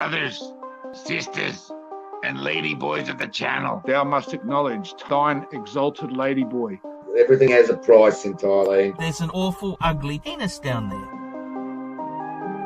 Brothers, sisters, and ladyboys of the channel, thou must acknowledge thine exalted ladyboy. Everything has a price in Thailand. There's an awful ugly penis down there.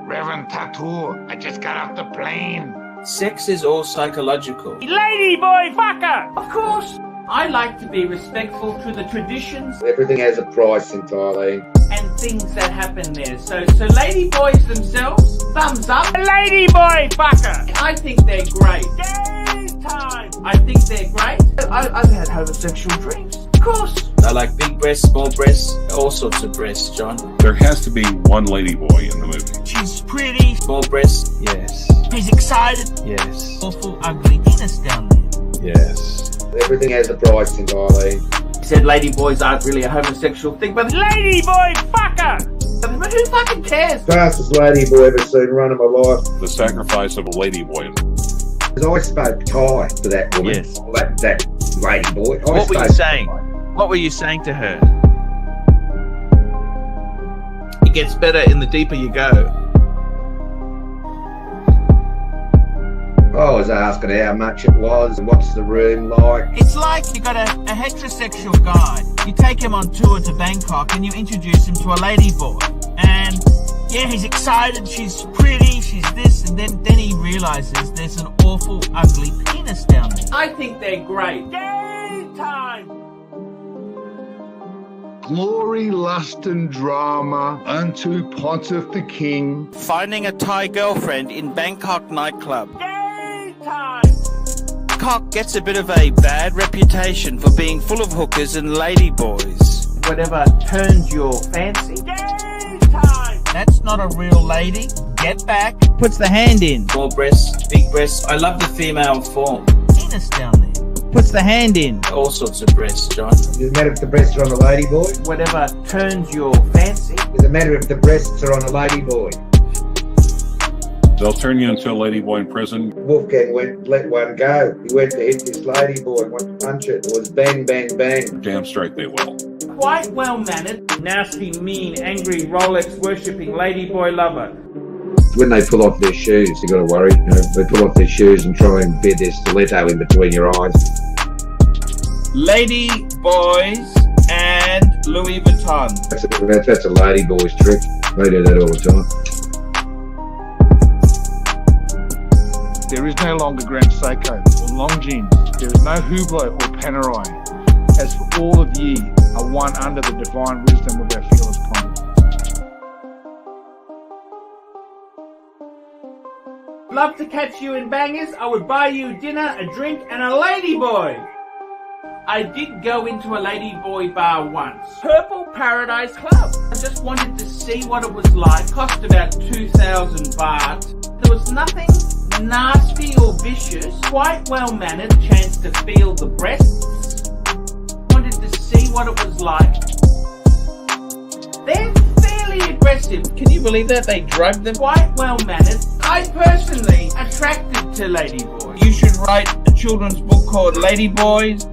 Reverend Tattoo, I just got off the plane. Sex is all psychological. Ladyboy fucker! Of course, I like to be respectful to the traditions Everything has a price in Thailand. and things that happen there. So ladyboys themselves, thumbs up. Ladyboy fucker! I think they're great. Game time! I think they're great. I've had homosexual dreams. Of course. I like big breasts, small breasts, all sorts of breasts, John. There has to be one ladyboy in the movie. She's pretty. Small breasts, yes. She's excited. Yes. Awful ugly penis down there. Yes. Everything has a price in Thailand. He said ladyboys aren't really a homosexual thing, but ladyboy fucker! But who fucking cares? Fastest ladyboy ever seen run of my life. The sacrifice of a ladyboy. Because I spoke Thai to that woman. Yes. That ladyboy. What were you saying? What were you saying to her? It gets better in the deeper you go. I was asking how much it was and what's the room like. It's like you got a heterosexual guy. You take him on tour to Bangkok and you introduce him to a ladyboy. And yeah, he's excited, she's pretty, she's this, and then he realizes there's an awful ugly penis down there. I think they're great. Game time! Glory, lust, and drama unto Pontiff the King. Finding a Thai girlfriend in Bangkok nightclub. Game time! Bangkok gets a bit of a bad reputation for being full of hookers and ladyboys. Whatever turns your fancy. Game time! That's not a real lady. Get back. Puts the hand in. Small breasts, big breasts. I love the female form. Penis down there. Puts the hand in. All sorts of breasts, John. Does it matter if the breasts are on a ladyboy? Whatever turns your fancy. Does it matter if the breasts are on a ladyboy? They'll turn you into a ladyboy in prison. Wolfgang let one go. He went to hit this ladyboy and went to punch it. It was bang, bang, bang. Damn straight they will. Quite well-mannered, nasty, mean, angry, Rolex-worshipping ladyboy lover. When they pull off their shoes, you got to worry. You know, they pull off their shoes and try and bed their stiletto in between your eyes. Lady boys and Louis Vuitton. That's a ladyboy's trick. They do that all the time. There is no longer Grand Seiko or Longines. There is no Hublot or Panerai. As for all of ye are one under the divine wisdom of our fearless conduct. Love to catch you in bangers. I would buy you dinner, a drink, and a ladyboy. I did go into a ladyboy bar once. Purple Paradise Club. I just wanted to see what it was like. Cost about 2,000 baht. There was nothing nasty or vicious. Quite well mannered. Chance to feel the breasts. Wanted to see what it was like. They're fairly aggressive. Can you believe that? They drugged them? Quite well mannered. I personally attracted to ladyboys. You should write a children's book called Ladyboys.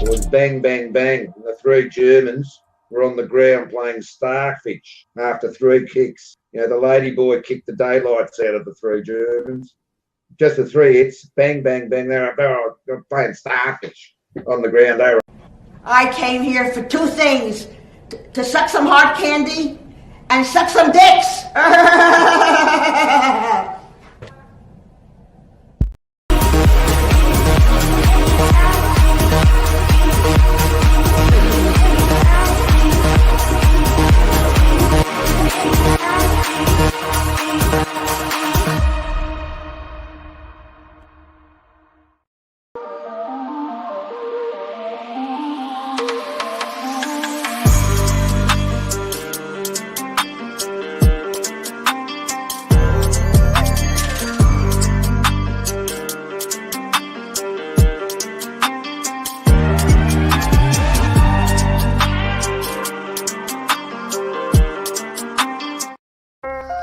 It was bang, bang, bang. And the three Germans were on the ground playing starfish after 3 kicks. You know, the ladyboy kicked the daylights out of the 3 Germans. Just the 3 hits, bang, bang, bang. They were playing starfish on the ground. They were. I came here for 2 things. To suck some hard candy and suck some dicks.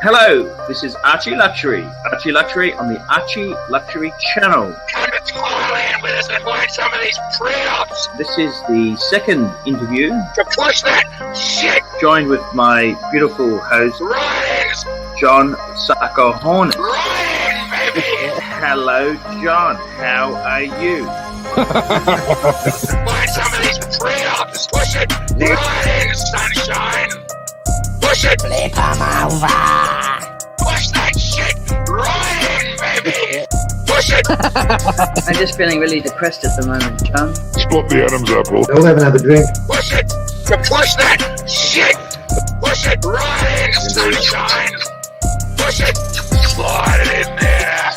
Hello, this is ArchieLuxury. ArchieLuxury on the ArchieLuxury channel. Come to Thailand with us and learn some of these pre-ops. This is the second interview. To push that shit. Joined with my beautiful host, Rise. John Sucker Hornet. Ryan, baby! Hello, John. How are you? Find some of these Treehouse. Push it! Ryan, sunshine! Push it! Flip 'em over. Push that shit! Ryan, baby! Push it! I'm just feeling really depressed at the moment, John. Split the Adam's apple. I'll have another drink. Push it! To push that shit! Push it! Ryan, sunshine! Push it! Slide it in there!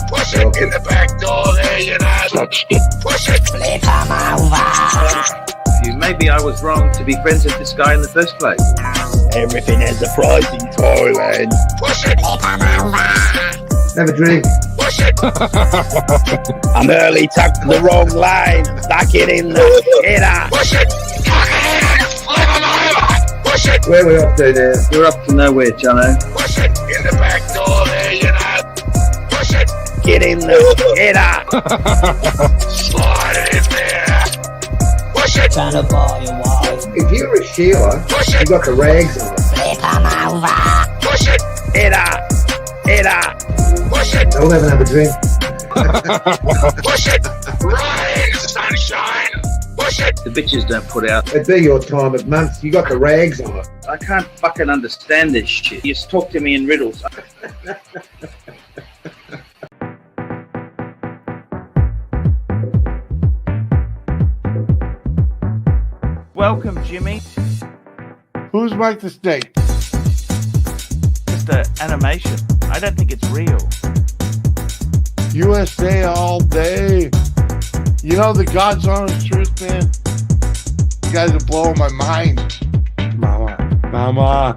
Push it in the back door there, you know! Push it! Flip 'em over. Maybe I was wrong to be friends with this guy in the first place. Everything has a price in Thailand. Push it! Have a drink. Push it! I'm early, tucked in the wrong lane. Stuck it in the header. Push it! Tuck it in! Flip 'em over! Push it! Where are we off to now? You're up to nowhere, Jono. Push it! In the back door there, you know! Push it! Get in the header. Slide it in there! Push it! Trying to buy your wife. If you were a Sheila, Push you it! got the rags on it. Flip 'em over. Push it! Header. Header. Push it! I'll have another drink. Push it! Ryan, sunshine! Push it! The bitches don't put out. It'd be your time of month. You got the rags on it. I can't fucking understand this shit. You just talk to me in riddles. Welcome, Jimmy. Who's Mike the Snake? Just an animation. I don't think it's real. USA all day. You know the God's honest truth, man. You guys are blowing my mind. Mama.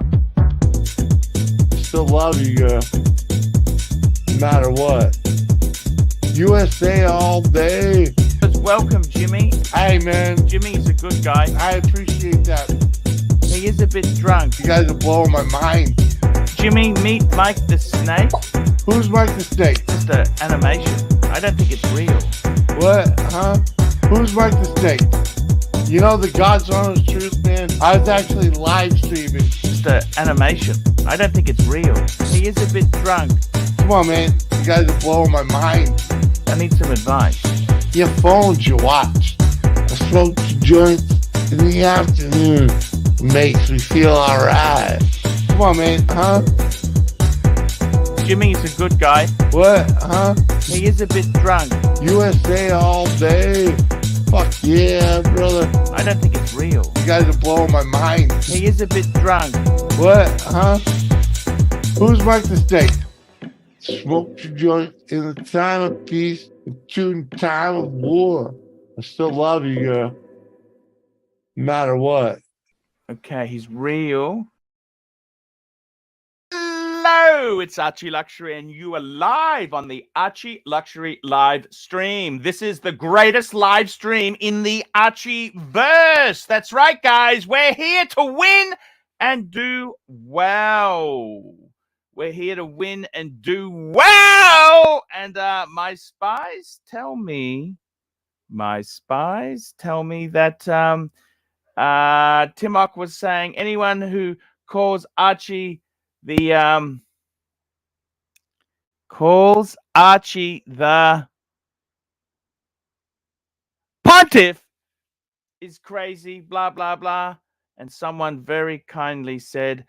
Still love you, girl. No matter what. USA all day. Welcome, Jimmy. Hey, man. Jimmy's a good guy. I appreciate that. He is a bit drunk. You guys are blowing my mind. Jimmy, meet Mike the Snake. Who's Mike the Snake? Just an animation. I don't think it's real. What? Huh? Who's Mike the Snake? You know the God's honest truth, man? I was actually live streaming. Just an animation. I don't think it's real. He is a bit drunk. Come on, man. You guys are blowing my mind. I need some advice. Your phone's your watch. I smoke the joints in the afternoon. It makes me feel alright. Come on, man. Huh? Jimmy's a good guy. What? Huh? He is a bit drunk. USA all day. Fuck yeah, brother. I don't think it's real. You guys are blowing my mind. He is a bit drunk. What? Huh? Who's Mike the Snake? Smoke the joint in the time of peace and in time of war. I still love you, girl. No matter what. Okay, he's real. Hello, it's ArchieLuxury, and you are live on the ArchieLuxury live stream. This is the greatest live stream in the Archie-verse. That's right, guys. We're here to win and do well. We're here to win and do well. And my spies tell me that Timok was saying anyone who calls Archie the pontiff is crazy, blah blah blah. And someone very kindly said,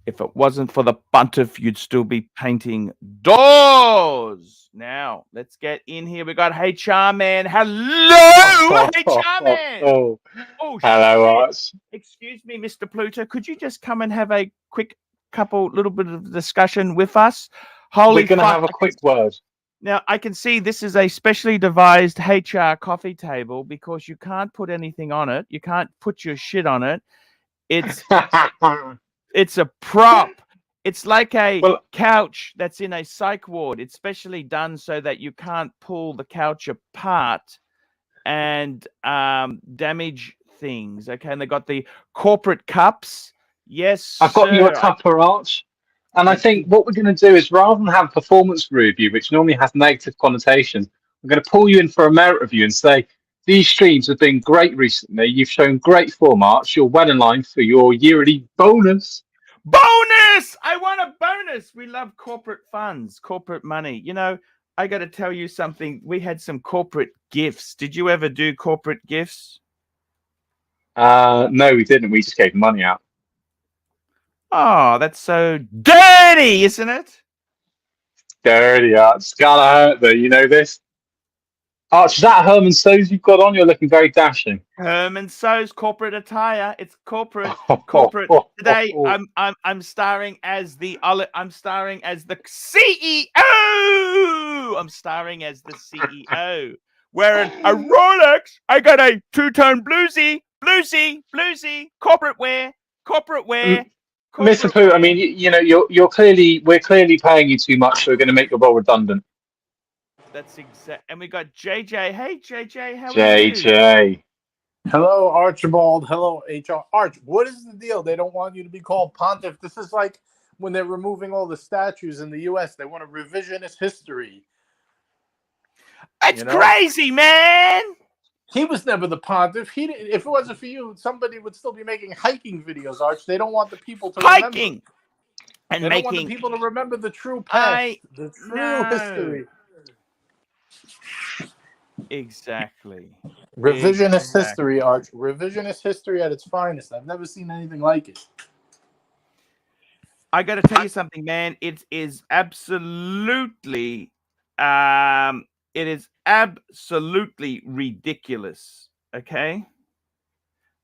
if it wasn't for the pontiff, you'd still be painting doors. Now, let's get in here. We got HR Man. Hello, HR Man. Oh, hello, Arch. Excuse me, Mr. Pluto. Could you just come and have a quick little bit of discussion with us? We're going to have a quick word. Now, I can see this is a specially devised HR coffee table because you can't put anything on it. You can't put your shit on it. It's a prop. It's like a couch that's in a psych ward. It's specially done so that you can't pull the couch apart and damage things. Okay, and they got the corporate cups. Yes, I've got you a cuppa, Arch. And I think what we're going to do is, rather than have a performance review, which normally has negative connotations, we're going to pull you in for a merit review and say, these streams have been great recently. You've shown great form, Arch. You're well in line for your yearly bonus. Bonus! I want a bonus. We love corporate funds, corporate money. You know, I got to tell you something. We had some corporate gifts. Did you ever do corporate gifts? No, we didn't. We just gave money out. Oh, that's so dirty, isn't it? Dirty, Arch. It's gotta hurt, though. You know this? Arch, is that Herman So's you've got on? You're looking very dashing. Herman So's corporate attire. It's corporate. Corporate. Today, I'm starring as the CEO. I'm starring as the CEO. Wearing a Rolex. I got a two-tone bluesy. Corporate wear. Mr. Pooh, I mean, you know, we're clearly paying you too much, so we're going to make your role redundant. That's exact. And we got JJ. Hey, JJ, how are you? JJ. Hello, Archibald. Hello, HR. Arch, what is the deal? They don't want you to be called Pontiff. This is like when they're removing all the statues in the U.S. They want a revisionist history. It's crazy, man. He was never the Pontiff. If it wasn't for you, somebody would still be making hiking videos, Arch. They don't want the people to hiking remember. and they making. Don't want the people to remember the true past, the true history. Exactly. Revisionist history, Arch. Revisionist history at its finest. I've never seen anything like it. I got to tell you something, man. It is absolutely, ridiculous. Okay.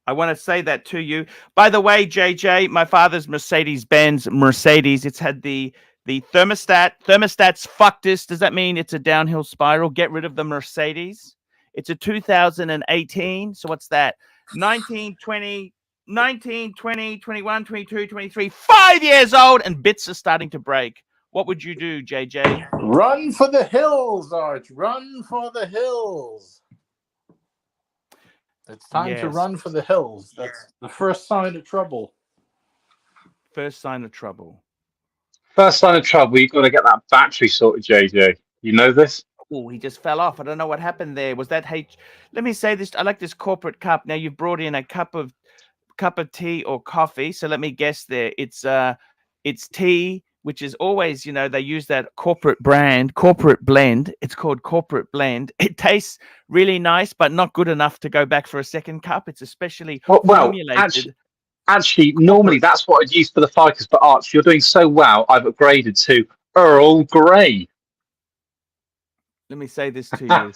I want to say that to you. By the way, JJ, my father's Mercedes-Benz Mercedes. It's had the thermostat. Thermostat's fucked us. Does that mean it's a downhill spiral? Get rid of the Mercedes. It's a 2018. So what's that? 19, 20, 21, 22, 23, 5 years old, and bits are starting to break. What would you do, JJ? Run for the hills, Arch. Run for the hills. It's time to run for the hills. That's the first sign of trouble. First sign of trouble. First sign of trouble, you've got to get that battery sorted, JJ. You know this? Oh, he just fell off. I don't know what happened there. Was that Let me say this. I like this corporate cup. Now you've brought in a cup of tea or coffee. So let me guess there. It's tea, which is always, you know, they use that corporate blend. It's called corporate blend. It tastes really nice, but not good enough to go back for a second cup. It's especially formulated. Actually, normally that's what I'd use for the ficus, but Arch, you're doing so well, I've upgraded to Earl Grey. Let me say this to you.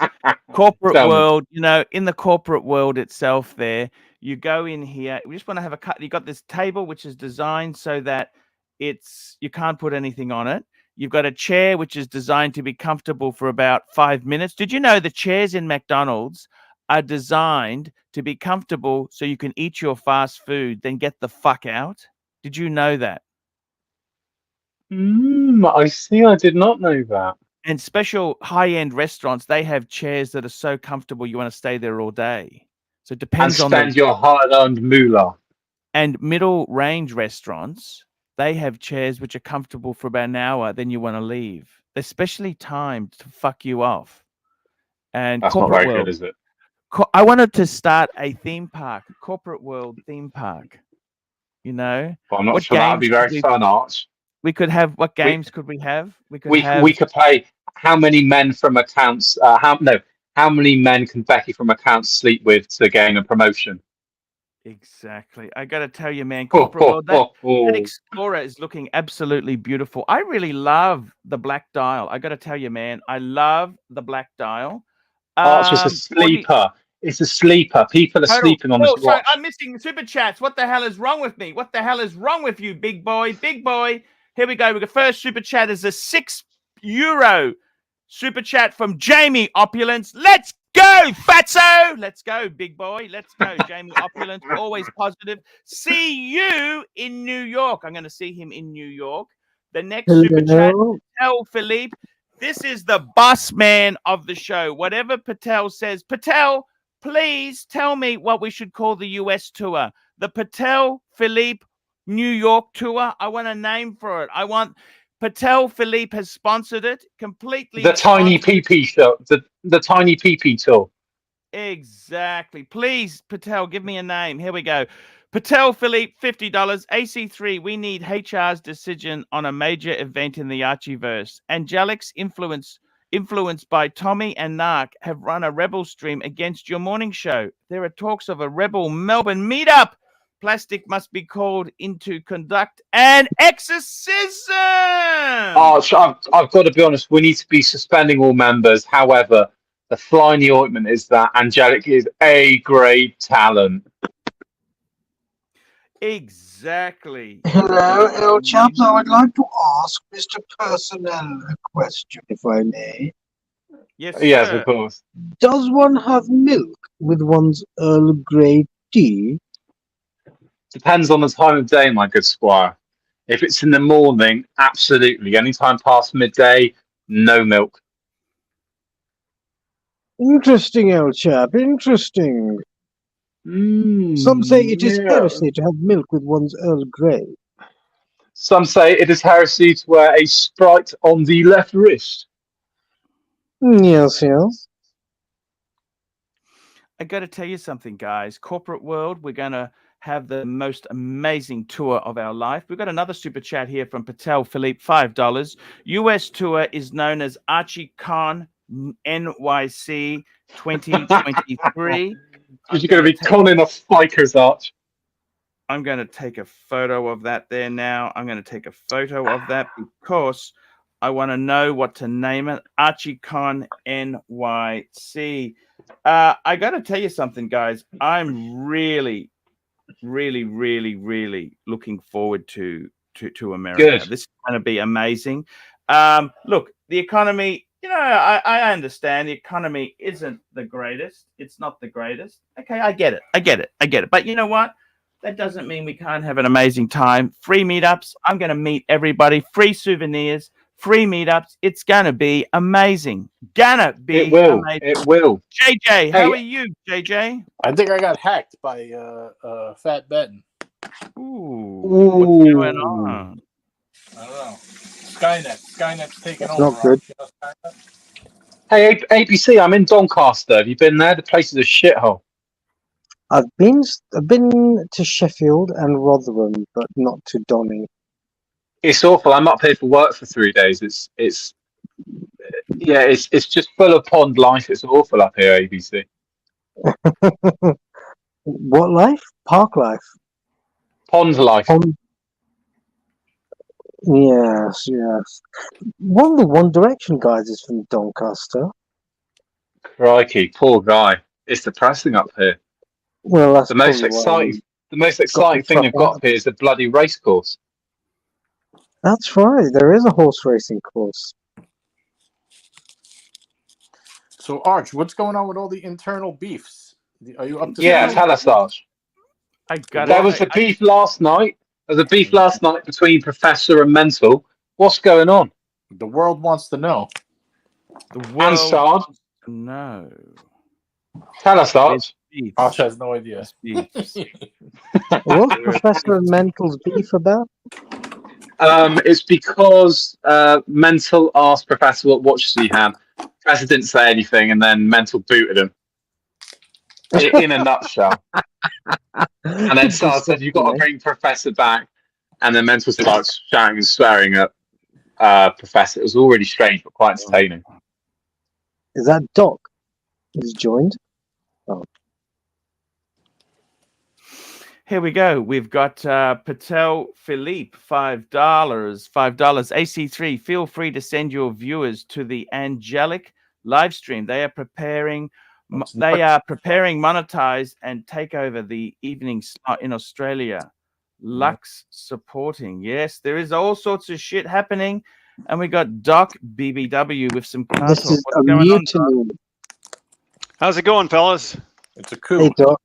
Corporate world, you know, in the corporate world itself there, you go in here, we just want to have a cut. You got this table, which is designed so that you can't put anything on it. You've got a chair, which is designed to be comfortable for about 5 minutes. Did you know the chairs in McDonald's are designed to be comfortable so you can eat your fast food, then get the fuck out? Did you know that? I see. I did not know that. And special high-end restaurants, they have chairs that are so comfortable you want to stay there all day. So it depends on spend your hard-earned moolah. And middle-range restaurants, they have chairs which are comfortable for about an hour, then you want to leave. They're specially timed to fuck you off. And that's not very good, is it? I wanted to start a theme park, corporate world theme park. You know, well, I'm not sure that'd be very fun, Arch. We could have what games could we have? We could play how many men from accounts. How many men can Becky from accounts sleep with to gain a promotion? Exactly. I got to tell you, man, corporate world, that Explorer is looking absolutely beautiful. I really love the black dial. I got to tell you, man, I love the black dial. Arch is a sleeper. It's a sleeper. People are sleeping on this watch. Sorry, I'm missing super chats. What the hell is wrong with me? What the hell is wrong with you, big boy? Big boy. Here we go. We got first super chat is a €6 super chat from Jamie Opulence. Let's go, Fatso. Let's go, big boy. Let's go, Jamie Opulence. Always positive. See you in New York. I'm going to see him in New York. The next super chat, Patel Philippe. This is the boss man of the show. Whatever Patel says, Patel, please tell me what we should call the US tour. The Patel Philippe New York tour. I want a name for it. I want Patel Philippe has sponsored it completely. The Tiny PP show. The Tiny PP tour. Exactly. Please, Patel, give me a name. Here we go. Patel Philippe, $50. AC3, we need HR's decision on a major event in the Archieverse. Angelic's influenced by Tommy and NARK, have run a rebel stream against your morning show. There are talks of a rebel Melbourne meetup. Plastic must be called in to conduct an exorcism. Arch, I've got to be honest, we need to be suspending all members. However, the fly in the ointment is that Angelic is a great talent. Exactly. Hello, L chaps. I would like to ask Mr. Personnel a question, if I may. Yes, yes, sir. of course. Does one have milk with one's Earl Grey tea? Depends on the time of day, my good squire. If it's in the morning, absolutely. Anytime past midday, no milk. Interesting, old chap. Interesting. Some say it is heresy to have milk with one's Earl Grey. Some say it is heresy to wear a sprite on the left wrist. Yes, yes. I got to tell you something, guys. Corporate world, we're going to have the most amazing tour of our life. We've got another super chat here from Patel Philippe, $5. US tour is known as ArchieCon NYC 2023. You're going to be conning off bikers, Arch. I'm going to take a photo of that there now. I'm going to take a photo of that because I want to know what to name it. ArchieCon NYC. I got to tell you something, guys. I'm really looking forward to America. Good. This is going to be amazing. Look, the economy, you know, I understand the economy isn't the greatest. It's not the greatest. Okay, I get it. But you know what? That doesn't mean we can't have an amazing time. Free meetups. I'm going to meet everybody. Free souvenirs. Free meetups. It's going to be amazing. Amazing. It will. JJ, how are you, JJ? I think I got hacked by Fat Ben. Ooh. What's going on? I don't know. Skynet's taking That's over. not good. Hey, APC, I'm in Doncaster. Have you been there? The place is a shithole. I've been to Sheffield and Rotherham, but not to Donny. It's awful. I'm up here for work for 3 days. It's just full of pond life. It's awful up here, ABC. What life? Park life. Pond life. Yes. One of the One Direction guys is from Doncaster. Crikey, poor guy. It's depressing up here. Well, that's the most probably exciting thing they've got up here is the bloody race course. That's right. There is a horse racing course. So, Arch, what's going on with all the internal beefs? Are you up to? Yeah, tell us, Arch. There was a beef last night. There's a beef last night between Professor and Mental. What's going on? The world wants to know. The world wants to know. Tell us, Arch. Arch has no idea. What's Professor and Mental's beef about? It's because Mental asked Professor what watches he had. Professor didn't say anything, and then Mental booted him. In a nutshell. And then Star said, "You've got to bring Professor back." And then Mental started shouting and swearing at Professor. It was all really strange, but quite entertaining. Is that Doc? He's joined. Oh. Here we go. We've got Patel Philippe, $5. AC3, feel free to send your viewers to the Angelic live stream. They are preparing monetize and take over the evening slot in Australia. Lux supporting. Yes, there is all sorts of shit happening. And we got Doc BBW with some car This talk. is What's a going on, mutiny. Doc? How's it going, fellas? It's a coup. Hey, Doc.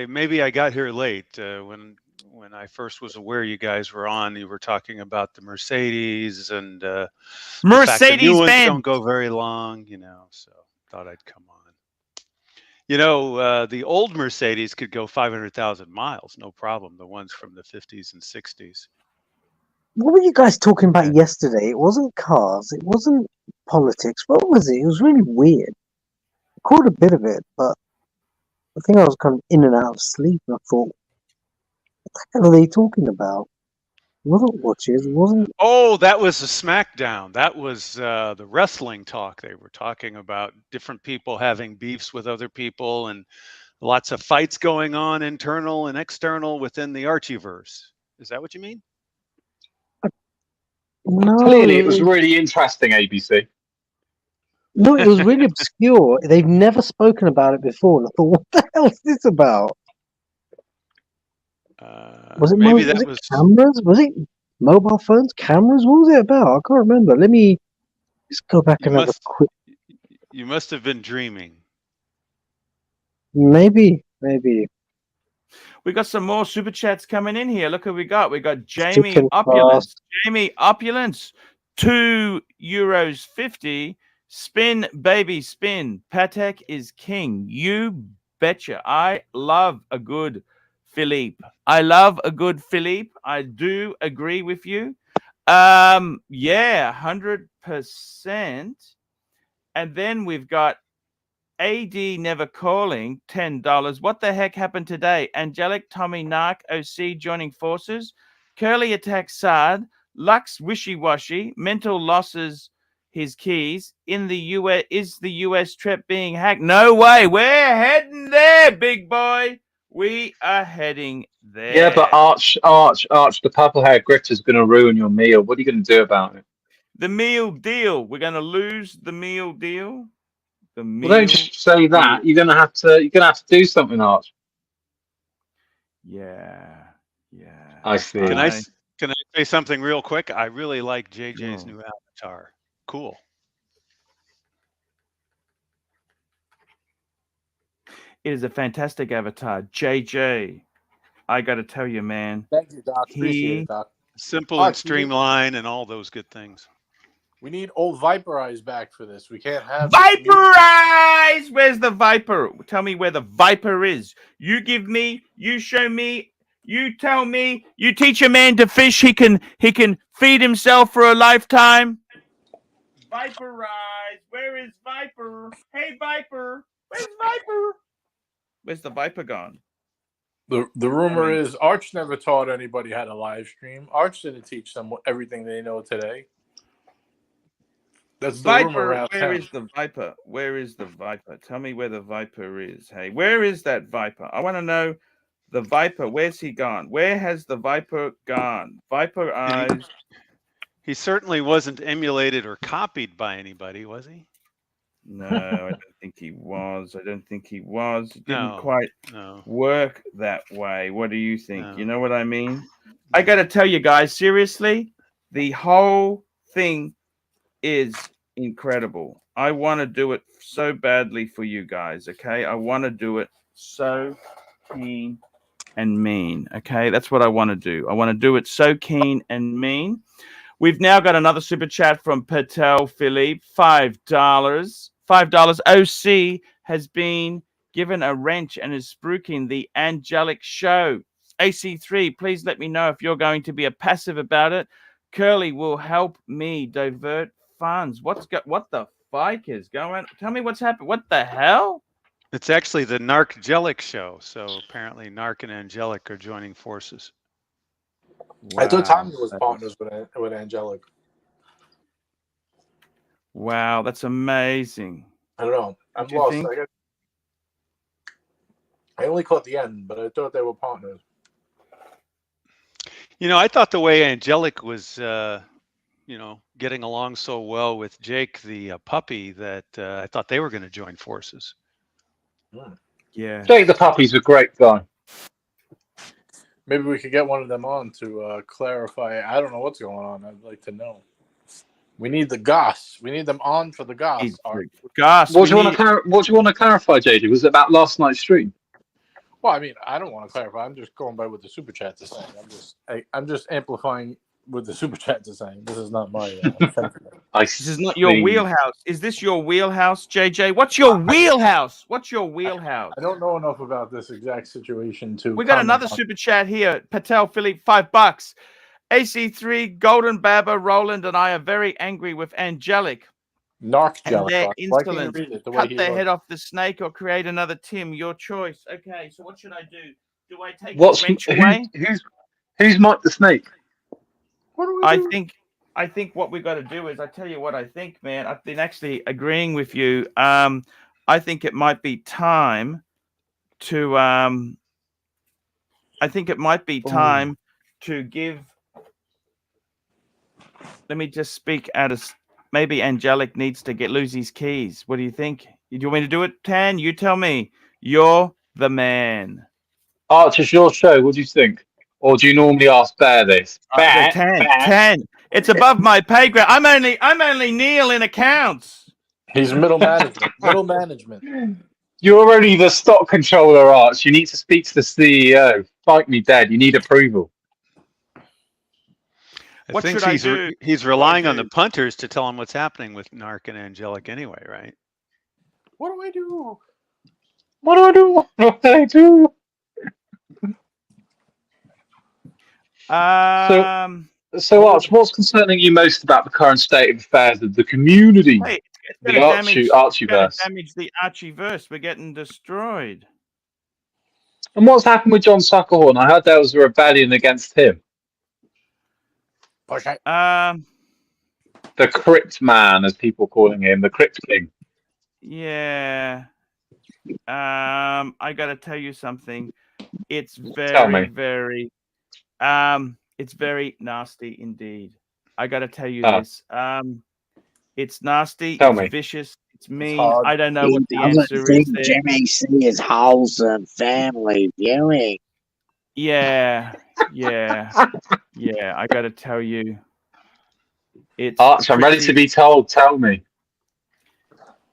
Maybe I got here late. When I first was aware you guys were on, you were talking about the Mercedes and Mercedes new ones Benz don't go very long, so thought I'd come on. The old Mercedes could go 500,000 miles, no problem. The ones from the 50s and 60s. What were you guys talking about yesterday? It wasn't cars. It wasn't politics. What was it? It was really weird. I caught a bit of it, but I think I was kind of in and out of sleep, and I thought, what the hell are they talking about? It wasn't watches, it wasn't. Oh, that was the SmackDown. That was the wrestling talk. They were talking about different people having beefs with other people and lots of fights going on, internal and external, within the Archieverse. Is that what you mean? No, Clearly, it was really interesting, ABC. No, it was really obscure. They've never spoken about it before. And I thought, what the hell is this about? Was it maybe was it cameras? Was it mobile phones? Cameras? What was it about? I can't remember. Let me just go back and have a quick. You must have been dreaming. Maybe. We got some more super chats coming in here. Look who we got. We got Jamie Chicken Opulence. fast. Jamie Opulence, €2.50. Spin, baby, spin. Patek is king. You betcha. I love a good Philippe. I love a good Philippe. I do agree with you. Yeah, 100%. And then we've got AD Never Calling, $10. What the heck happened today? Angelic, Tommy, NARK, OC joining forces. Curly attacks Sard. Lux Wishy Washy. Mental losses his keys. In the US, is the US trip being hacked? No way. We're heading there, big boy. We are heading there. Yeah, but Arch, the purple-haired grifter's going to ruin your meal. What are you going to do about it? The meal deal. We're going to lose the meal deal. Well, don't just say that. You're gonna have to do something, Arch. Yeah. I see. Can I say something real quick? I really like JJ's new avatar. Cool. It is a fantastic avatar, JJ. I got to tell you, man. Thank you, Doc. Appreciate it, Doc. Simple and streamlined, and all those good things. We need old Viper Eyes back for this. We can't have Viper Eyes. Where's the Viper? Tell me where the Viper is. You give me. You show me. You tell me. You teach a man to fish. He can feed himself for a lifetime. Viper Eyes. Where is Viper? Hey, Viper. Where's Viper? Where's the Viper gone? The rumor is Arch never taught anybody how to live stream. Arch didn't teach them everything they know today. That's the rumor Viper, around where town. is the Viper? Where is the Viper? Tell me where the Viper is. Hey, where is that Viper? I want to know the Viper. Where's he gone? Where has the Viper gone? Viper Eyes. He certainly wasn't emulated or copied by anybody, was he? No, I don't think he was. I don't think he was. It didn't No, quite no. work that way. What do you think? You know what I mean? I got to tell you guys, seriously, the whole thing is incredible. I want to do it so badly for you guys, okay? I want to do it so keen and mean, okay? That's what I want to do. I want to do it so keen and mean. We've now got another super chat from Patel Philippe, $5. OC has been given a wrench and is spruiking the Angelic show. AC3, please let me know if you're going to be a passive about it. Curly will help me divert funds. What the fuck is going? Tell me what's happened. What the hell? It's actually the NARK show. So apparently NARK and Angelic are joining forces. I thought Tommy was partners with Angelic. Wow, that's amazing. I don't know. I'm What do you lost. think? I only caught the end, but I thought they were partners. You know, I thought the way Angelic was, getting along so well with Jake, the puppy, that I thought they were going to join forces. Yeah. Jake the puppy's a great guy. Maybe we could get one of them on to clarify. I don't know what's going on. I'd like to know. We need the goss. We need them on for the goss. Goss. What do you want to clarify, JJ? Was it about last night's stream? Well, I mean, I don't want to clarify. I'm just going by what the super chats are saying. I'm just amplifying what the super chats are saying. This is not my. This is not your wheelhouse. Is this your wheelhouse, JJ? What's your wheelhouse? What's your wheelhouse? I don't know enough about this exact situation to. We got another super chat here. Patel Philippe, $5. AC3, Golden Baba, Roland, and I are very angry with Angelic. NARK and their Jellicock. Why can't you insolence. read it the way Cut he the wrote head it? off the snake or create another Tim. Your choice. Okay, so what should I do? Do I take What's the wrench away? who's Mike the Snake? What do we I do? think what we got to do is, I tell you what I think, man. I've been actually agreeing with you. I think it might be time to give. Let me just speak out of. Maybe Angelic needs to lose his keys. What do you think? Do you want me to do it, Tan? You tell me. You're the man. Arch, it's your show. What do you think? Or do you normally ask Bear this? Bear, Tan. It's above my pay grade. I'm only Neil in accounts. He's middle management. Middle management. You're only the stock controller, Arch. You need to speak to the CEO. Fight me dead. You need approval. I think he's relying on the punters to tell him what's happening with NARK and Angelic anyway, right? What do I do? What do I do? What do I do? So Arch, what's concerning you most about the current state of affairs of the community? Hey, the Archieverse. Damage the Archieverse. We're getting destroyed. And what's happened with John Suckerhorn? I heard there was a rebellion against him. The Crypt Man, as people calling him, the Crypt King. Yeah. I gotta tell you something. It's very it's very nasty indeed. I gotta tell you this. It's nasty, it's vicious, it's mean. I don't know what the answer is there. Jimmy C is wholesome family viewing. Yeah. I gotta tell you. It's Arch, I'm ready to be told. Tell me.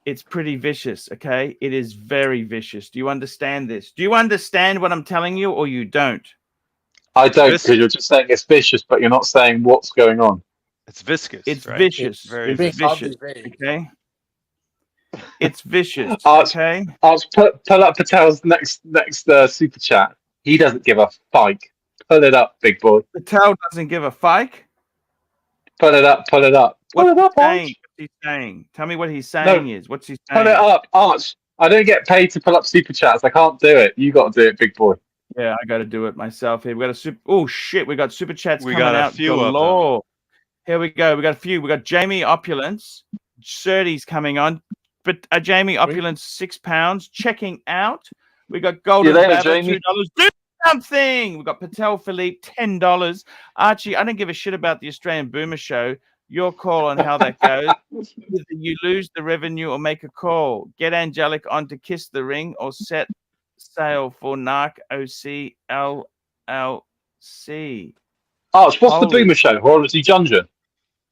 It's pretty vicious, okay? It is very vicious. Do you understand this? Do you understand what I'm telling you, or you don't? I don't, because you're just saying it's vicious, but you're not saying what's going on. It's viscous. It's right? vicious. It's very It's vicious. vicious. Okay. It's vicious. Arch, okay. Arch, pull up Patel's next super chat. He doesn't give a fike. Pull it up, big boy. Patel doesn't give a fike. Pull it up. Pull it up. Pull it up, Arch. What's he saying? Tell me what he's saying is. What's he saying? Pull it up, Arch. I don't get paid to pull up super chats. I can't do it. You got to do it, big boy. Yeah, I got to do it myself here. We got a super. Oh shit, we got super chats We coming got a out few galore. of them. Here we go. We got a few. We got Jamie Opulence. Surdy's coming on. But Jamie Opulence, £6 checking out. We got Golden Babber, $2. Do something. We got Patel Philippe, $10. Archie, I don't give a shit about the Australian Boomer Show. Your call on how that goes. Either you lose the revenue or make a call. Get Angelic on to Kiss the Ring or set sail for NARK OC LLC. Arch, what's the Boomer Show? Horology Junction.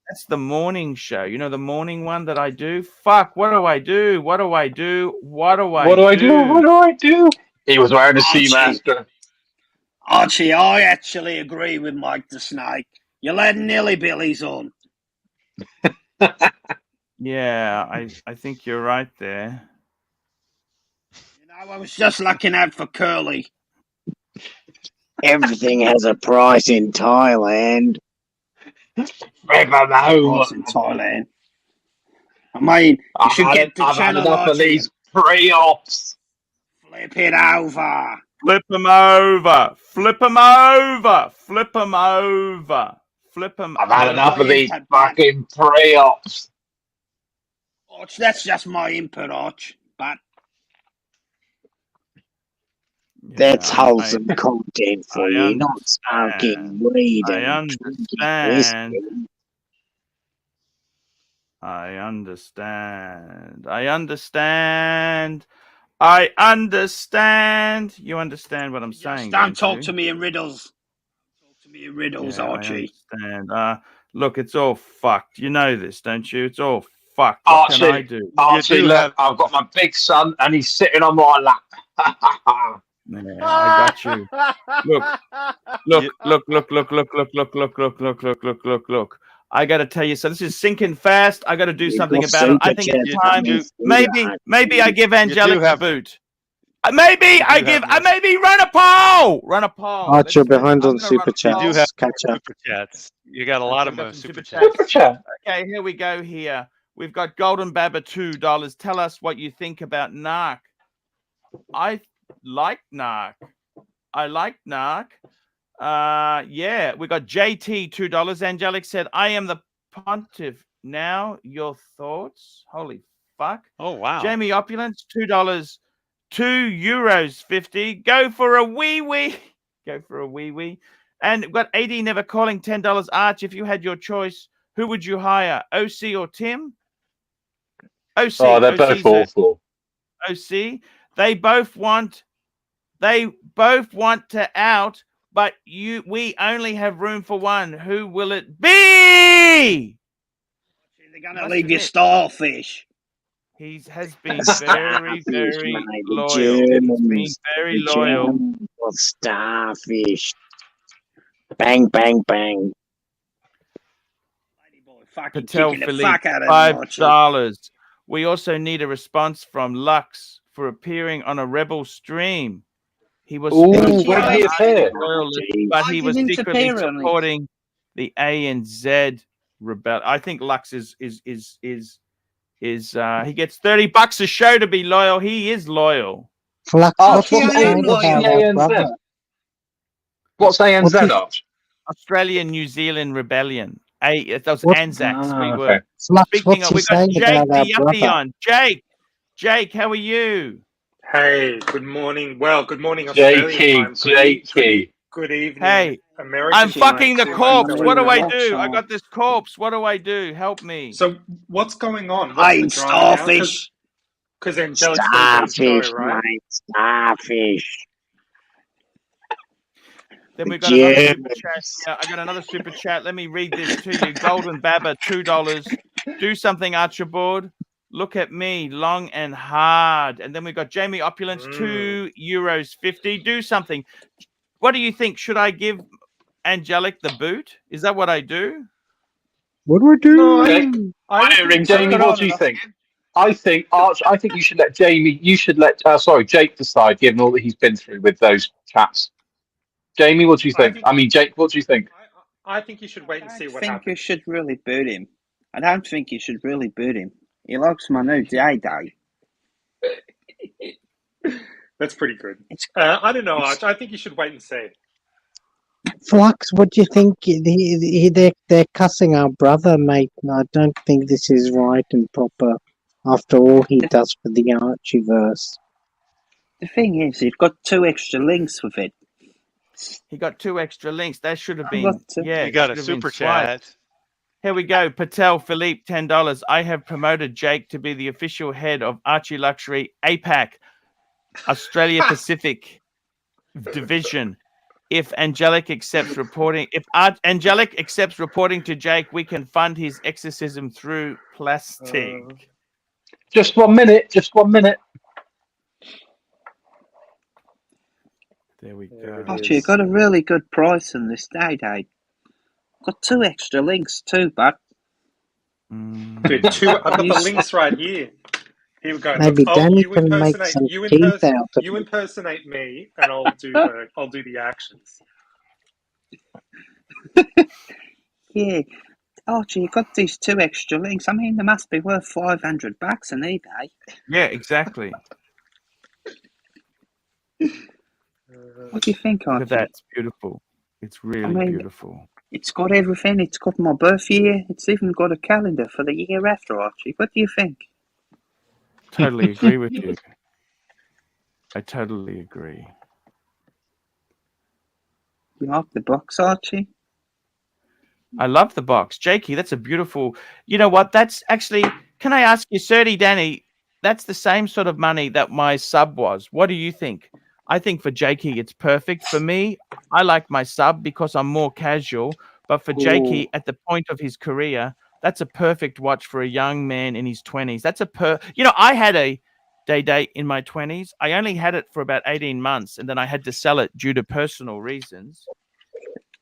That's the morning show. You know, the morning one that I do? Fuck, what do I do? What do I do? What do I do? What do I do? What do I do? He was wearing a Seamaster. Archie, I actually agree with Mike the Snake. You're letting nilly-billies on. Yeah, I think you're right there. You know, I was just looking out for Curly. Everything has a price in Thailand. Price in Thailand. I mean, you should get the channel. I've had enough of these pre-ops. Flip it over. Flip them over. Flip them over. Flip them over. Flip them I've had enough of these fucking pre-ops. Arch, that's just my input, Arch. But that's wholesome content for you, not smoking weed and drinking whiskey. I understand. I understand. I understand. You understand what I'm saying? Don't talk to me in riddles. Talk to me in riddles, Archie. I understand. Look, it's all fucked. You know this, don't you? It's all fucked. What Archie, can I do? Archie, look, I've got my big son and he's sitting on my lap. Yeah, I got you. Look. I got to tell you, so this is sinking fast. I got to do something about it. I think it's time. Maybe I give Angelic a boot. Maybe run a poll. Run a poll. Arch, you're behind on super chats. You do have Catch up. super chats. You got a lot of super chats. Super chat. Okay, here we go. Here We've got Golden Baba $2. Tell us what you think about NARK. I like NARK. Yeah, we got JT $2. Angelic said, I am the pontiff. Now your thoughts? Holy fuck. Oh, wow. Jamie Opulence, $2. €2.50. Go for a wee-wee. Go for a wee-wee. And we've got AD Never Calling, $10. Arch, if you had your choice, who would you hire? OC or Tim? OC. Oh, they're both awful. OC. They both want to out, but we only have room for one. Who will it be? They're gonna leave you starfish. He has been very, very loyal. Germans, He's been very loyal. Starfish. Bang, bang, bang. Patel Philippe, $5. We also need a response from Lux for appearing on a Rebel stream. He was loyalist, but he was secretly supporting the ANZ rebel. I think Lux is he gets $30 a show to be loyal. He is loyal. Flux, what's ANZ? What's ANZ, Arch? Australian New Zealand Rebellion. That was Anzacs. We were speaking of. We got Jake the Yuppie on. Jake, how are you? Hey, good morning. Well, good morning, Australian time. Good evening. Hey, American I'm fucking the time. corpse. What do I do? I got this corpse. What do I do? Help me. So, what's going on? What's the drama starfish. Because Angelic's got a story, right? Mate, starfish. Then we got another super chat. Yeah, I got another super chat. Let me read this to you. Golden Baba, $2. Do something, Archibald. Look at me, long and hard. And then we got Jamie Opulence, €2.50. Do something. What do you think? Should I give Angelic the boot? Is that what I do? What do I do? No, Jamie, what do you think? I think you should let Jake decide, given all that he's been through with those chats. Jamie, what do you think? Jake, what do you think? I think you should wait and see what happens. I think you should really boot him. I don't think you should really boot him. He likes my new day. That's pretty good. I don't know, Arch. I think you should wait and see. Flux, what do you think? They're cussing our brother, mate. I don't think this is right and proper after all he does for the Archieverse. The thing is, he's got 2 extra links with it. He got 2 extra links. That should have been. Yeah, you got a super chat. Here we go. Patel Philippe, $10. I have promoted Jake to be the official head of ArchieLuxury APAC, Australia Pacific Division. If Angelic accepts reporting to Jake, we can fund his exorcism through plastic. Just 1 minute. There we go. Archie, you got a really good price on this day. Got 2 extra links too, but Dude, I've got the links right here. Here we go. Maybe Danny can make some teeth out of you impersonate me, and I'll do the actions. Yeah, Archie, you got these 2 extra links. I mean, they must be worth $500 on eBay. Yeah, exactly. What do you think, Archie? Look at that. It's beautiful. It's really beautiful. It's got everything. It's got my birth year. It's even got a calendar for the year after, Archie. What do you think? Totally agree with you. I totally agree. You like the box, Archie? I love the box. Jakey, that's a beautiful... You know what? That's actually... Can I ask you, Serdy Danny, that's the same sort of money that my sub was. What do you think? I think for Jakey, it's perfect. For me, I like my sub because I'm more casual. But for Jakey, at the point of his career, that's a perfect watch for a young man in his 20s. That's I had a day in my 20s. I only had it for about 18 months, and then I had to sell it due to personal reasons.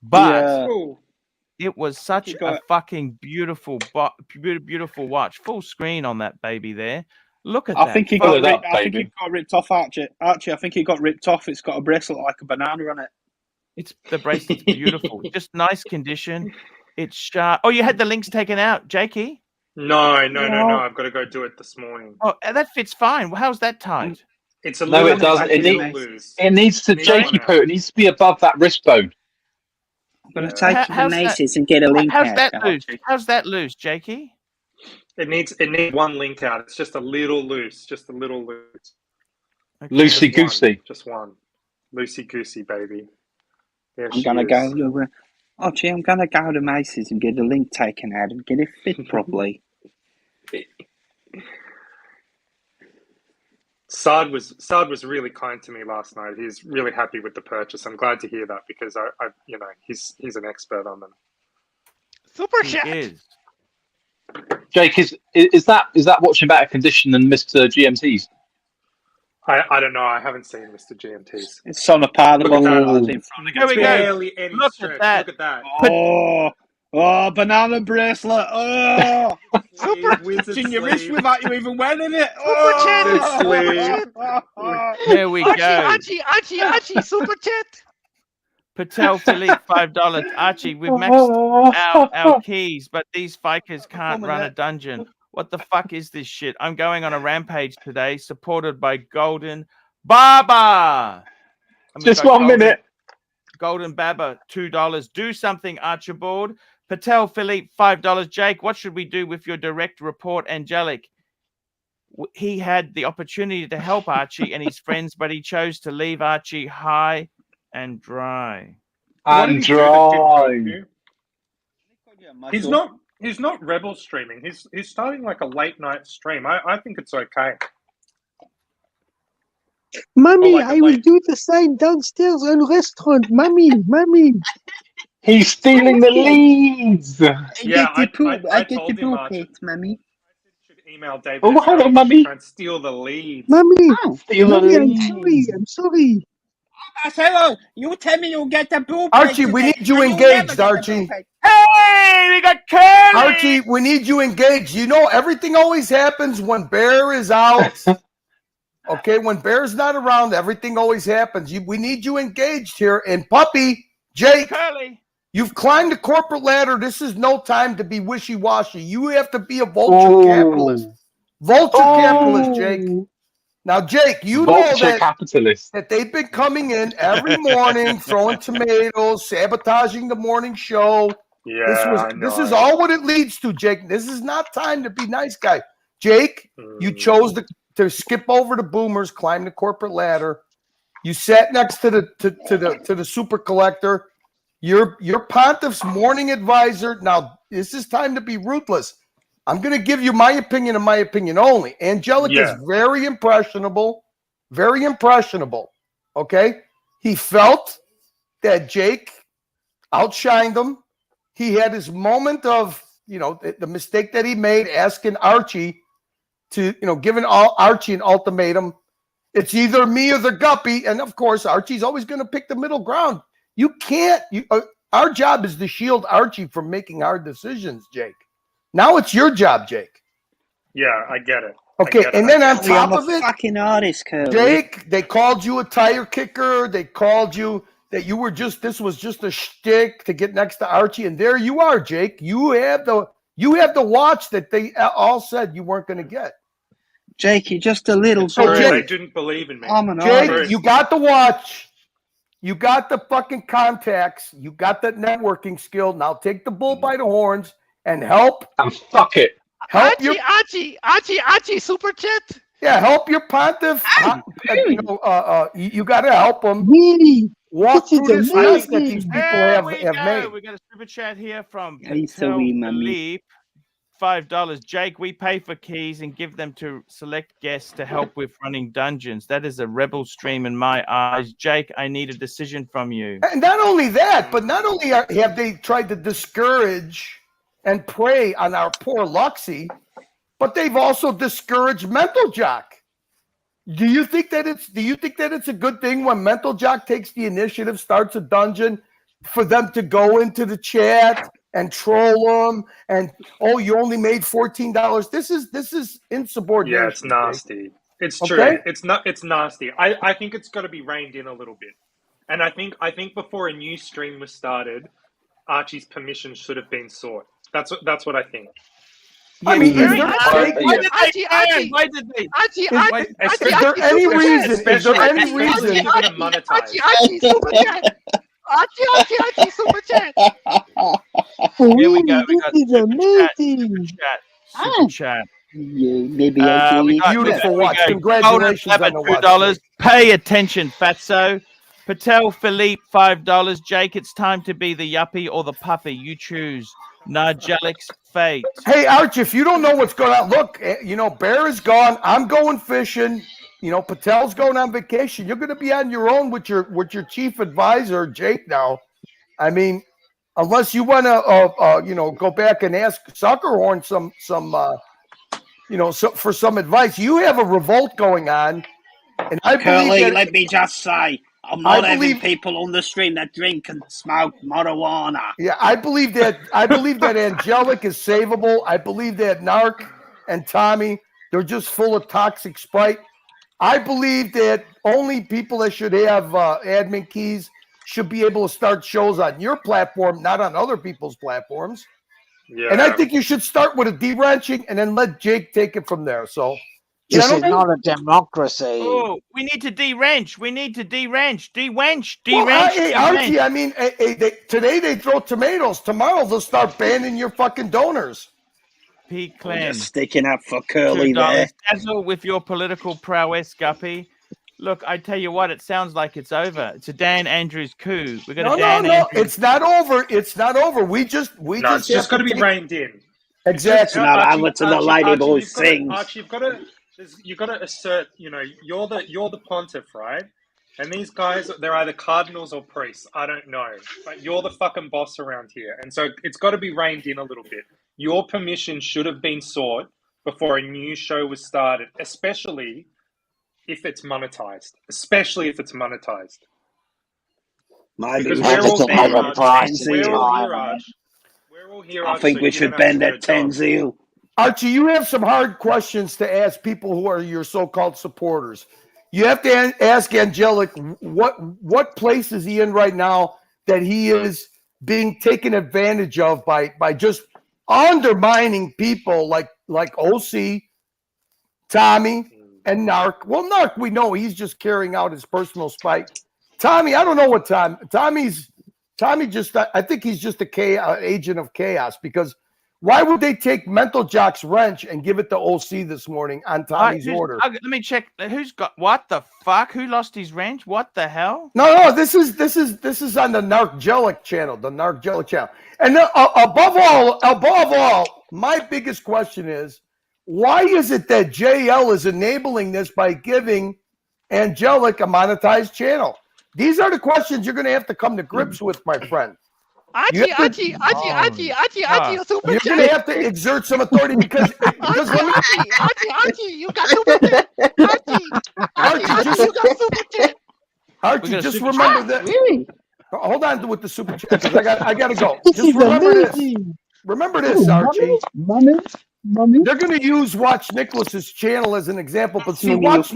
But it was such a fucking beautiful watch. Full screen on that baby there. Look at that. I think he got ripped off, Archie. I think he got ripped off. It's got a bracelet like a banana on it. The bracelet's beautiful. Just nice condition. It's sharp. Oh, you had the links taken out, Jakey? No. I've got to go do it this morning. Oh, that fits fine. Well, how's that tight? It's a No, little. it doesn't. It's a little loose. It needs to, Jakey Poo, it needs to be above that wrist bone. I'm going to take you to How's that- Macy's and get a link How's out. that loose? How's that loose, Jakey? It needs one link out. It's just a little loose. Just a little loose. Loosey goosey. Just one. Loosey goosey, baby. There I'm going to go. Archie, I'm going to go to Macy's and get a link taken out and get it fit properly. Saad was really kind to me last night. He's really happy with the purchase. I'm glad to hear that because I he's an expert on them. Super chat. Jake, is that watching better condition than Mr. GMT's? I don't know. I haven't seen Mr. GMT's. It's on a part of the Look in front of Here we go. Barely any Look stretch. at that. Look at that. Oh, banana bracelet. Oh, Wizard can you sleeve. wish without you even wearing it? Here we go. Archie, super chat. Patel Philippe, $5. Archie, we've maxed out our keys, but these fakers can't run a dungeon. What the fuck is this shit? I'm going on a rampage today, supported by Golden Baba. Just 1 minute. Golden Baba, $2. Do something, Archibald. Patel Philippe, $5. Jake, what should we do with your direct report, Angelic? He had the opportunity to help Archie and his friends, but he chose to leave Archie high and dry. And dry. He's not rebel streaming. He's starting like a late night stream. I think it's okay. Mummy, like a I will do the same downstairs in restaurant. Mummy. He's stealing the leads. I get the poop, Mummy. Email David. Oh, hello, Mummy. Try and steal the leads. Mummy, Steal the leads. I'm sorry. Hello, you tell me you'll get the poop. Archie, we need you engaged, Archie. Hey, we got Curly. Archie, we need you engaged. You know, everything always happens when Bear is out. Okay, when Bear's not around, everything always happens. We need you engaged here. And Puppy, Jake, Curly, you've climbed the corporate ladder. This is no time to be wishy-washy. You have to be a vulture capitalist. Vulture capitalist, Jake. Now, Jake, you know that they've been coming in every morning, throwing tomatoes, sabotaging the morning show. Yeah, this is all what it leads to, Jake. This is not time to be nice guy. Jake, you chose to skip over the boomers, climb the corporate ladder. You sat next to the super collector. You're Pontiff's morning advisor. Now, this is time to be ruthless. I'm going to give you my opinion and my opinion only. Angelic is very impressionable. Very impressionable. Okay? He felt that Jake outshined him. He had his moment of, the mistake that he made asking Archie to, giving Archie an ultimatum. It's either me or the guppy. And, of course, Archie's always going to pick the middle ground. You can't. Our job is to shield Archie from making hard decisions, Jake. Now it's your job, Jake. Yeah, I get it. Okay, and then on top of it, fucking artist, Curly. Jake, they called you a tire kicker. They called you that you were this was just a shtick to get next to Archie, and there you are, Jake. You have the watch that they all said you weren't going to get. Jake, you're just a little So, They Jake, didn't believe in me. I'm an Jake, artist. you got the watch. You got the fucking contacts. You got that networking skill. Now take the bull by the horns and help. And fuck it. Help Archie, super chat. Yeah, help your Pontiff. You got to help them. Really? Walk This through is this mess that amazing. these people have made. We got a super chat here from Hey, Patel sorry, Mummy. Philippe. $5. Jake, we pay for keys and give them to select guests to help with running dungeons. That is a rebel stream in my eyes. Jake, I need a decision from you. And not only that, but not only have they tried to discourage and prey on our poor Luxy, but they've also discouraged Mental Jock. Do you think that it's a good thing when Mental Jock takes the initiative, starts a dungeon, for them to go into the chat and troll them and you only made $14? This is insubordination. Yeah, it's nasty. It's true. Okay? It's nasty. I think it's got to be reined in a little bit. And I think before a new stream was started, Archie's permission should have been sought. That's what I think. Yeah, I mean, very is there hard. any- Why did they ban? Archie, Why did they? Archie, Is there any reason? Is there any reason? Archie, super chat. Archie, super chat. Here we go. We This got is amazing. super chat. Yeah, maybe I do We it. got Beautiful watch. Golden Congratulations Flabber, on the watch. $2. Pay attention, fatso. Patel Philippe, $5. Jake, it's time to be the yuppie or the puppy. You choose. Nargelic's fate. Hey, Arch, if you don't know what's going on, look, Bear is gone. I'm going fishing. Patel's going on vacation. You're going to be on your own with your chief advisor, Jake. Now, I mean, unless you want to, go back and ask Suckerhorn for some advice. You have a revolt going on, and I Curly, believe that, let me just say, I'm not having people on the stream that drink and smoke marijuana. Yeah, I believe that Angelic is savable. I believe that NARK and Tommy, they're just full of toxic Sprite. I believe that only people that should have admin keys should be able to start shows on your platform, not on other people's platforms. Yeah. And I think you should start with a de-wrenching and then let Jake take it from there. So this is not a democracy. Oh, we need to de-wrench. We need to de-wrench. De-wrench. Well, De-wrench. hey, Archie, I mean, today they throw tomatoes. Tomorrow they'll start banning your fucking donors. P. Clan. Just sticking up for Curly $2. there. Dazzle with your political prowess, Guppy. Look, I tell you what, it sounds like it's over. It's a Dan Andrews coup. We're gonna No, it's not over. It's not over. It's just got to be reined in. Exactly. Now over to the Ladyboy things. Archie, you've got to assert. You're the pontiff, right? And these guys, they're either cardinals or priests. I don't know, but you're the fucking boss around here, and so it's got to be reined in a little bit. Your permission should have been sought before a new show was started, especially if it's monetized. Maybe Because we we're should all bend here, at 10 zeal. We're all here. I think so we you're should gonna have to bend do at a 10 job. zeal. Archie, you have some hard questions to ask people who are your so-called supporters. You have to ask Angelic what place is he in right now that he is being taken advantage of by just undermining people like OC, Tommy, and NARK. Well, NARK, we know he's just carrying out his personal spite. Tommy, I don't know what Tommy just, I think he's just agent of chaos, because why would they take Mental Jock's wrench and give it to OC this morning on Tommy's order? Let me check. Who's got what the fuck? Who lost his wrench? What the hell? No, this is on the Narkgelic channel, And above all, my biggest question is, why is it that JL is enabling this by giving Angelic a monetized channel? These are the questions you're going to have to come to grips with, my friend. Archie, super You're going to have to exert some authority because Archie, you got super chat. Archie, just remember that. Really? Hold on with the super chat, because I got to go. This Just is remember this. amazing. Remember this, Archie. Mommy. They're going to use Watch Nicholas's channel as an example, but see, Watch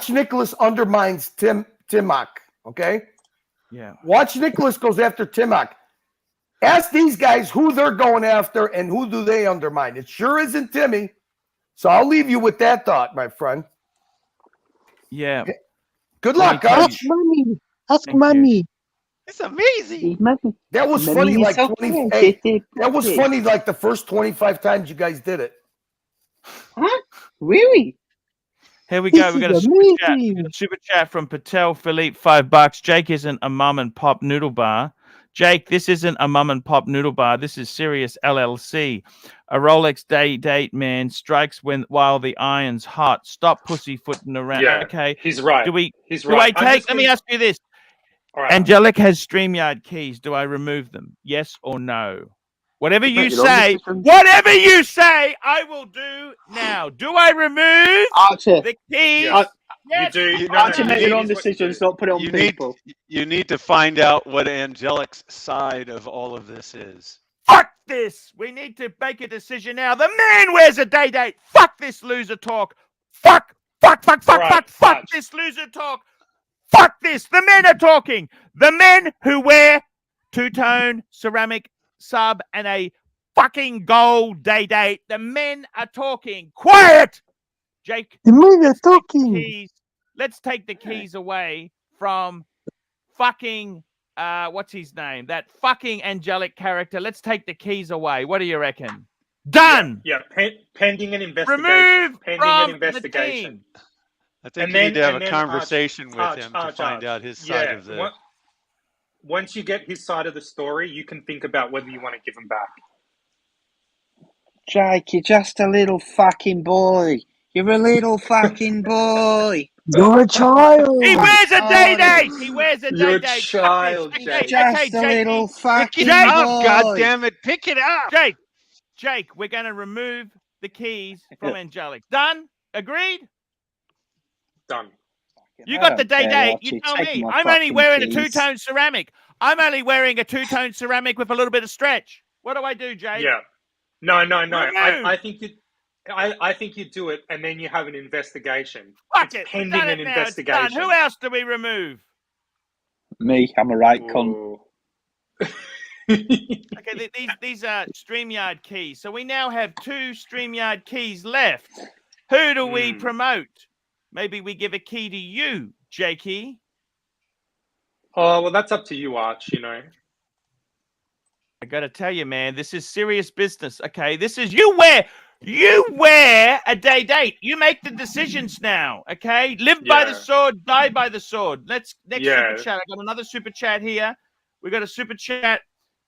Nicholas undermines Timok. Okay. Yeah. Watch Nicholas goes after Timok. Ask these guys who they're going after and who do they undermine. It sure isn't Timmy. So I'll leave you with that thought, my friend. Yeah. Good luck, guys. Ask mommy. It's amazing. That was funny. Like 20. Hey, that was funny. Like the first 25 times you guys did it. Huh? Really? Here we go. We got a super chat from Patel Philippe, $5. Jake isn't a mum and pop noodle bar. Jake, this isn't a mum and pop noodle bar. This is serious LLC. A Rolex date man strikes while the iron's hot. Stop pussyfooting around. Yeah, okay, he's right. He's right. Let me ask you this. All right. Angelic has StreamYard keys. Do I remove them? Yes or no? Whatever you say, I will do now. Do I remove the keys? Yes. Yes. You do. Archie, make your own decisions. Don't put it on people. You need to find out what Angelic's side of all of this is. Fuck this. We need to make a decision now. The man wears a date. Fuck this loser talk. Fuck this loser talk. Fuck this. The men are talking. The men who wear two-tone ceramic sub and a fucking gold day date. The men are talking. Quiet, Jake. The men are talking. Let's take the keys away from fucking what's his name? That fucking Angelic character. Let's take the keys away. What do you reckon? Done. Yeah, pending an investigation. Remove pending from an investigation. the team. I think And you need to have and a conversation with Arch, him to find out his side of the. Once you get his side of the story, you can think about whether you want to give him back. Jake, you're just a little fucking boy. You're a little fucking boy. You're a child. He wears a day date. He wears a You're day date. child, Okay, Jake. Just a Jake, little fucking Pick it up, boy. God damn it! Pick it up. Jake, we're going to remove the keys from Angelic. Done? Agreed? Done. You got the day date. Archie. You tell Take me. my I'm only fucking wearing a keys. two-tone ceramic. I'm only wearing a two-tone ceramic with a little bit of stretch. What do I do, Jake? Yeah. No. Remove. I think you do it, and then you have an investigation. Fuck it's it. pending We've done an it now. It's done. investigation. Who else do we remove? Me, I'm a right cunt. Okay, these are StreamYard keys. So we now have 2 StreamYard keys left. Who do we promote? Maybe we give a key to you, Jakey. Oh, well, that's up to you, Arch, you know. I got to tell you, man, this is serious business. Okay, this is you wear a day date. You make the decisions now. Okay, live by the sword, die by the sword. Next super chat. I got another super chat here. We got a super chat.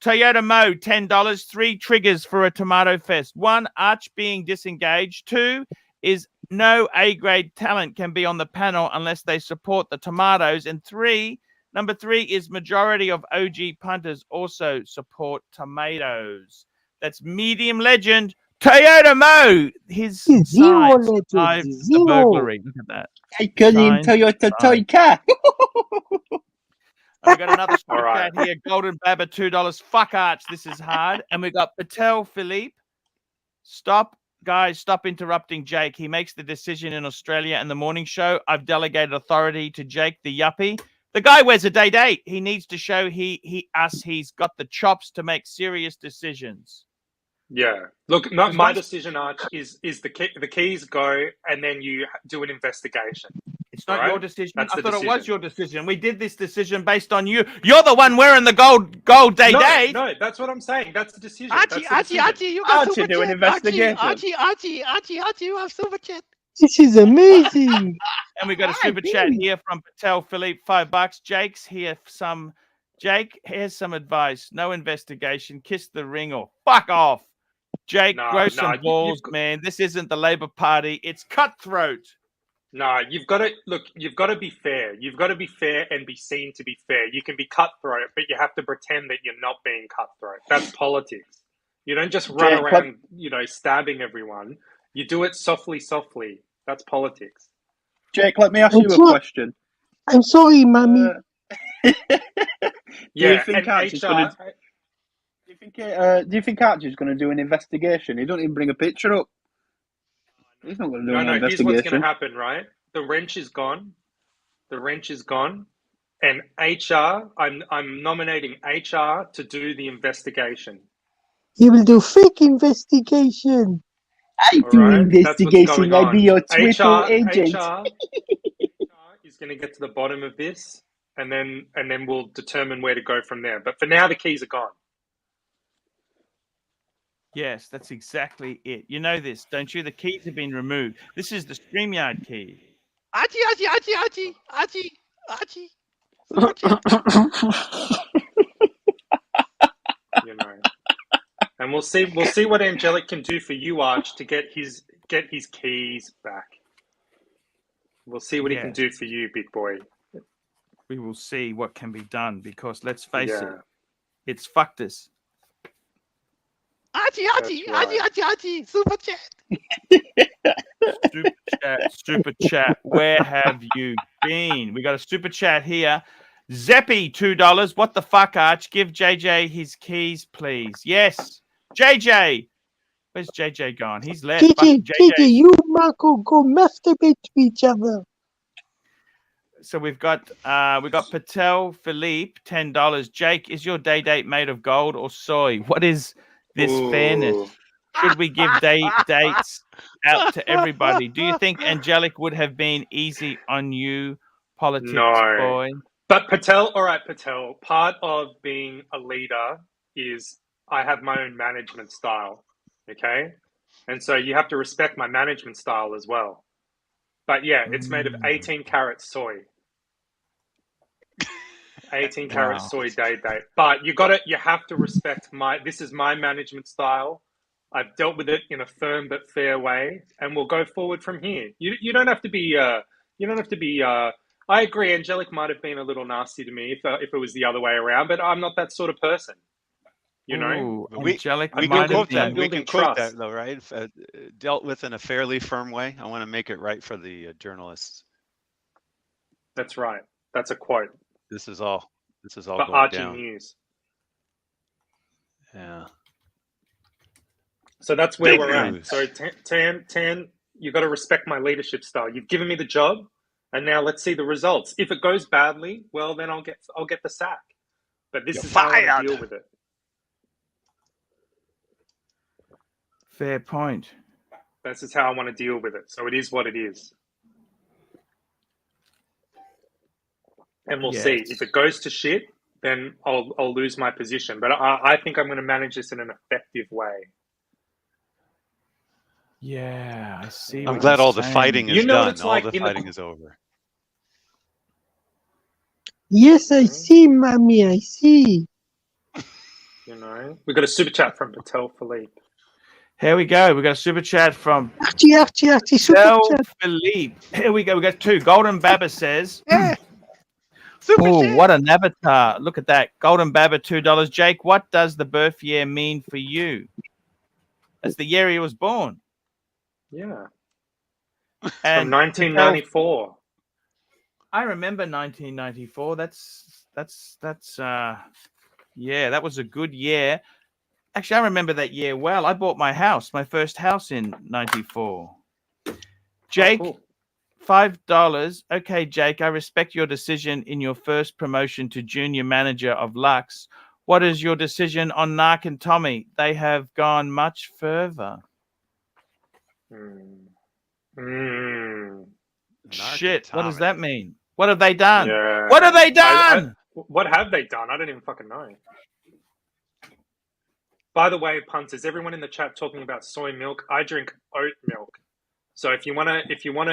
Toyota Mo, $10. 3 triggers for a tomato fest. 1, Arch being disengaged. 2 is no A-grade talent can be on the panel unless they support the tomatoes. And number 3 is majority of OG punters also support tomatoes. That's medium legend Toyota Mo. His Zero sign survived the Zero. burglary. Look at that. I got in Toyota toy car. I got another super chat here. Golden Baba, $2. Fuck Arch, this is hard. And we got Patel Philippe. Stop interrupting Jake. He makes the decision in Australia and the morning show. I've delegated authority to Jake, the yuppie. The guy wears a day date. He needs to show he's got the chops to make serious decisions. Yeah. Look, my decision, Arch, is the keys go, and then you do an investigation. It's not your decision. I thought it was your decision. We did this decision based on you. You're the one wearing the gold day date. No, that's what I'm saying. That's the decision. Archie, you got Archie, super do an chat. investigation. Archie, you have super chat. This is amazing. And we got a super chat here from Patel Philippe, $5. Jake, here's some advice. No investigation. Kiss the ring or fuck off. Jake, grow some balls, man. This isn't the Labour Party. It's cutthroat. No, you've got to be fair. You've got to be fair and be seen to be fair. You can be cutthroat, but you have to pretend that you're not being cutthroat. That's politics. You don't just run around, stabbing everyone. You do it softly. That's politics. Jake, let me ask you a question. I'm sorry, Mummy. Do you think Archie's going to do an investigation? He don't even bring a picture up. He's not going to do an investigation. Here's what's going to happen, right? The wrench is gone, and HR. I'm nominating HR to do the investigation. He will do fake investigation. I do investigation. I be your Twitter agent. HR is going to get to the bottom of this, and then we'll determine where to go from there. But for now, the keys are gone. Yes, that's exactly it. You know this, don't you? The keys have been removed. This is the StreamYard key. Archie. And we'll see what Angelic can do for you, Arch, to get his keys back. We'll see what he can do for you, big boy. We will see what can be done because let's face it, it's fucked us. Archie, super chat. Super chat. Where have you been? We got a super chat here. Zeppy, $2. What the fuck, Arch? Give JJ his keys, please. Yes. JJ. Where's JJ gone? He's left. JJ, you and Marco go masturbate to each other. So we got Patel Philippe, $10. Jake, is your day date made of gold or soy? What is this fairness? Should we give dates out to everybody? Do you think Angelic would have been easy on you, politics boy? But Patel, all right, Patel, part of being a leader is I have my own management style, okay? And so you have to respect my management style as well. But yeah, it's made of 18 karat soy. 18 karat soy date. But you have to respect this is my management style. I've dealt with it in a firm but fair way, and we'll go forward from here. You don't have to be I agree, Angelic might have been a little nasty to me if it was the other way around, but I'm not that sort of person. You know, Angelic, we can quote that. We can quote that though, right? Dealt with in a fairly firm way. I want to make it right for the journalists. That's right. That's a quote. This is all for going Archie down. News. Yeah. So that's where Big we're news. at. So Tan, you got to respect my leadership style. You've given me the job, and now let's see the results. If it goes badly, well, then I'll get the sack. But this is how I want to deal with it. Fair point. This is how I want to deal with it. So it is what it is. And we'll see. If it goes to shit, then I'll lose my position. But I think I'm going to manage this in an effective way. Yeah, I see. I'm glad all the fighting is done. All the fighting is over. Yes, I see, Mommy. I see. You know, we got a super chat from Patel Philippe. Here we go. We got a super chat from Archie, super Patel chat. Philippe. Here we go. We got two. Golden Baba says. Super what an avatar. Look at that. Golden Baba, $2. Jake, what does the birth year mean for you? That's the year he was born. Yeah. And from 1994. I remember 1994. Yeah, that was a good year. Actually, I remember that year well. I bought my first house in 94. Jake, $5. Okay, Jake, I respect your decision in your first promotion to junior manager of Lux. What is your decision on NARK and Tommy? They have gone much further. Shit, what does that mean? What have they done? Yeah. What have they done? What have they done? I don't even fucking know. By the way, punters, everyone in the chat talking about soy milk. I drink oat milk. So if you wanna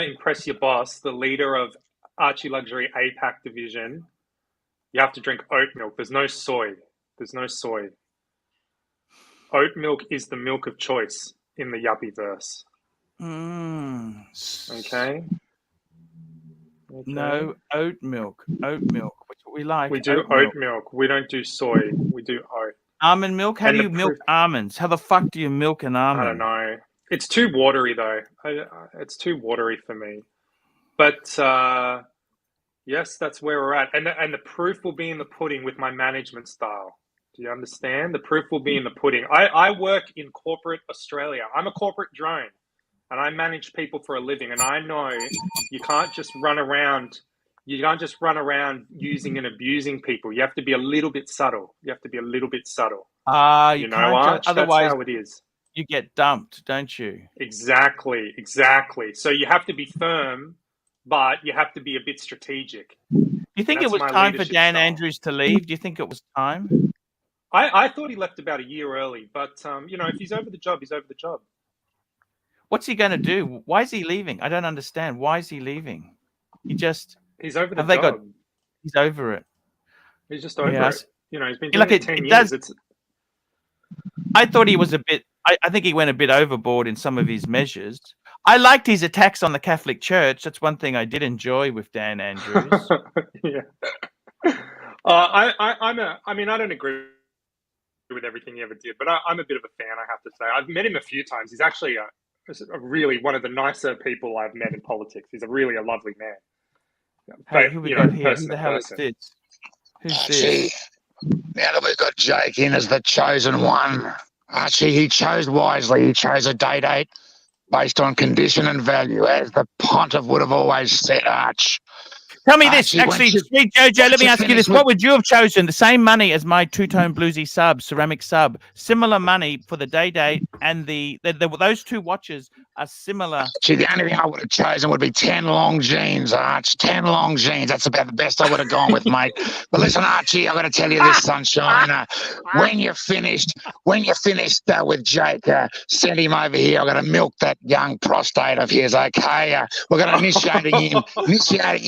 impress your boss, the leader of ArchieLuxury APAC division, you have to drink oat milk. There's no soy. Oat milk is the milk of choice in the yuppie verse. Okay. No, oat milk. Oat milk. That's what we like. We do oat milk. We don't do soy. We do oat. Almond milk? How do you milk almonds? How the fuck do you milk an almond? I don't know. It's too watery, though. It's too watery for me. But yes, that's where we're at. And the proof will be in the pudding with my management style. Do you understand? The proof will be in the pudding. I work in corporate Australia. I'm a corporate drone. And I manage people for a living. And I know you can't just run around. You can't just run around using and abusing people. You have to be a little bit subtle. You know, you can't Arch? otherwise That's how it is. You get dumped, don't you? Exactly. So you have to be firm, but you have to be a bit strategic. Do you think it was time for Dan Andrews to leave? Do you think it was time? I thought he left about a year early, but if he's over the job, he's over the job. What's he going to do? Why is he leaving? I don't understand. Why is he leaving? He's over the job. He's over it. He's just over it. He's been doing it 10 years. It's I thought he was a bit. I think he went a bit overboard in some of his measures. I liked his attacks on the Catholic Church. That's one thing I did enjoy with Dan Andrews. Yeah. I don't agree with everything he ever did, but I'm a bit of a fan, I have to say. I've met him a few times. He's actually a really one of the nicer people I've met in politics. He's really a lovely man. Hey, who we got here? Who the hell is this? Who's this? Now that we've got Jake in as the chosen one, Archie, he chose wisely. He chose a date based on condition and value, as the pontiff would have always said, Arch. Tell me this, Archie, actually, Sweet Jojo, let me ask you this. What would you have chosen? The same money as my two-tone bluesy sub, ceramic sub. Similar money for the day date, and those two watches are similar. Gee, the only thing I would have chosen would be 10 long jeans, Arch. 10 long jeans. That's about the best I would have gone with, mate. But listen, Archie, I've got to tell you this, sunshine. When you're finished with Jake, send him over here. I've got to milk that young prostate of his, okay? We're going to initiating him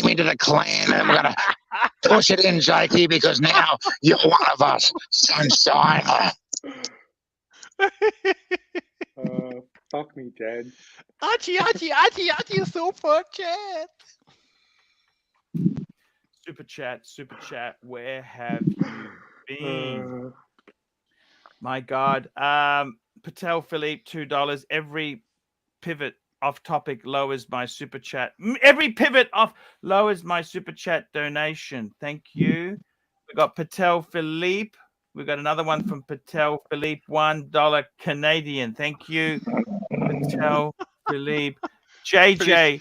into the clan, and we're going to push it in, Jakey, because now you're one of us, sunshine. Fuck me dead. Archie, super chat. Super chat. Where have you been? My God. Patel Philippe, $2. Every pivot off topic lowers my super chat. Every pivot off lowers my super chat donation. Thank you. We got Patel Philippe. We got another one from Patel Philippe, $1 Canadian. Thank you, Patel Philippe. JJ,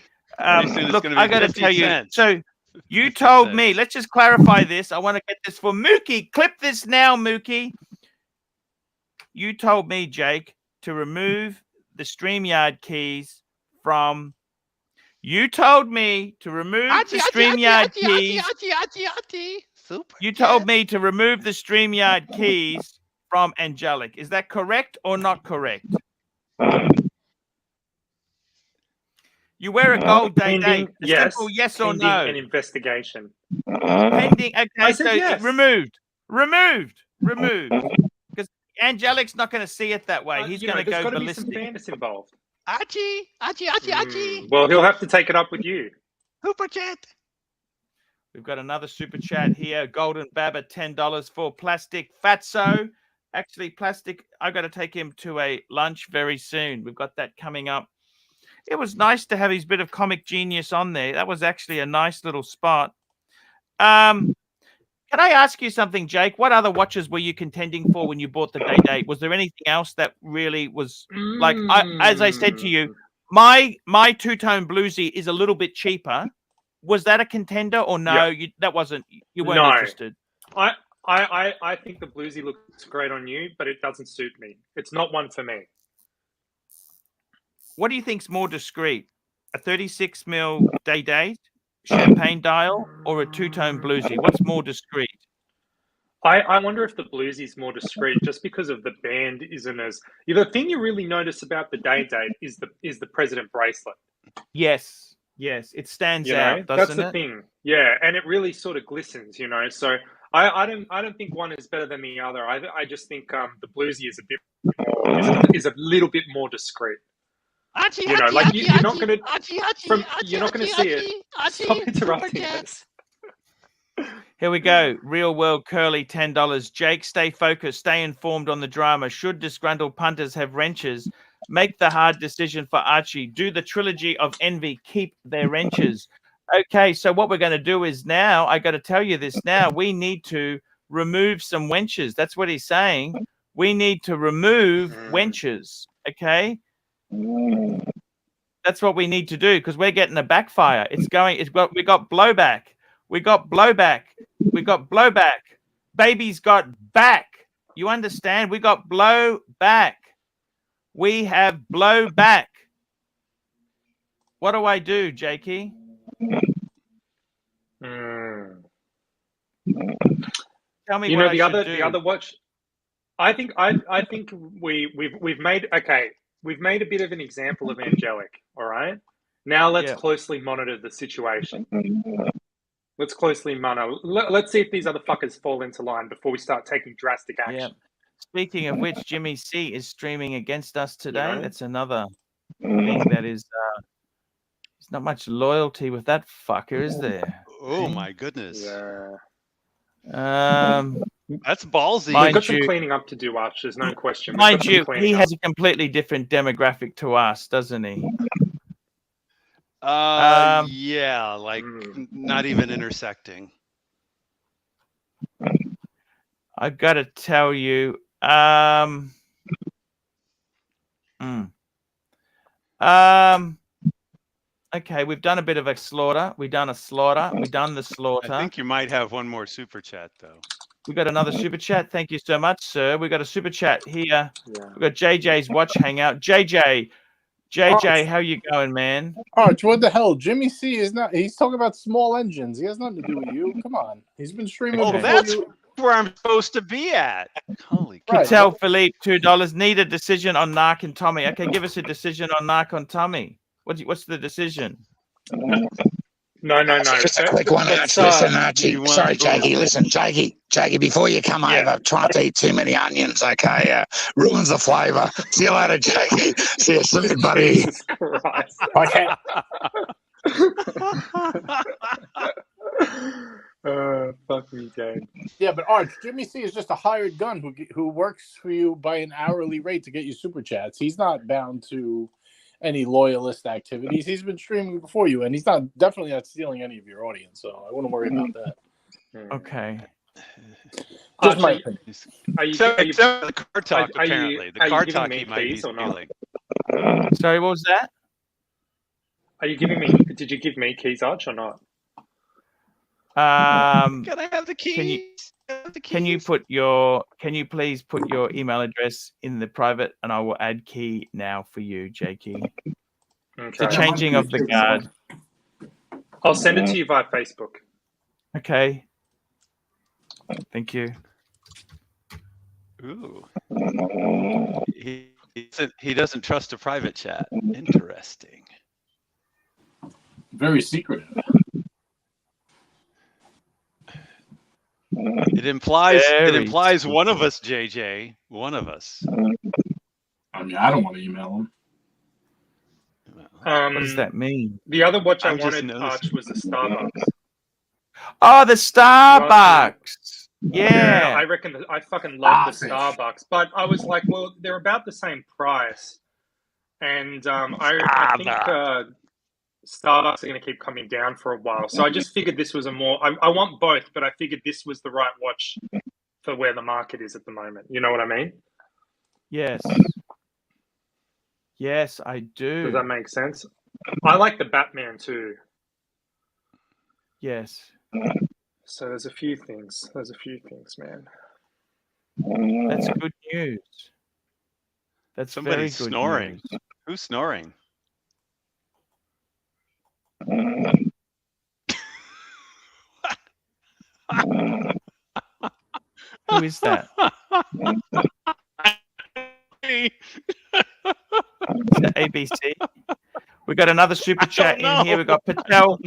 look, I got to tell you. So you told me. Let's just clarify this. I want to get this for Mookie. Clip this now, Mookie. You told me, Jake, to remove the StreamYard keys from. You told me to remove the StreamYard keys. You told me to remove the StreamYard keys from Angelic. Is that correct or not correct? You wear a gold date. Yes. Simple yes or pending no. an investigation. Pending. Okay, I said so yes. removed. Because Angelic's not going to see it that way. He's going to go there's got to be ballistic. some fairness involved. Archie. Well, he'll have to take it up with you. Super chat. We've got another super chat here. Golden Baba, $10 for Plastic Fatso. Actually, Plastic, I've got to take him to a lunch very soon. We've got that coming up. It was nice to have his bit of comic genius on there. That was actually a nice little spot. Can I ask you something, Jake? What other watches were you contending for when you bought the day date? Was there anything else that really was like, as I said to you, my two-tone bluesy is a little bit cheaper. Was that a contender or no? Yeah. That wasn't. You weren't interested. I think the bluesy looks great on you, but it doesn't suit me. It's not one for me. What do you think's more discreet? A 36 mil day date, champagne dial, or a two-tone bluesy? What's more discreet? I wonder if the bluesy is more discreet just because of the band isn't as. The thing you really notice about the day date is the president bracelet. Yes, it stands out. Doesn't That's the it? thing. Yeah, and it really sort of glistens. So I don't think one is better than the other. I just think the bluesy is is a little bit more discreet. Archie, you're not going to see it. Stop interrupting us. Here we go. Real World Curly, $10. Jake, stay focused. Stay informed on the drama. Should disgruntled punters have wrenches? Make the hard decision for Archie. Do the trilogy of envy. Keep their wrenches. Okay, so what we're going to do is now, I got to tell you this now, we need to remove some wenches. That's what he's saying. We need to remove wenches. Okay? That's what we need to do because we're getting a backfire. We got blowback. We got blowback. Baby's got back. You understand? We got blowback. We have blowback. What do I do, Jakey? Tell me what the other watch. I think we've made a bit of an example of Angelic. All right. Now let's closely monitor the situation. Let's closely monitor. Let's see if these other fuckers fall into line before we start taking drastic action. Yeah. Speaking of which, Jimmy C is streaming against us today. That's another thing that is. There's not much loyalty with that fucker, is there? Oh my goodness. Yeah. That's ballsy. We've got some cleaning up to do, Arch. There's no question. Mind you, he has a completely different demographic to us, doesn't he? Yeah, like not even intersecting. I've got to tell you, Okay, we've done a bit of a slaughter. We've done a slaughter. We've done the slaughter. I think you might have one more super chat though. We got another super chat. Thank you so much, sir. We got a super chat here. We got JJ's watch hangout. JJ, how you going, man? Arch, what the hell? Jimmy C is not. He's talking about small engines. He has nothing to do with you. Come on. He's been streaming. Oh, before that's you. where I'm supposed to be at. Holy Right. Patel Philippe, $2. Need a decision on Nark and Tommy. Okay, give us a decision on Nark and Tommy. What's the decision? No. Just a quick one, Archie. Listen, Archie. Sorry, Jackie. Listen, Jackie, before you come over, try not to eat too many onions, okay? Ruins the flavour. See you later, Jackie. See you soon, buddy. Jesus Christ. Okay. Fuck me, Jane. Yeah, but Arch, Jimmy C is just a hired gun who works for you by an hourly rate to get you super chats. He's not bound to any loyalist activities. He's been streaming before you, and he's definitely not stealing any of your audience. So I wouldn't worry about that. Okay. Just my opinion. Except the car talk, apparently. The car talk he might be stealing. Sorry, what was that? Are you giving me? Did you give me keys, Arch, or not? Can I have the keys? Can you please put your email address in the private, and I will add key now for you, Jakey. Okay. The changing of the guard. I'll send it to you via Facebook. Okay. Thank you. Ooh. He doesn't trust a private chat. Interesting. Very secretive. It implies one of us, JJ. One of us. I mean, I don't want to email him. What does that mean? The other watch I wanted, Arch, was the Starbucks. Oh, the Starbucks. Yeah. I reckon I fucking love the Starbucks, but I was like, well, they're about the same price, and I think Starbucks are going to keep coming down for a while. So I just figured this was I want both, but I figured this was the right watch for where the market is at the moment. You know what I mean? Yes. Yes, I do. Does that make sense? I like the Batman too. Yes. So there's a few things. Man. That's good news. That's Somebody's very good snoring. news. Who's snoring? Who is that? Is that ABC? We got another super chat in here. We got Patel.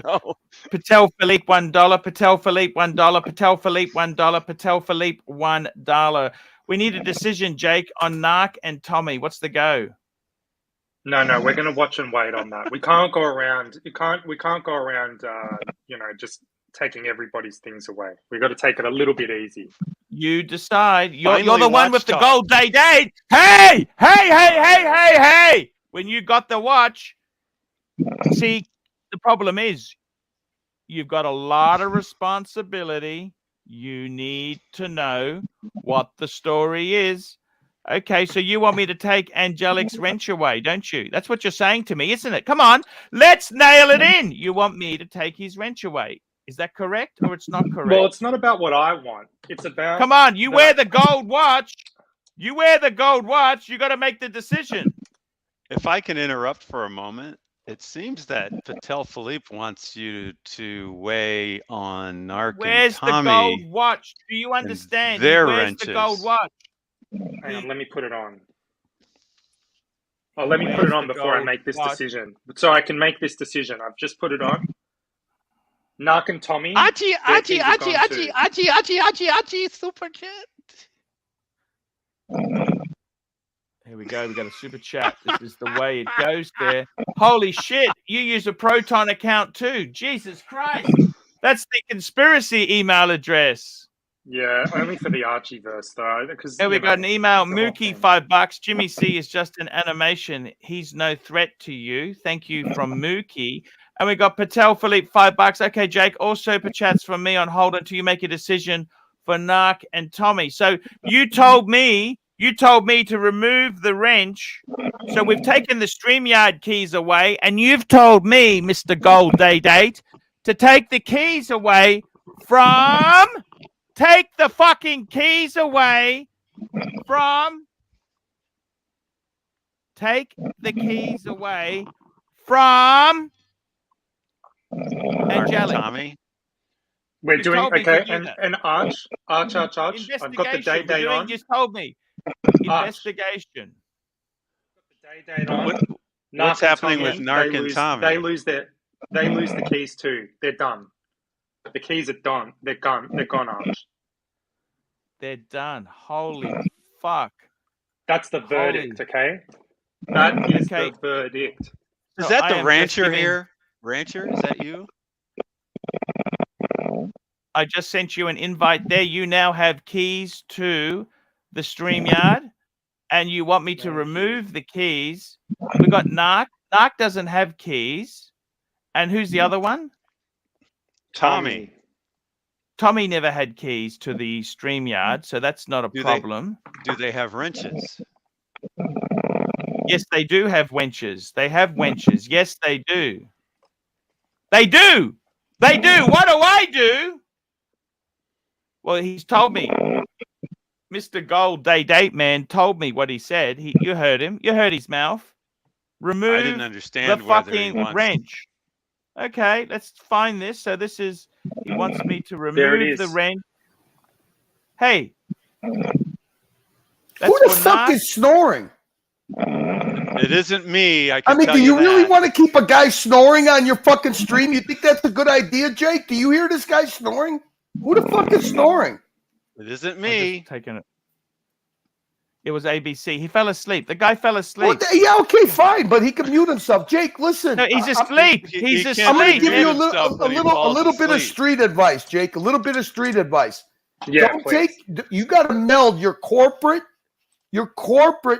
Patel Philippe $1. Patel Philippe $1. Patel Philippe $1. Patel Philippe $1. We need a decision, Jake, on Nark and Tommy. What's the go? No, we're gonna watch and wait on that. We can't go around. We can't go around. Just taking everybody's things away. We got to take it a little bit easy. You decide. You're the one with the gold date. Hey! When you got the watch, see, the problem is you've got a lot of responsibility. You need to know what the story is. Okay, so you want me to take Angelic's wrench away, don't you? That's what you're saying to me, isn't it? Come on, let's nail it in. You want me to take his wrench away. Is that correct or it's not correct? Well, it's not about what I want. It's about... Come on, you wear the gold watch. You wear the gold watch. You got to make the decision. If I can interrupt for a moment, it seems that Patel Philippe wants you to weigh on Nark Where's and Tommy. The gold watch? Do you understand? Their Where's wrenches. the gold watch? Hang on, let me put it on. Oh, let me put it on before I make this decision. So I can make this decision. I've just put it on. Nark and Tommy. Archie, super chat. Here we go. We got a super chat. This is the way it goes there. Holy shit. You use a Proton account too. Jesus Christ. That's the conspiracy email address. Yeah, only for the Archie verse though. Here we got an email. Mookie, $5. Jimmy C is just an animation. He's no threat to you. Thank you from Mookie. And we got Patel Philippe, $5. Okay, Jake. All super chats from me on hold until you make a decision for Nark and Tommy. So you told me to remove the wrench So we've taken the StreamYard keys away, and you've told me, Mr. Gold Day Date, to take the keys away from. Take the fucking keys away from. Take the keys away from Angelic. Tommy. We're You doing told me to okay, do and that. Arch. I've got the Investigation. day We're doing, on. you just told me. Investigation. Day on. What's Nark and happening with Tommy, Nark they and lose- Tommy? They lose the keys too. They're done. The keys are done. They're gone. They're gone, Arch. They're done. Holy fuck. That's the verdict, okay? That is the verdict. Is So that I the am just rancher giving- here? Rancher, is that you? I just sent you an invite there. You now have keys to the StreamYard, and you want me to remove the keys. We got Nark. Nark doesn't have keys. And who's the other one? Tommy. Tommy never had keys to the StreamYard, so that's not a problem. Do they have wrenches? Yes, they do have wenches. They have wenches. Yes, they do. They do. They do. What do I do? Well, he's told me. Mr. Gold Day Date Man told me what he said. You heard him. You heard his mouth. Remove I didn't understand the whether he fucking wants- wrench. Okay, let's find this. So this is, he wants me to There it remove the is. wrench. Hey. Who the fuck is snoring? It isn't me. I I mean, tell do you that. really want to keep a guy snoring on your fucking stream? You think that's a good idea, Jake? Do you hear this guy snoring? Who the fuck is snoring? It isn't me. Taking it. It was ABC. He fell asleep. The guy fell asleep. Well, yeah, okay, fine, but he can mute himself. Jake, listen. No, he's asleep. He's asleep. I'm going to give you man. a little bit of street advice, Jake. A little bit of street advice. Yeah, Don't please. you got to meld your corporate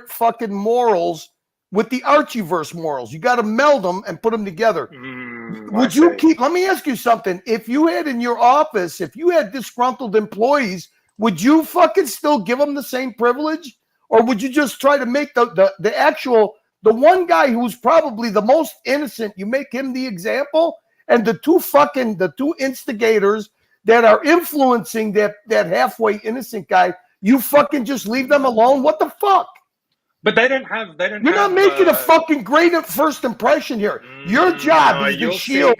fucking morals with the Archieverse morals. You got to meld them and put them together. Would you keep? Let me ask you something. If you had in your office, if you had disgruntled employees, would you fucking still give them the same privilege, or would you just try to make the one guy who's probably the most innocent? You make him the example, and the two instigators that are influencing that halfway innocent guy, you fucking just leave them alone. What the fuck? But they don't have. You're not making a fucking great first impression here. Your job is to shield.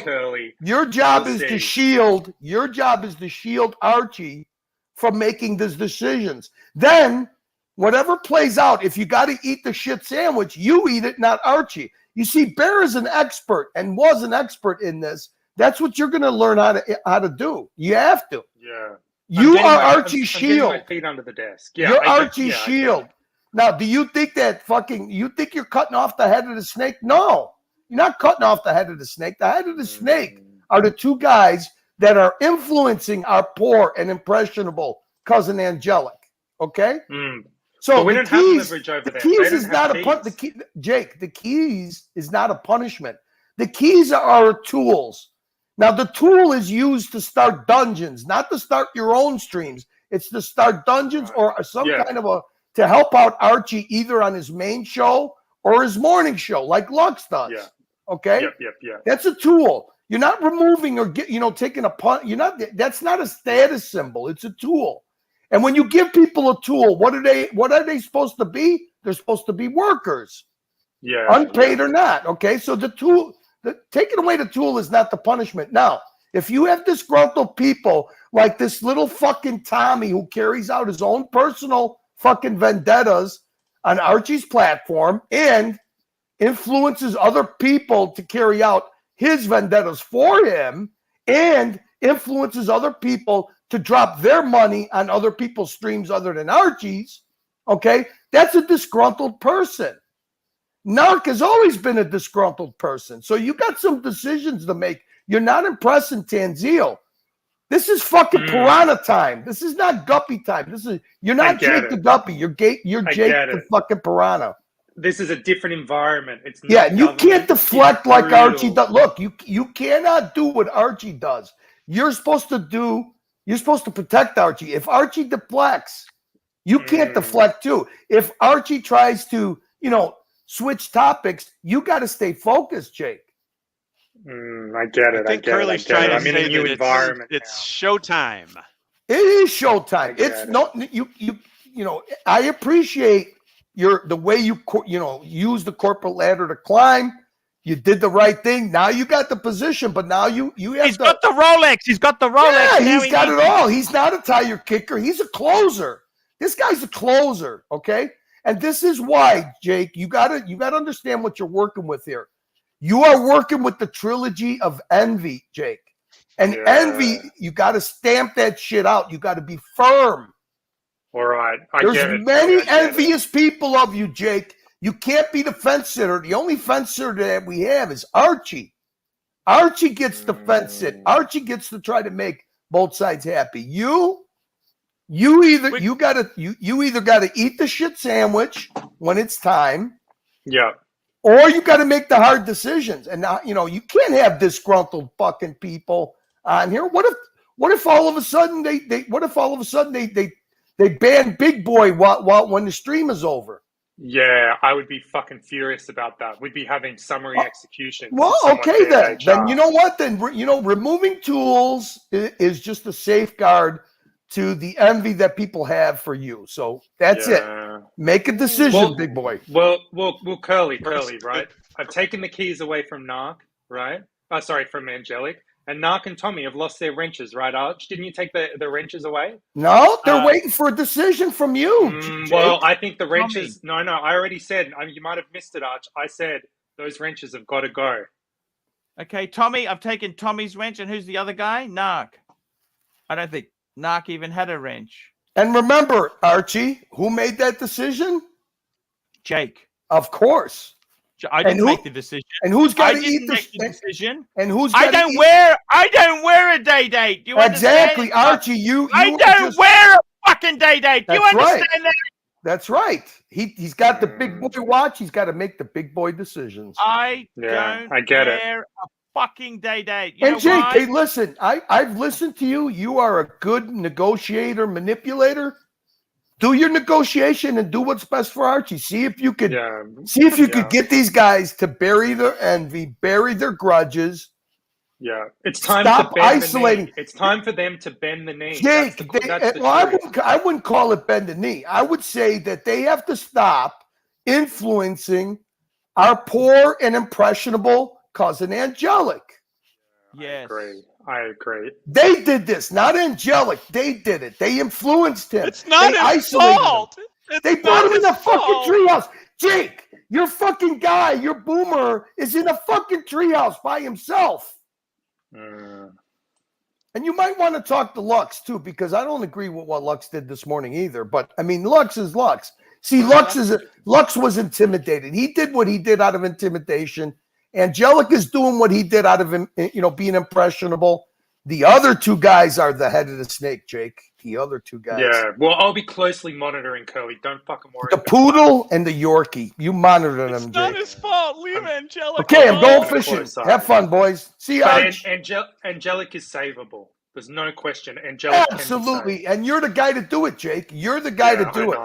Your job is to shield. Your job is to shield Archie from making these decisions. Then, whatever plays out, if you got to eat the shit sandwich, you eat it, not Archie. You see, Bear is an expert and was an expert in this. That's what you're going to learn how to do. You have to. Yeah. You are Archie I'm Shield. getting my feet under the desk. Yeah, You're I get- Archie yeah, I get Shield. it. Now, do you think you think you're cutting off the head of the snake? No, you're not cutting off the head of the snake. The head of the snake are the two guys that are influencing our poor and impressionable cousin Angelic. Okay? So But we the don't have keys, leverage over the them. keys They don't is have not keys. Jake, the keys is not a punishment. The keys are tools. Now, the tool is used to start dungeons, not to start your own streams. It's to start dungeons or some kind of to help out Archie either on his main show or his morning show, like Lux does. Yeah. Okay? Yep. That's a tool. You're not removing or taking a punt. That's not a status symbol. It's a tool. And when you give people a tool, what are they supposed to be? They're supposed to be workers. Yeah. Unpaid or not. Okay. So the tool, taking away the tool is not the punishment. Now, if you have disgruntled people like this little fucking Tommy who carries out his own personal fucking vendettas on Archie's platform and influences other people to carry out his vendettas for him and influences other people to drop their money on other people's streams other than Archie's, okay? That's a disgruntled person. NARK has always been a disgruntled person. So you got some decisions to make. You're not impressing Tanzil. This is fucking piranha time. This is not guppy time. You're not Jake the guppy. You're Jake the fucking piranha. This is a different environment. It's not Yeah, and you government. can't deflect It's like brutal. Archie does. Look, you cannot do what Archie does. You're supposed to protect Archie. If Archie deflects, you can't deflect too. If Archie tries to, switch topics, you got to stay focused, Jake. I get it. I think get Curly's it. I get trying it. to I'm in say a new that environment. it's showtime. It is showtime. It's not you know. I appreciate the way you use the corporate ladder to climb. You did the right thing. Now you got the position, but now you have He's got the Rolex. He's got the Rolex. Yeah, Now he's got it all. He's not a tire kicker. He's a closer. This guy's a closer, okay? And this is why, Jake, you gotta understand what you're working with here. You are working with the trilogy of envy, Jake. And envy, you got to stamp that shit out. You got to be firm. All right. There's many envious people of you, Jake. You can't be the fence sitter. The only fence sitter that we have is Archie. Archie gets the fence sit. Archie gets to try to make both sides happy. You either got to eat the shit sandwich when it's time. Yeah. Or you got to make the hard decisions. And now, you can't have disgruntled fucking people on here. What if all of a sudden they ban Big Boy when the stream is over? Yeah, I would be fucking furious about that. We'd be having summary executions. Well, okay then. Then you know what? Then removing tools is just a safeguard to the envy that people have for you. So that's it. Make a decision, Big Boy. Well, Curly, right? I've taken the keys away from NARK, right? From Angelic. And NARK and Tommy have lost their wrenches, right, Arch? Didn't you take the wrenches away? No, they're waiting for a decision from you. Well, I think the wrenches... No, I already said... you might have missed it, Arch. I said those wrenches have got to go. Okay, Tommy, I've taken Tommy's wrench. And who's the other guy? NARK. I don't think NARK even had a wrench. And remember, Archie, who made that decision? Jake. Of course. I didn't make the decision. And who's got to eat the decision? And who's I don't wear a day date. Do you exactly, understand? Archie? I don't wear a fucking day date. Do you understand that? That's right. He's got the big boy watch. He's got to make the big boy decisions. I get wear a fucking day date. And Jake, hey, listen, I've listened to you. You are a good negotiator, manipulator. Do your negotiation and do what's best for Archie. See if you could could get these guys to bury their envy, bury their grudges. Yeah, it's time Stop to bend isolating. The knee. It's time for them to bend the knee. Jake, I wouldn't call it bend the knee. I would say that they have to stop influencing our poor and impressionable cousin Angelic. Yes. I agree. They did this, not Angelic. They did it. They influenced him. It's not his fault. They brought him in the fucking treehouse. Jake, your fucking guy, your boomer, is in a fucking treehouse by himself. And you might want to talk to Lux too, because I don't agree with what Lux did this morning either. But I mean, Lux is Lux. See, Lux was intimidated. He did what he did out of intimidation. Angelic is doing what he did out of him, being impressionable. The other two guys are the head of the snake, Jake. The other two guys. Yeah, well, I'll be closely monitoring Curly. Don't fucking worry. The poodle and the Yorkie. You monitor them, Jake. It's not his fault. Leave Angelic. Okay, I'm going fishing. Have fun, boys. See you, Arch. Angelic is savable. There's no question. Angelic absolutely. And you're the guy to do it, Jake. You're the guy to do it.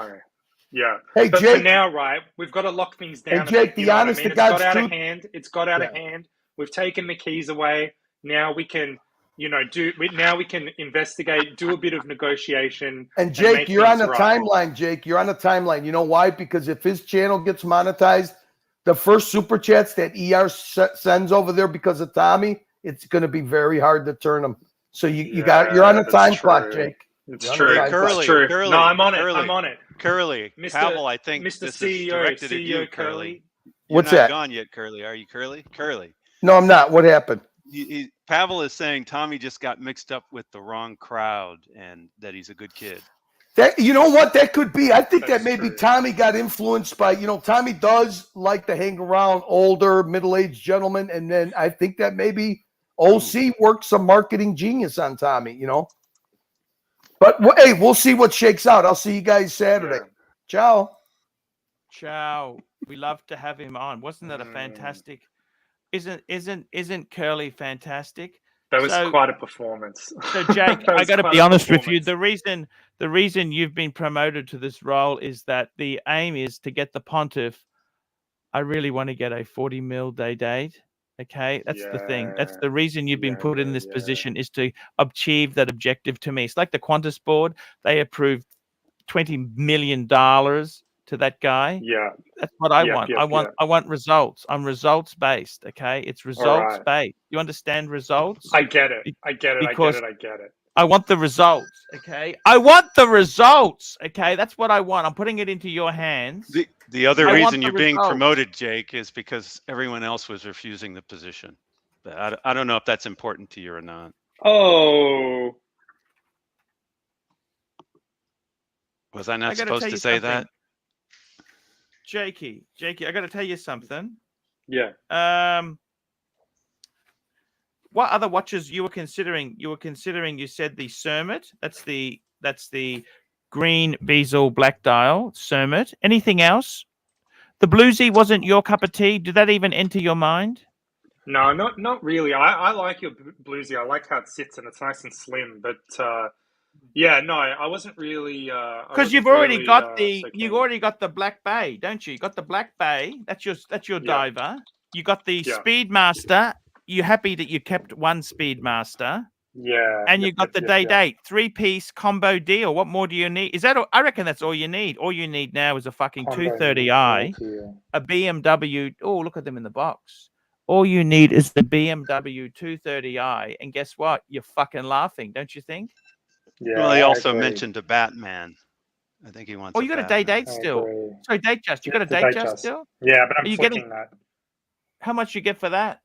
Yeah. Hey, but Jake. For now, right, we've got to lock things down. Hey, Jake, the honest to God's truth. It's got out of hand. We've taken the keys away. Now we can, now we can investigate, do a bit of negotiation. And Jake, you're on a timeline, Jake. You're on a timeline. You know why? Because if his channel gets monetized, the first super chats that ER sends over there because of Tommy, it's going to be very hard to turn them. So you're on a time clock, Jake. It's true. Curly. No, I'm on it. I'm on it. Curly, Pavel, I think Mr. this CEO, is directed at you, CEO Curly. What's You're not that? gone yet, Curly. Are you Curly? Curly. No, I'm not. What happened? Pavel is saying Tommy just got mixed up with the wrong crowd and that he's a good kid. You know what? That could be. I think that maybe Tommy got influenced by, Tommy does like to hang around older, middle-aged gentlemen. And then I think that maybe OC worked some marketing genius on Tommy, But hey, we'll see what shakes out. I'll see you guys Saturday. Ciao. Ciao. We love to have him on. Wasn't that a fantastic? Isn't Curly fantastic? That was quite a performance. So Jake, I got to be honest with you. The reason you've been promoted to this role is that the aim is to get the pontiff I really want to get a 40 mil day date. Okay, that's the thing. That's the reason you've been put in this position, is to achieve that objective to me. It's like the Qantas board. They approved $20 million to that guy. Yeah. That's what I Yep, want. yep, I want results. I'm results based. Okay, it's results right. based. You understand results? I get it. I get it. Because I get it. I want the results. Okay, I want the results. Okay, that's what I want. I'm putting it into your hands. The other I want reason the you're being results. promoted, Jake, is because everyone else was refusing the position. But I don't know if that's important to you or not. Oh. Was I not I gotta supposed tell to you say something. that? Jakey, I got to tell you something. Yeah. What other watches you were considering? You said the Cermet. That's the green bezel black dial Cermet. Anything else? The bluesy wasn't your cup of tea. Did that even enter your mind? No, not really. I like your bluesy. I like how it sits and it's nice and slim. But yeah, no, I wasn't really. Because you've already got the Black Bay, don't you? You got the Black Bay. That's your diver. You got the Speedmaster. You happy that you kept one Speedmaster? Yeah. And you got the day date 3-piece combo deal. What more do you need? Is that? I reckon that's all you need. All you need now is a fucking 230i, a BMW. Oh, look at them in the box. All you need is the BMW 230i, and guess what? You're fucking laughing, don't you think? Yeah. Well, he also mentioned a Batman. I think he wants. Oh, you got a day date still? Sorry, date just. You got a date just still? Yeah, but I'm you flicking that. How much you get for that?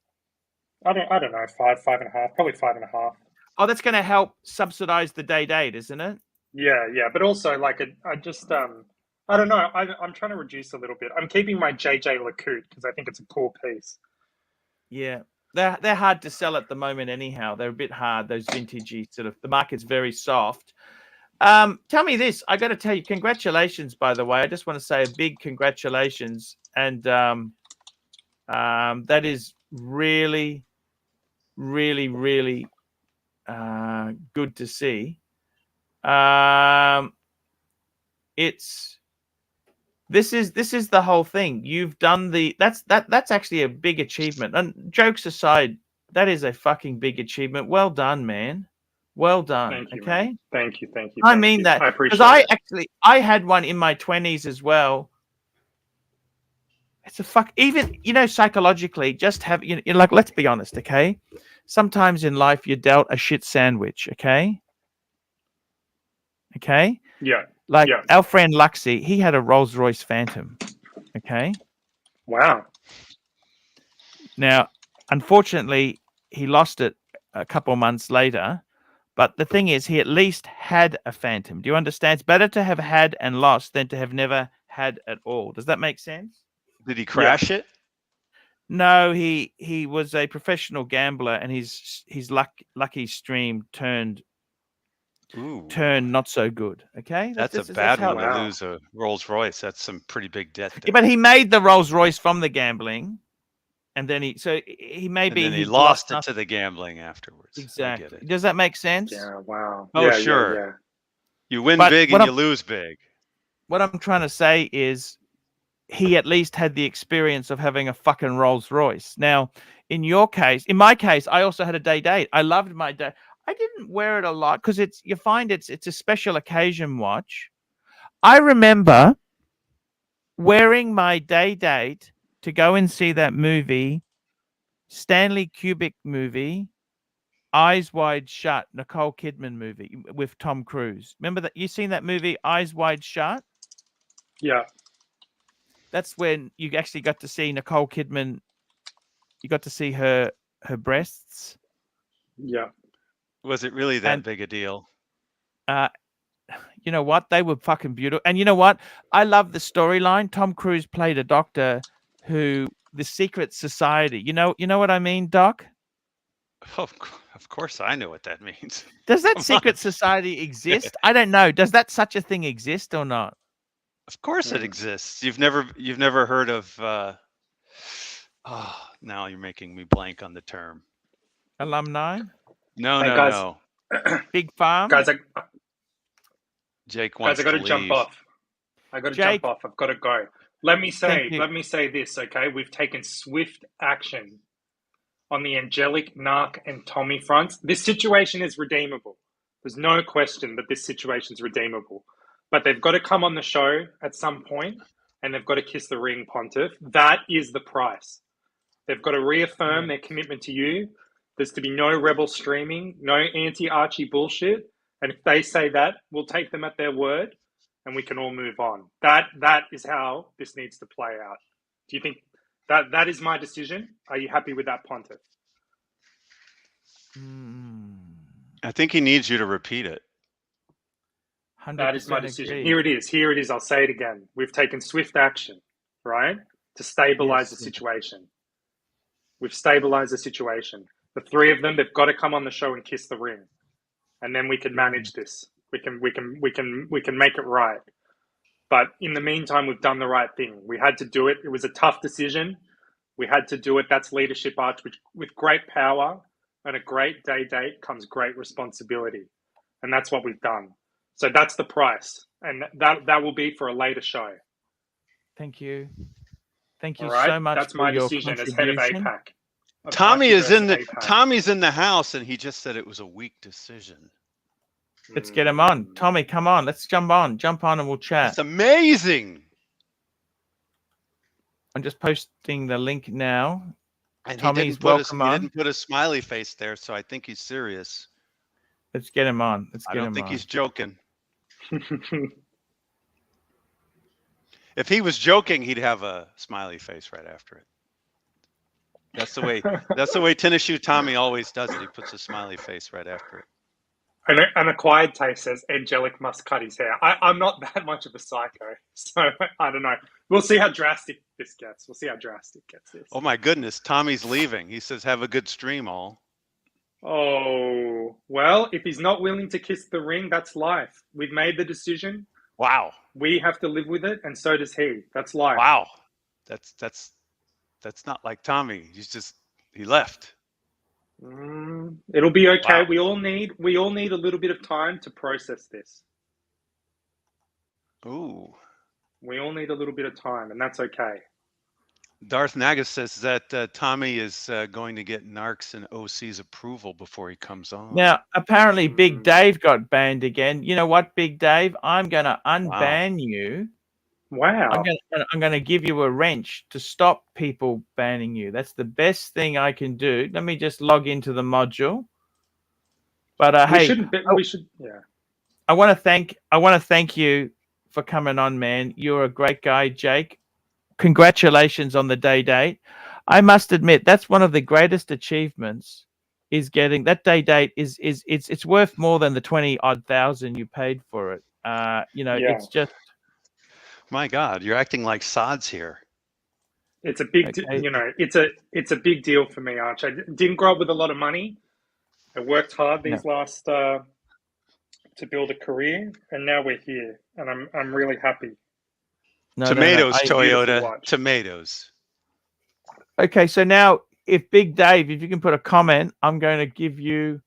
I don't know. 5.5, probably 5.5. Oh, that's going to help subsidize the day date, isn't it? Yeah, but also like I just I don't know. I'm trying to reduce a little bit. I'm keeping my JJ LeCoultre because I think it's a cool piece. Yeah, they're hard to sell at the moment. Anyhow, they're a bit hard. Those vintagey sort of. The market's very soft. Tell me this. I got to tell you, congratulations. By the way, I just want to say a big congratulations, and that is really, really, really good to see. This is the whole thing. You've done that's actually a big achievement. And jokes aside, that is a fucking big achievement. Well done, man. Well done. Thank you, okay. Man. Thank you. I mean that I appreciate because I had one in my 20s as well. It's even psychologically, just have like, let's be honest, okay? Sometimes in life you're dealt a shit sandwich, okay? Okay? Yeah. Like our friend Luxy, he had a Rolls-Royce Phantom. Okay? Wow. Now, unfortunately, he lost it a couple of months later. But the thing is, he at least had a Phantom. Do you understand? It's better to have had and lost than to have never had at all. Does that make sense? Did he crash it? No, he was a professional gambler, and his lucky stream turned not so good. Okay, that's a bad one to lose a Rolls Royce. That's some pretty big debt. Yeah, but he made the Rolls Royce from the gambling, and then he lost it to the gambling afterwards. Exactly. Does that make sense? Yeah. Wow. Oh, yeah, sure. Yeah. You win big and you lose big. What I'm trying to say is, he at least had the experience of having a fucking Rolls Royce. Now, in my case, I also had a day date. I loved my day. I didn't wear it a lot because it's a special occasion watch. I remember wearing my day date to go and see that movie, Stanley Kubrick movie, Eyes Wide Shut, Nicole Kidman movie with Tom Cruise. Remember that? You seen that movie, Eyes Wide Shut? Yeah. That's when you actually got to see Nicole Kidman. You got to see her breasts. Yeah. Was it really that big a deal? You know what? They were fucking beautiful. And you know what? I love the storyline. Tom Cruise played a doctor the secret society. You know what I mean, Doc? Oh, of course I know what that means. Does that secret society exist? I don't know. Does that such a thing exist or not? Of course it exists. You've never heard of now you're making me blank on the term. Alumni? No. Big farm? Guys, Jake wants I got to leave. jump off. I've got to go. Let me say you. this, okay? We've taken swift action on the Angelic, NARK, and Tommy fronts. This situation is redeemable. There's no question that this situation is redeemable. But they've got to come on the show at some point, and they've got to kiss the ring, Pontiff. That is the price. They've got to reaffirm their commitment to you. There's to be no rebel streaming, no anti-Archie bullshit. And if they say that, we'll take them at their word, and we can all move on. That is how this needs to play out. Do you think that is my decision? Are you happy with that, Pontiff? I think he needs you to repeat it. That is my decision. Here it is. Here it is. I'll say it again. We've taken swift action, right, to stabilize the situation. We've stabilized the situation. The three of them, they've got to come on the show and kiss the ring, and then we can manage this. We can make it right. But in the meantime, we've done the right thing. We had to do it. It was a tough decision. We had to do it. That's leadership, Arch. With great power and a great day date comes great responsibility, and that's what we've done. So that's the price, and that will be for a later show. Thank you. Thank you right? so much. That's for my your decision as head of APAC. Tommy is in the Tommy's in the house, and he just said it was a weak decision. Let's get him on. Tommy, come on. Let's jump on, and we'll chat. It's amazing. I'm just posting the link now. And Tommy's he welcome on. didn't put a smiley face there, so I think he's serious. Let's get him on. I don't think he's joking. If he was joking, he'd have a smiley face right after it. That's the way. That's the way Tennis Shoe Tommy always does it. He puts a smiley face right after it. An acquired taste says Angelic must cut his hair. I'm not that much of a psycho, so I don't know. We'll see how drastic this gets. We'll see how drastic gets this. Oh my goodness, Tommy's leaving. He says, "Have a good stream, all." Oh, well, if he's not willing to kiss the ring, that's life. We've made the decision. Wow. We have to live with it, and so does he. That's life. Wow. That's not like Tommy. He left. It'll be okay. Wow. We all need a little bit of time to process this. Ooh. We all need a little bit of time, and that's okay. Darth Naga says that Tommy is going to get NARK's and OC's approval before he comes on. Now, apparently, Big Dave got banned again. You know what, Big Dave? I'm going to unban you. Wow. I'm going to give you a wrench to stop people banning you. That's the best thing I can do. Let me just log into the module. But we should. Yeah. I want to thank you for coming on, man. You're a great guy, Jake. Congratulations on the day date. I must admit that's one of the greatest achievements. Is getting that day date it's worth more than the 20-odd thousand you paid for it. It's just. My God, you're acting like sods here. It's a big, it's a big deal for me, Arch. I didn't grow up with a lot of money. I worked hard these last to build a career, and now we're here, and I'm really happy. Tomatoes, Toyota. Tomatoes. Okay, so now if Big Dave, if you can put a comment, I'm going to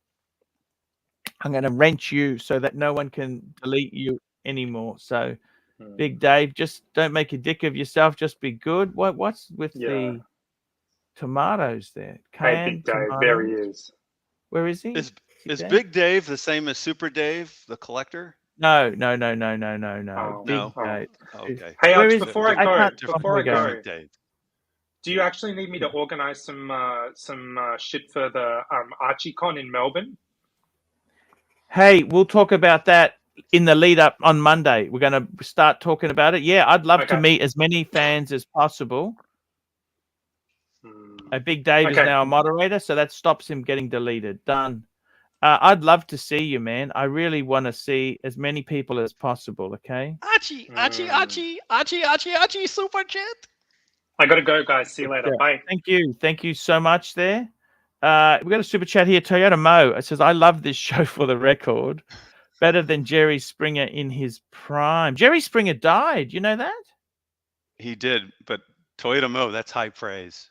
wrench you so that no one can delete you anymore. So. Big Dave, just don't make a dick of yourself. Just be good. What's with the tomatoes there? Hey, Big Dave, there he is. Where is he? Is Big Dave the same as Super Dave, the collector? No. No. Big Dave. Okay. Hey, Arch, before I go, Dave. Do you actually need me to organize some shit for the ArchieCon in Melbourne? Hey, we'll talk about that in the lead up on Monday. We're going to start talking about it. Yeah, I'd love to meet as many fans as possible. Big Dave is now a moderator, so that stops him getting deleted. Done. I'd love to see you, man. I really want to see as many people as possible, okay? Archie, super chat. I got to go, guys. See you later. Bye. Thank you. Thank you so much there. We got a super chat here. Toyota Mo. It says, I love this show for the record. Better than Jerry Springer in his prime. Jerry Springer died. You know that? He did, but Toyota Mo, that's high praise.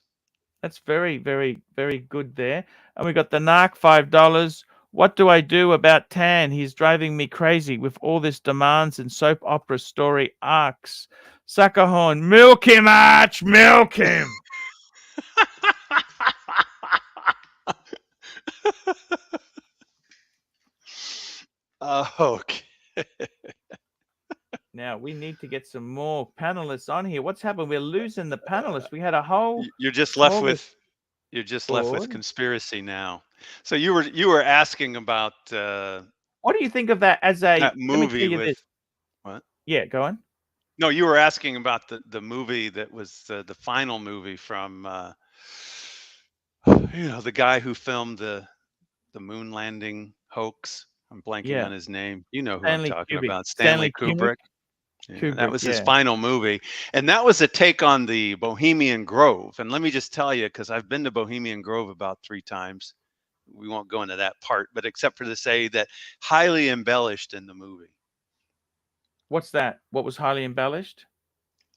That's very, very, very good there. And we got the NARK $5. What do I do about Tan? He's driving me crazy with all this demands and soap opera story arcs. Suckerhorn, milk him, Arch, milk him. Okay. Now we need to get some more panelists on here. What's happened? We're losing the panelists. We had a whole. You're just left whole with board. conspiracy now. So you were asking about What do you think of that as a that let me tell movie you with this. what? Yeah, go on. No, you were asking about the movie that was the final movie from the guy who filmed the moon landing hoax. I'm blanking Yeah. on his name. You know who Stanley I'm talking Kubrick. about. Stanley Kubrick. Yeah, Kubrick, that was his yeah. final movie. And that was a take on the Bohemian Grove. And let me just tell you, because I've been to Bohemian Grove about 3 times. We won't go into that part, but except for to say that highly embellished in the movie. What's that? What was highly embellished?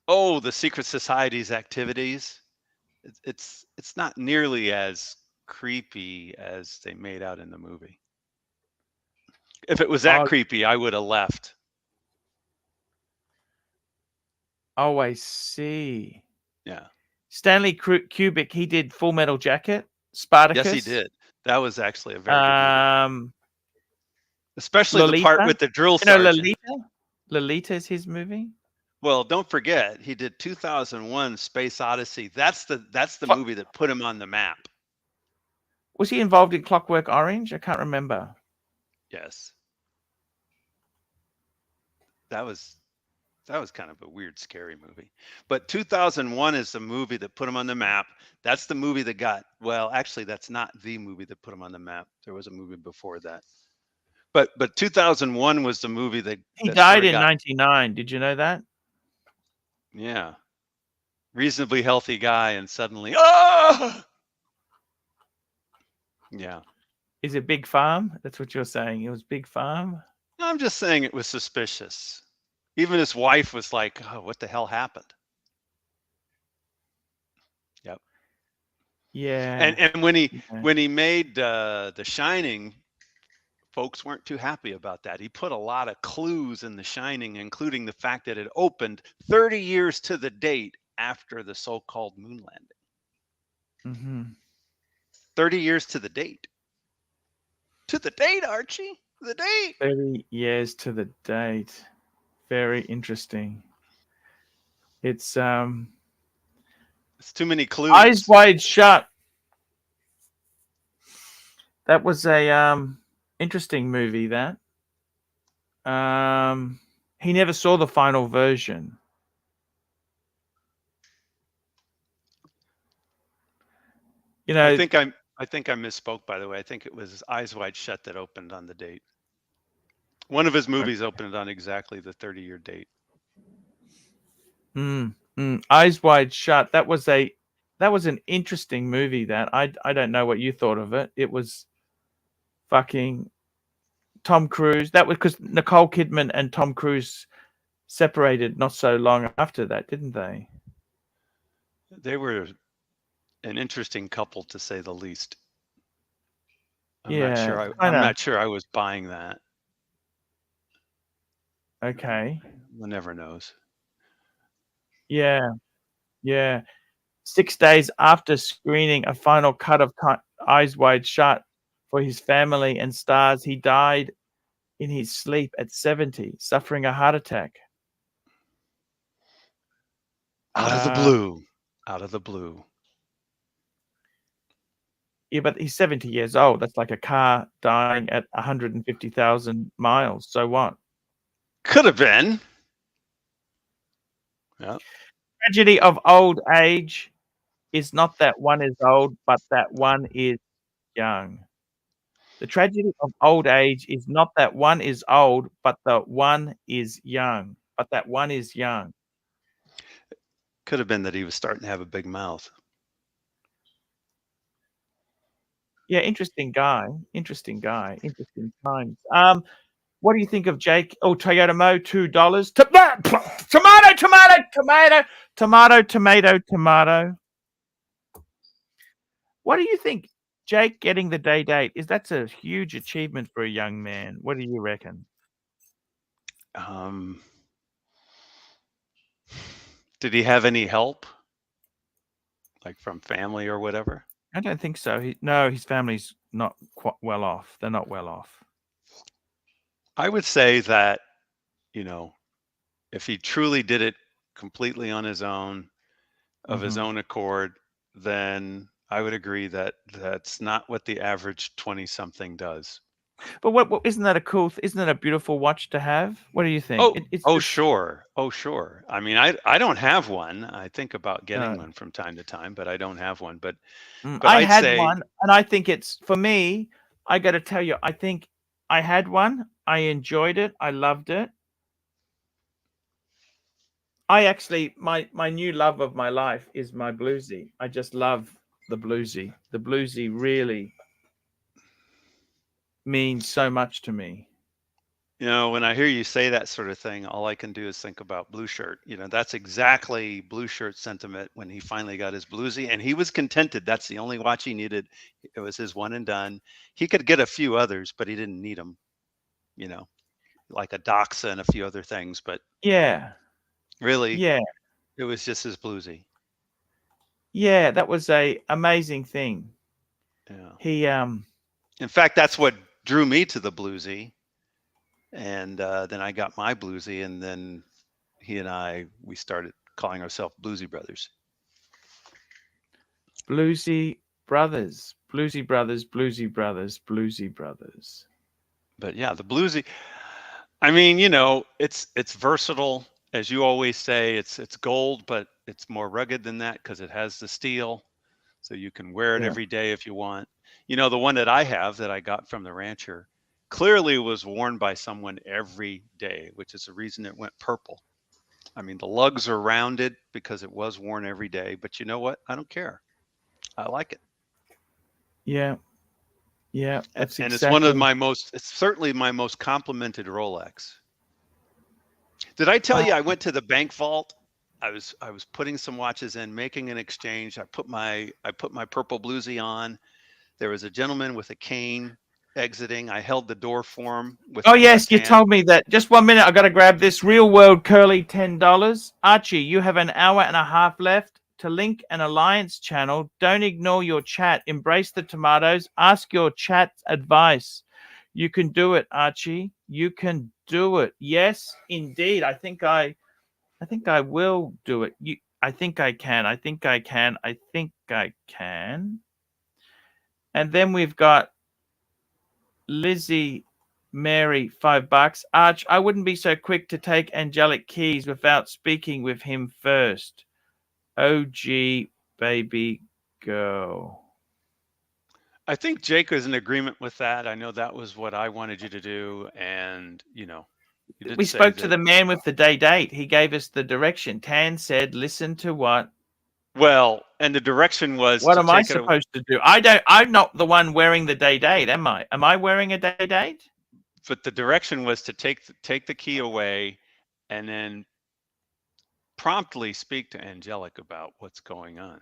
Oh, the secret society's activities. It's not nearly as creepy as they made out in the movie. If it was that creepy, I would have left. Oh, I see. Yeah. Stanley Kubrick, he did Full Metal Jacket, Spartacus. Yes, he did. That was actually a very good movie. Especially Lolita? the part with the drill You know, sergeant. Lolita is his movie. Well, don't forget, he did 2001 Space Odyssey. That's the movie that put him on the map. Was he involved in Clockwork Orange? I can't remember. Yes. That was kind of a weird, scary movie. But 2001 is the movie that put him on the map. That's the movie that got, well, actually, that's not the movie that put him on the map. There was a movie before that. But 2001 was the movie that He that died sorta in got, 99. Did you know that? yeah, reasonably healthy guy, and suddenly, ah! Yeah. Is it Big Farm? That's what you're saying. It was Big Farm? I'm just saying it was suspicious. Even his wife was like, oh, what the hell happened? Yep. Yeah. And when he made The Shining, folks weren't too happy about that. He put a lot of clues in The Shining, including the fact that it opened 30 years to the date after the so-called moon landing. Mm-hmm. 30 years to the date. To the date, Archie. The date. 30 years to the date. Very interesting. It's too many clues. Eyes Wide Shut. That was a interesting movie. That he never saw the final version. You know, I think I misspoke, by the way. I think it was Eyes Wide Shut that opened on the date. One of his movies opened on exactly the 30-year date. Eyes Wide Shut. That was an interesting movie. That I don't know what you thought of it. It was fucking Tom Cruise. That was because Nicole Kidman and Tom Cruise separated not so long after that, didn't they? They were an interesting couple, to say the least. I'm not sure I was buying that. Okay. One never knows. Yeah. 6 days after screening a final cut of Eyes Wide Shut for his family and stars, he died in his sleep at 70, suffering a heart attack. Out of the blue. Out of the blue. Yeah, but he's 70 years old. That's like a car dying at 150,000 miles. So what? Could have been. Yeah. Tragedy of old age is not that one is old, but that one is young. The tragedy of old age is not that one is old, but that one is young. But that one is young. Could have been that he was starting to have a big mouth. Yeah, interesting guy. Interesting times. What do you think of Jake? Oh, Toyota Mo, $2. Tomato. What do you think Jake getting the date that's a huge achievement for a young man. What do you reckon? Did he have any help, like from family or whatever? I don't think so. His family's not quite well off. They're not well off. I would say that, you know, if he truly did it completely on his own, of his own accord, then I would agree that that's not what the average 20-something does. But what isn't that a cool? Isn't that a beautiful watch to have? What do you think? Sure. I mean, I don't have one. I think about getting one from time to time, but I don't have one. But I had one, and I think it's, for me, I got to tell you, I think I had one. I enjoyed it. I loved it. I actually, my new love of my life is my bluesy. I just love the bluesy. The bluesy really means so much to me. You know, when I hear you say that sort of thing, all I can do is think about Blue Shirt. You know, that's exactly Blue Shirt sentiment when he finally got his bluesy, and he was contented. That's the only watch he needed. It was his one and done. He could get a few others, but he didn't need them. You know, like a Doxa and a few other things, but yeah, really, yeah, it was just his bluesy. Yeah, that was a amazing thing. Yeah. He in fact, that's what drew me to the bluesy. And then I got my bluesy, and then he and we started calling ourselves Bluesy Brothers. Bluesy Brothers, Bluesy Brothers, Bluesy Brothers, Bluesy Brothers. But yeah, the bluesy, I mean, you know, it's versatile. As you always say, it's gold, but it's more rugged than that because it has the steel. So you can wear it every day if you want. You know, the one that I have that I got from the rancher clearly was worn by someone every day, which is the reason it went purple. I mean, the lugs are rounded because it was worn every day, but you know what? I don't care. I like it. Yeah. Yeah. And it's one of it's certainly my most complimented Rolex. Did I tell you I went to the bank vault? I was putting some watches in, making an exchange. I put my purple bluesy on. There was a gentleman with a cane exiting. I held the door for him with Oh yes, you told me that. Just 1 minute, I got to grab this Real World Curly $10. Archie, you have an hour and a half left to link an alliance channel. Don't ignore your chat. Embrace the tomatoes. Ask your chat advice. You can do it, Archie. You can do it. Yes, indeed. I think I will do it. I think I can. I think I can. I think I can. And then we've got Lizzie Mary, $5. Arch, I wouldn't be so quick to take Angelic keys without speaking with him first. OG baby girl. I think Jake is in agreement with that. I know that was what I wanted you to do. And, you know, we spoke to the man with the date. He gave us the direction. Tan said, listen to what? Well, and the direction was, what am I supposed to do? I'm not the one wearing the date, am I? Am I wearing a date? But the direction was to take the key away and then promptly speak to Angelic about what's going on.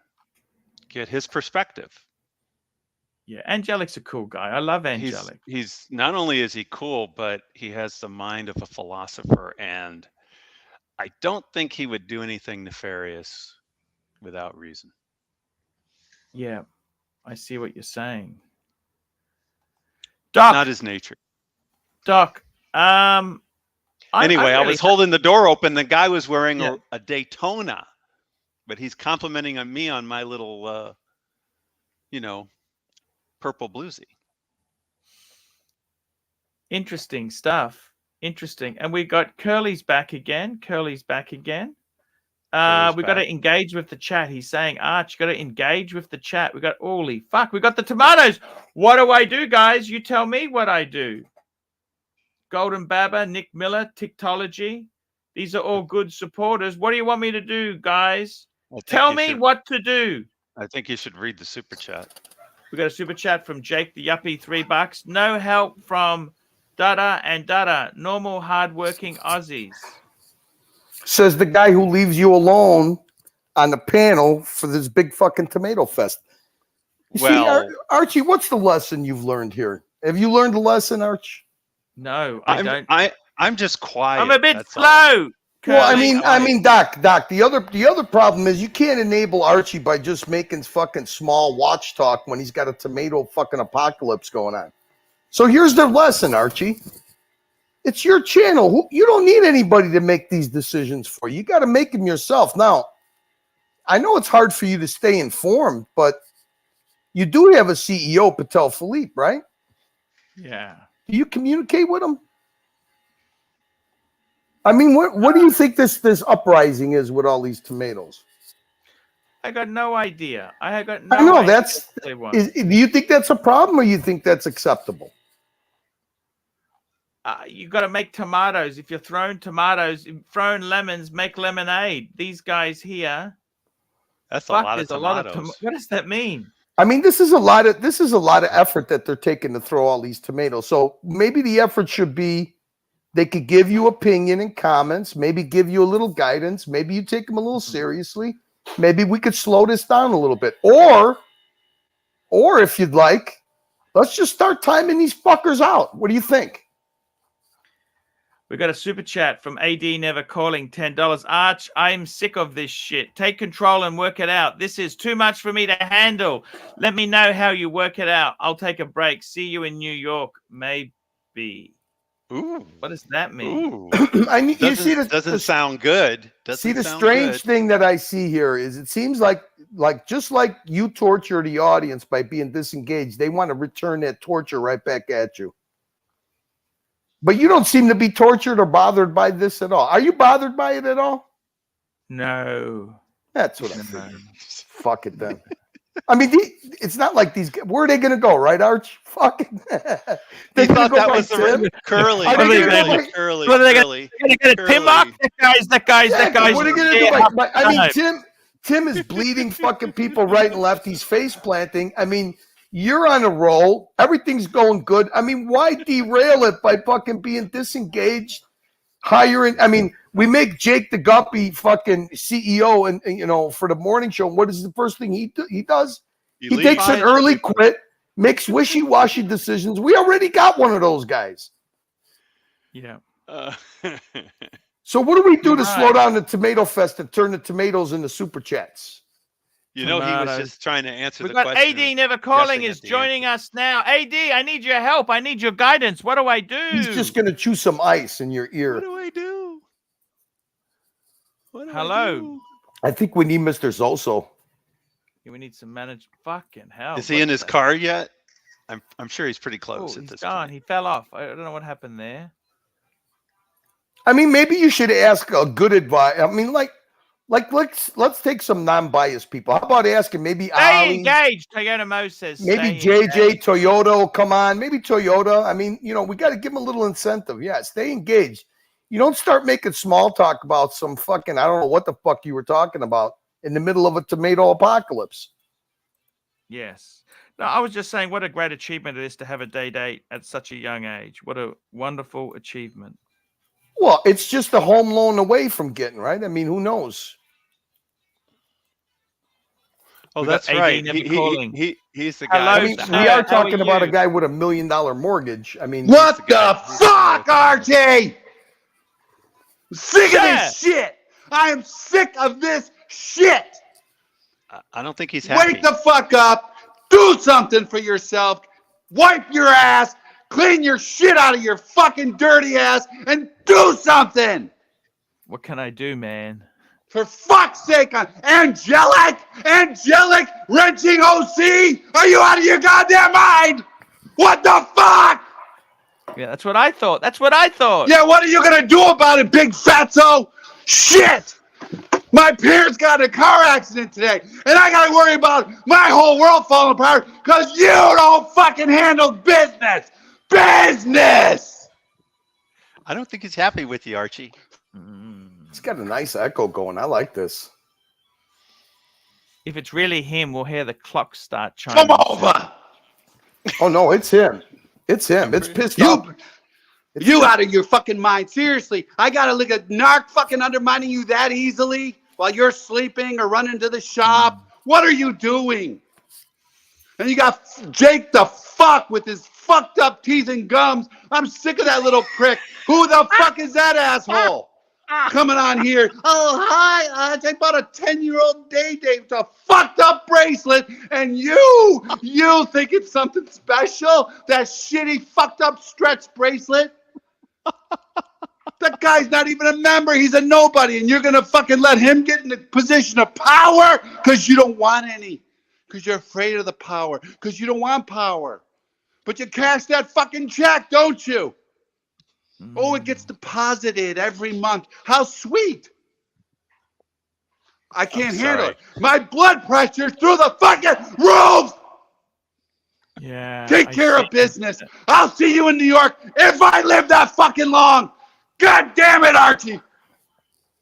Get his perspective. Yeah, Angelic's a cool guy. I love Angelic. He's not only is he cool, but he has the mind of a philosopher, and I don't think he would do anything nefarious without reason. Yeah, I see what you're saying. Doc, not his nature. Doc, anyway, I was holding the door open. The guy was wearing a Daytona, but he's complimenting on me on my little, you know, purple bluesy. Interesting stuff. Interesting. And we got Curly's back again. We got to engage with the chat. He's saying, Arch, got to engage with the chat. We got holy fuck. We got the tomatoes. What do I do, guys? You tell me what I do. Golden Baba, Nick Miller, Tiktology. These are all good supporters. What do you want me to do, guys? Tell me what to do. I think you should read the super chat. We got a super chat from Jake the Yuppie, $3. No help from Dada and Dada, normal hardworking Aussies. Says the guy who leaves you alone on the panel for this big fucking tomato fest. Well, Archie, what's the lesson you've learned here? Have you learned a lesson, Arch? No, I don't. I'm just quiet. I'm a bit that's all. slow. Well, I mean, Doc. The other problem is you can't enable Archie by just making fucking small watch talk when he's got a tomato fucking apocalypse going on. So here's the lesson, Archie. It's your channel. You don't need anybody to make these decisions for you. You got to make them yourself. Now, I know it's hard for you to stay informed, but you do have a CEO, Patel Philippe, right? Yeah. Do you communicate with him? I mean, what do you think this uprising is with all these tomatoes? I got no idea. I got no I know idea that's. what they want. Do you think that's a problem, or you think that's acceptable? You got to make tomatoes. If you're throwing tomatoes, throwing lemons, make lemonade. These guys here. That's fuck, a lot of there's a lot of tomatoes. what does that mean? I mean, this is a lot of effort that they're taking to throw all these tomatoes. So maybe the effort should be they could give you opinion and comments, maybe give you a little guidance, maybe you take them a little seriously. Maybe we could slow this down a little bit. Or if you'd like, let's just start timing these fuckers out. What do you think? We got a super chat from AD Never Calling, $10. Arch, I'm sick of this shit. Take control and work it out. This is too much for me to handle. Let me know how you work it out. I'll take a break. See you in New York, maybe. Ooh. What does that mean? Ooh. You see this doesn't sound good. See, the strange thing that I see here is it seems like just like you torture the audience by being disengaged, they want to return that torture right back at you. But you don't seem to be tortured or bothered by this at all. Are you bothered by it at all? No. That's what I'm saying. Fuck it then. I mean, it's not like these. Where are they going to go, right, Arch? Fucking. They thought that was the Curly. Curly. What are they going to get a Tim Mark? That guy's. What are they going to do? I mean, Tim is bleeding fucking people right and left. He's face planting. I mean, you're on a roll. Everything's going good. I mean, why derail it by fucking being disengaged? Hiring. I mean, we make Jake the Guppy fucking CEO, and for the morning show. What is the first thing he does? He takes an early quit, makes wishy-washy decisions. We already got one of those guys. Yeah. So what do we do to slow down the tomato fest and turn the tomatoes into super chats? He was just trying to answer the We've got question. AD Never Calling is joining us now. AD, I need your help. I need your guidance. What do I do? He's just going to chew some ice in your ear. What do I do? Hello. I think we need Mr. Zoso. Yeah, we need some managed. Fucking hell. Is he in his car yet? I'm sure he's pretty close at He's this gone. point. He fell off. I don't know what happened there. I mean, maybe you should ask a good advice. I mean, let's take some non-biased people. How about asking maybe Stay Ali, engaged. Toyota Mo says. maybe stay JJ, engaged. Toyota will come on. Maybe Toyota. I mean, we got to give them a little incentive. Yeah, stay engaged. You don't start making small talk about some fucking, I don't know what the fuck you were talking about in the middle of a tomato apocalypse. Yes. No, I was just saying what a great achievement it is to have a day date at such a young age. What a wonderful achievement. Well, it's just a home loan away from getting, right? I mean, who knows? Oh, We got that's AD right. Never Calling. He's the guy. Hello, I mean, sir. we are How talking about a you? guy with $1 million mortgage. I mean, What the fuck, Archie? I'm sick of this shit. I am sick of this shit. I don't think he's happy. Wake the fuck up. Do something for yourself. Wipe your ass. Clean your shit out of your fucking dirty ass and do something. What can I do, man? For fuck's sake, Angelic, wrenching OC. Are you out of your goddamn mind? What the fuck? Yeah, that's what I thought. That's what I thought. Yeah, what are you gonna do about it, big fatso? Shit! My parents got in a car accident today, and I gotta worry about my whole world falling apart because you don't fucking handle business! Business! I don't think he's happy with you, Archie. It's got a nice echo going. I like this. If it's really him, we'll hear the clock start chiming. Come over! Oh, no, it's him. It's him. It's pissed off. You out of your fucking mind. Seriously, I gotta look at NARK fucking undermining you that easily while you're sleeping or running to the shop. What are you doing? And you got Jake the fuck with his fucked up teeth and gums. I'm sick of that little prick. Who the fuck is that asshole? Coming on here. Oh, hi. I bought a 10-year-old day with a fucked up bracelet. And you think it's something special? That shitty fucked up stretch bracelet? That guy's not even a member. He's a nobody. And you're going to fucking let him get in a position of power because you don't want any. Because you're afraid of the power. Because you don't want power. But you cash that fucking check, don't you? Oh, it gets deposited every month. How sweet. I can't handle it. My blood pressure's through the fucking roof. Yeah. Take care of business. I'll see you in New York if I live that fucking long. God damn it, Archie.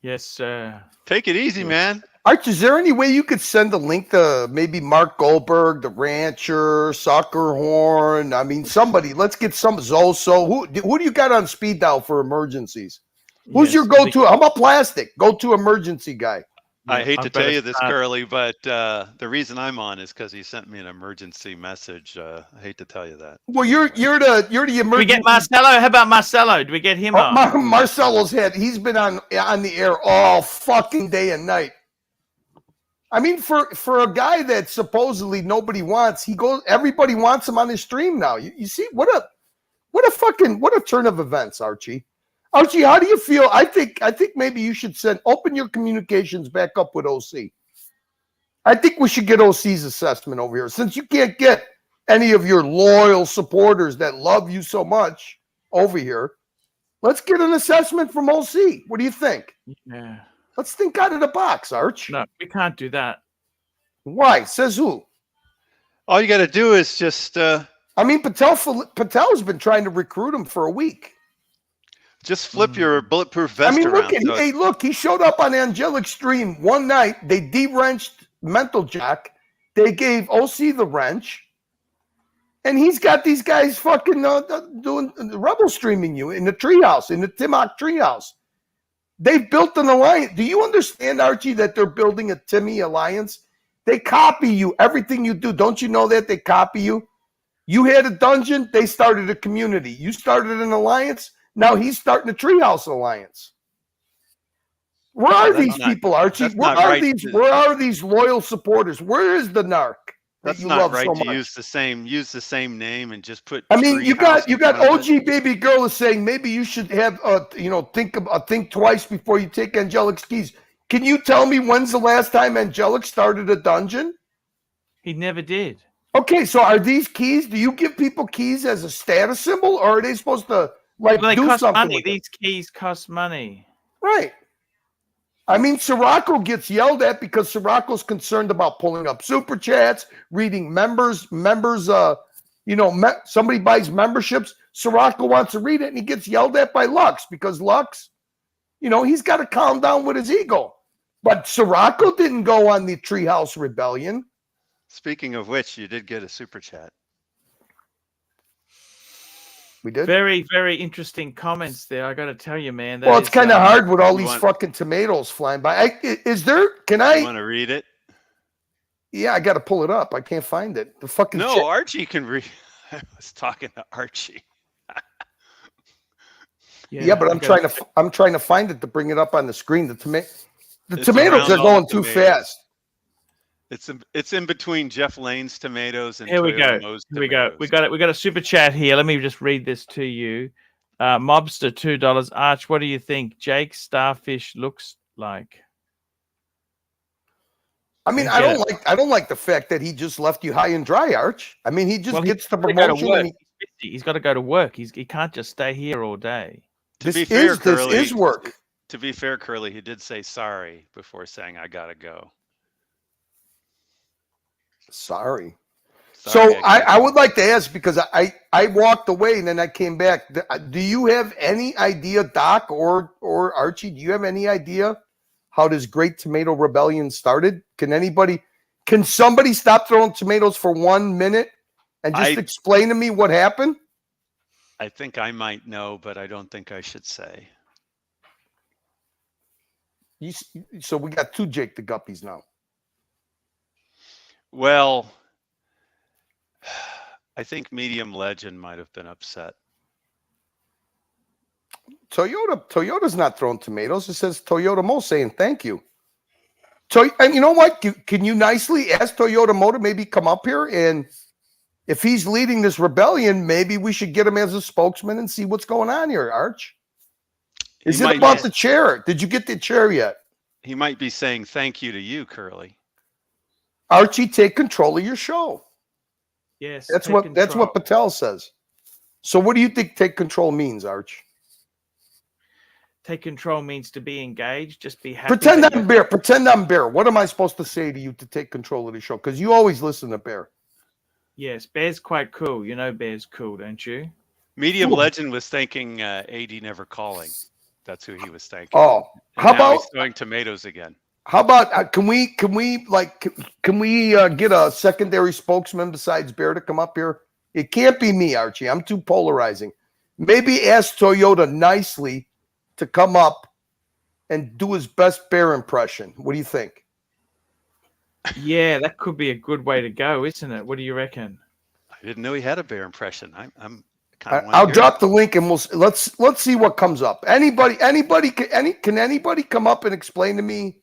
Yes, sir. Take it easy, man. Arch, is there any way you could send a link to maybe Mark Goldberg, the Rancher, Sucker Horn? I mean, somebody. Let's get some Zoso. Who do you got on speed dial for emergencies? Who's your go-to? I'm a plastic go-to emergency guy. I hate to tell you this, Curly, but the reason I'm on is because he sent me an emergency message. I hate to tell you that. Well, you're the emergency. Do we get Marcelo? How about Marcelo? Do we get him on? Marcelo's he's been on the air all fucking day and night. I mean, for a guy that supposedly nobody wants, everybody wants him on his stream now. You see what a turn of events, Archie. Archie, how do you feel? I think maybe you should open your communications back up with OC. I think we should get OC's assessment over here. Since you can't get any of your loyal supporters that love you so much over here, let's get an assessment from OC. What do you think? Yeah. Let's think out of the box, Arch. No, we can't do that. Why? Says who? All you got to do is just... I mean, Patel's been trying to recruit him for a week. Just flip your bulletproof vest around. Look, he showed up on Angelic's stream one night. They de-wrenched Mental Jack. They gave OC the wrench. And he's got these guys fucking doing rebel streaming you in the treehouse, in the Timok treehouse. They've built an alliance. Do you understand, Archie, that they're building a Timmy alliance? They copy you, everything you do. Don't you know that they copy you? You had a dungeon, they started a community. You started an alliance, now he's starting a treehouse alliance. Where are these people, Archie? Where are these loyal supporters? Where is the NARK? That's not right to use the same name and just put. I mean, you got OG baby girl is saying maybe you should have think twice before you take Angelic's keys. Can you tell me when's the last time Angelic started a dungeon? He never did. Okay, so are these keys? Do you give people keys as a status symbol, or are they supposed to they do cost something? Money. These keys cost money. Right. I mean, Sirocco gets yelled at because Sirocco's concerned about pulling up super chats, reading members. Somebody buys memberships. Sirocco wants to read it, and he gets yelled at by Lux because Lux, he's got to calm down with his ego. But Sirocco didn't go on the Treehouse Rebellion. Speaking of which, you did get a super chat. We did. Very, very interesting comments there. I got to tell you, man. Well, it's kind of hard with all these fucking tomatoes flying by. Can I? You want to read it? Yeah, I got to pull it up. I can't find it. The fucking Archie can read. I was talking to Archie. Yeah, but I'm trying to find it to bring it up on the screen. The tomatoes are going too fast. It's in between Jeff Lane's tomatoes and here we go. Mo's Here we go. We got a super chat here. Let me just read this to you. Mobster $2. Arch, what do you think Jake Starfish looks like? I mean, I don't like the fact that he just left you high and dry, Arch. I mean, he just gets the promotion. He's got to go to work. He can't just stay here all day. This is work. To be fair, Curly, he did say sorry before saying I gotta go. Sorry. So I would like to ask, because I walked away and then I came back. Do you have any idea, Doc or Archie? Do you have any idea how this Great Tomato Rebellion started? Can somebody stop throwing tomatoes for 1 minute and just explain to me what happened? I think I might know, but I don't think I should say. So we got two Jake the Guppies now. Well, I think Medium Legend might have been upset. Toyota's not throwing tomatoes. It says Toyota Mo saying thank you. And you know what? Can you nicely ask Toyota Mo to maybe come up here, and if he's leading this rebellion, maybe we should get him as a spokesman and see what's going on here, Arch. Is it about the chair? Did you get the chair yet? He might be saying thank you to you, Curly. Archie, take control of your show. Yes, that's what Patel says. So what do you think take control means, Arch? Take control means to be engaged. Just be happy. Pretend I'm Bear. Pretend I'm Bear. What am I supposed to say to you to take control of the show? Because you always listen to Bear. Yes, Bear's quite cool. You know Bear's cool, don't you? Medium Legend was thanking AD Never Calling. That's who he was thanking. Oh, how about he's throwing tomatoes again? How about can we get a secondary spokesman besides Bear to come up here? It can't be me, Archie. I'm too polarizing. Maybe ask Toyota nicely to come up and do his best Bear impression. What do you think? Yeah, that could be a good way to go, isn't it? What do you reckon? I didn't know he had a Bear impression. I'll drop the link and let's see what comes up. Can anybody come up and explain to me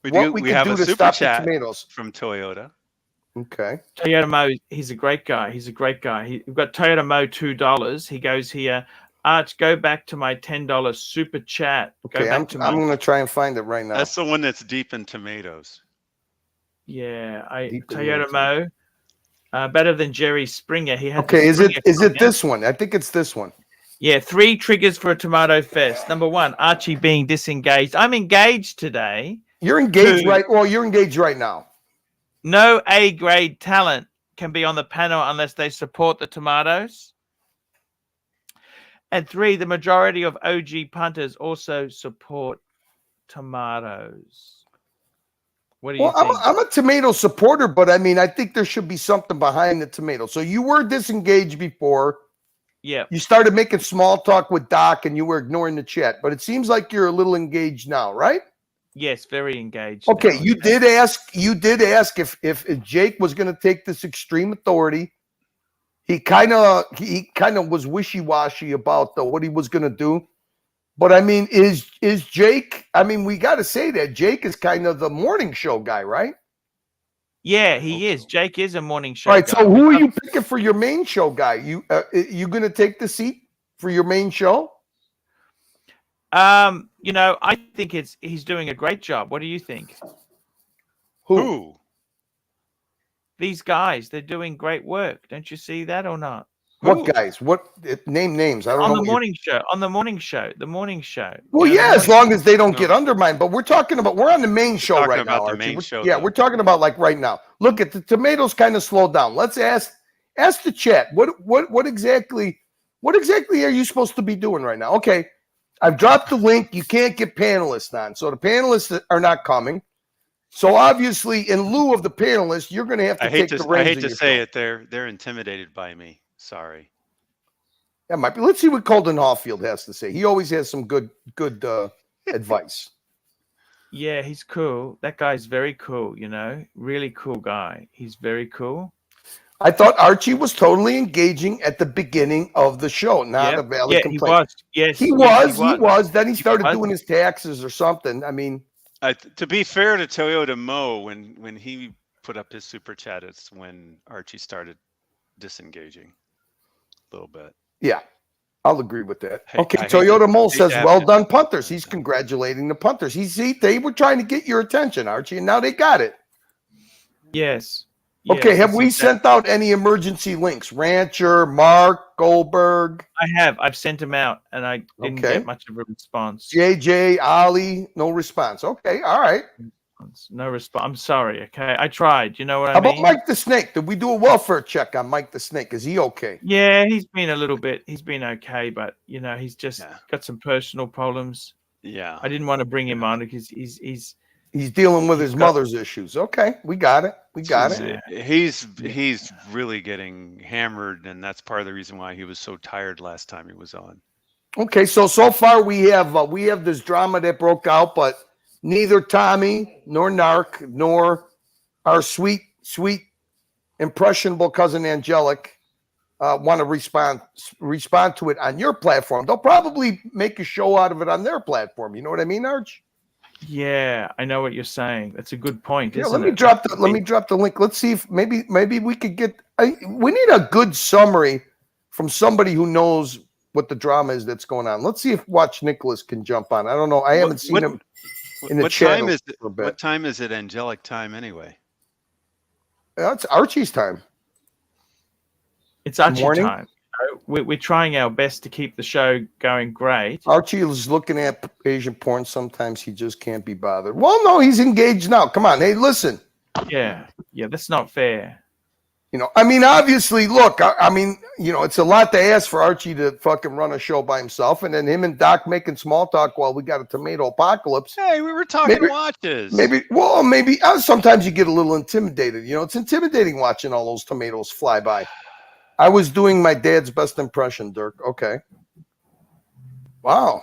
what we can have do a to super stop chat the tomatoes from Toyota? Okay. Toyota Mo, he's a great guy. He's a great guy. We've got Toyota Mo $2. He goes here. Arch, go back to my $10 super chat. Okay, I'm going to try and find it right now. That's the one that's deep in tomatoes. Yeah, Toyota Mo, better than Jerry Springer. He had. Okay, is it this one? I think it's this one. Yeah, 3 triggers for a tomato fest. Number 1, Archie being disengaged. I'm engaged today. You're engaged right. Well, you're engaged right now. No A-grade talent can be on the panel unless they support the tomatoes. And 3, the majority of OG punters also support tomatoes. What do you think? I'm a tomato supporter, but I mean, I think there should be something behind the tomato. So you were disengaged before. Yeah. You started making small talk with Doc and you were ignoring the chat, but it seems like you're a little engaged now, right? Yes, very engaged. Okay, now. you did ask if Jake was going to take this extreme authority. He kind of was wishy-washy about what he was going to do. But I mean, is Jake? I mean, we got to say that Jake is kind of the morning show guy, right? Yeah, he is. Jake is a morning show. All right. guy. So who are you picking for your main show guy? You going to take the seat for your main show? You know, I think he's doing a great job. What do you think? Who? These guys, they're doing great work. Don't you see that or not? What guys? What name names? I don't know. On the morning show. On the morning show. The morning show. Well, yeah, as long as they don't get undermined. But we're on the main show right now, Archie. We're talking about like right now. Look at the tomatoes kind of slowed down. Let's ask the chat. What exactly are you supposed to be doing right now? Okay, I've dropped the link. You can't get panelists on, so the panelists are not coming. So obviously, in lieu of the panelists, you're going to have to take the reins. I hate to say it. They're intimidated by me. Sorry. That might be. Let's see what Colden Hallfield has to say. He always has some good advice. Yeah, he's cool. That guy's very cool, you know. Really cool guy. He's very cool. I thought Archie was totally engaging at the beginning of the show, not a valid complaint. He was. Yes, he was. Then he started doing his taxes or something. I mean, to be fair to Toyota Mo, when he put up his super chat, it's when Archie started disengaging a little bit. Yeah, I'll agree with that. Okay, Toyota Mole says, well done, punters. He's congratulating the punters. They were trying to get your attention, Archie, and now they got it. Yes. Okay, have we sent out any emergency links? Rancher, Mark, Goldberg? I have. I've sent them out, and I didn't get much of a response. JJ, Ali, no response. Okay, all right. No response. I'm sorry, okay? I tried. You know what I mean? How about Mike the Snake? Did we do a welfare check on Mike the Snake? Is he okay? Yeah, he's been okay, but, you know, he's just got some personal problems. Yeah. I didn't want to bring him on because he's dealing with his mother's issues. Okay, we got it. He's really getting hammered, and that's part of the reason why he was so tired last time he was on. Okay, so far we have this drama that broke out, but neither Tommy nor NARK nor our sweet impressionable cousin Angelic want to respond to it on your platform, they'll probably make a show out of it on their platform. You know what I mean, Arch? Yeah, I know what you're saying. That's a good point. Yeah, isn't let me it? drop the link. Let's see if maybe we could get. We need a good summary from somebody who knows what the drama is that's going on. Let's see if Watch Nicholas can jump on. I don't know. I haven't seen him in the What chat. time is it? What time is it? Angelic time anyway. It's Archie's time. It's Archie Morning. time. We're trying our best to keep the show going great. Archie is looking at Asian porn. Sometimes he just can't be bothered. Well, no, he's engaged now. Come on. Hey, listen. Yeah, that's not fair. You know, I mean, obviously, look, I mean, you know, it's a lot to ask for Archie to fucking run a show by himself, and then him and Doc making small talk while we got a tomato apocalypse. Hey, we were talking watches. Maybe sometimes you get a little intimidated. You know, it's intimidating watching all those tomatoes fly by. I was doing my dad's best impression, Dirk. Okay. Wow.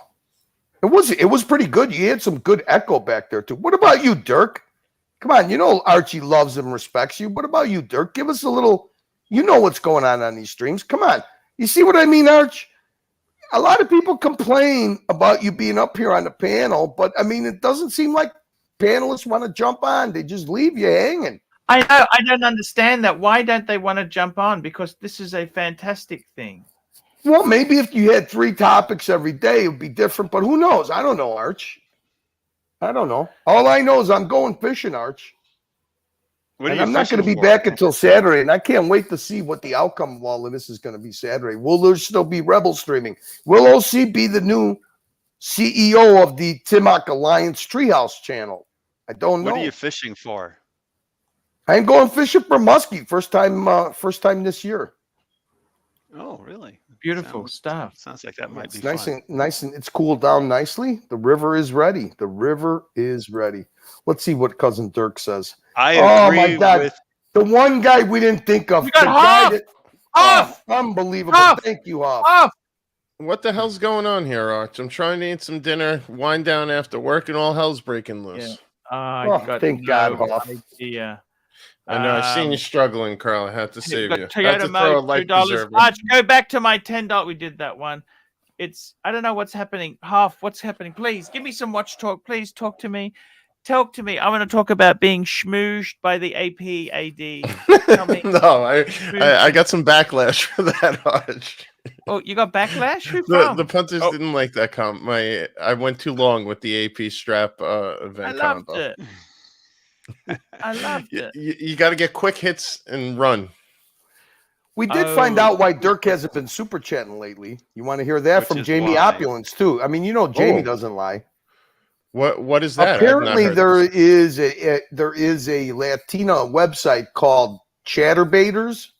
It was pretty good. You had some good echo back there, too. What about you, Dirk? Come on, you know Archie loves and respects you. What about you, Dirk? Give us a little, you know what's going on these streams. Come on. You see what I mean, Arch? A lot of people complain about you being up here on the panel, but, I mean, it doesn't seem like panelists want to jump on. They just leave you hanging. I know. I don't understand that. Why don't they want to jump on? Because this is a fantastic thing. Well, maybe if you had 3 topics every day, it would be different, but who knows? I don't know, Arch. I don't know. All I know is I'm going fishing, Arch. And I'm not going to be back until Saturday, and I can't wait to see what the outcome of all of this is going to be Saturday. Will there still be Rebel streaming? Will OC be the new CEO of the Timok Alliance Treehouse channel? I don't know. What are you fishing for? I'm going fishing for muskie. First time this year. Oh, really? Beautiful stuff. Sounds like that might be nice fun. and nice, and it's cooled down nicely. The river is ready. The river is ready. Let's see what cousin Dirk says. I agree my God. with The one guy we didn't think of. You got The guy Hoff! Unbelievable. Hoff! Thank you, Hoff. What the hell's going on here, Arch? I'm trying to eat some dinner, wind down after work, and all hell's breaking loose. Thank God, Hoff. idea. I know. I seen you struggling, Carl. I had to save you. I had Toyota to throw a mode, life $2. preserver. Arch, go back to my $10. We did that one. I don't know what's happening. What's happening? Please give me some watch talk. Please talk to me. Talk to me. I want to talk about being schmoozed by the APAD. Tell me. No, I got some backlash for that, Arch. Oh, you got backlash? Who from? The punters didn't like that comp. I went too long with the AP strap event I loved combo. it. I loved it. You got to get quick hits and run. We did find out why Dirk hasn't been super chatting lately. You want to hear that from Jamie Opulence too? I mean, you know Jamie doesn't lie. What is that? Apparently, there is a Latina website called Chatterbaiters.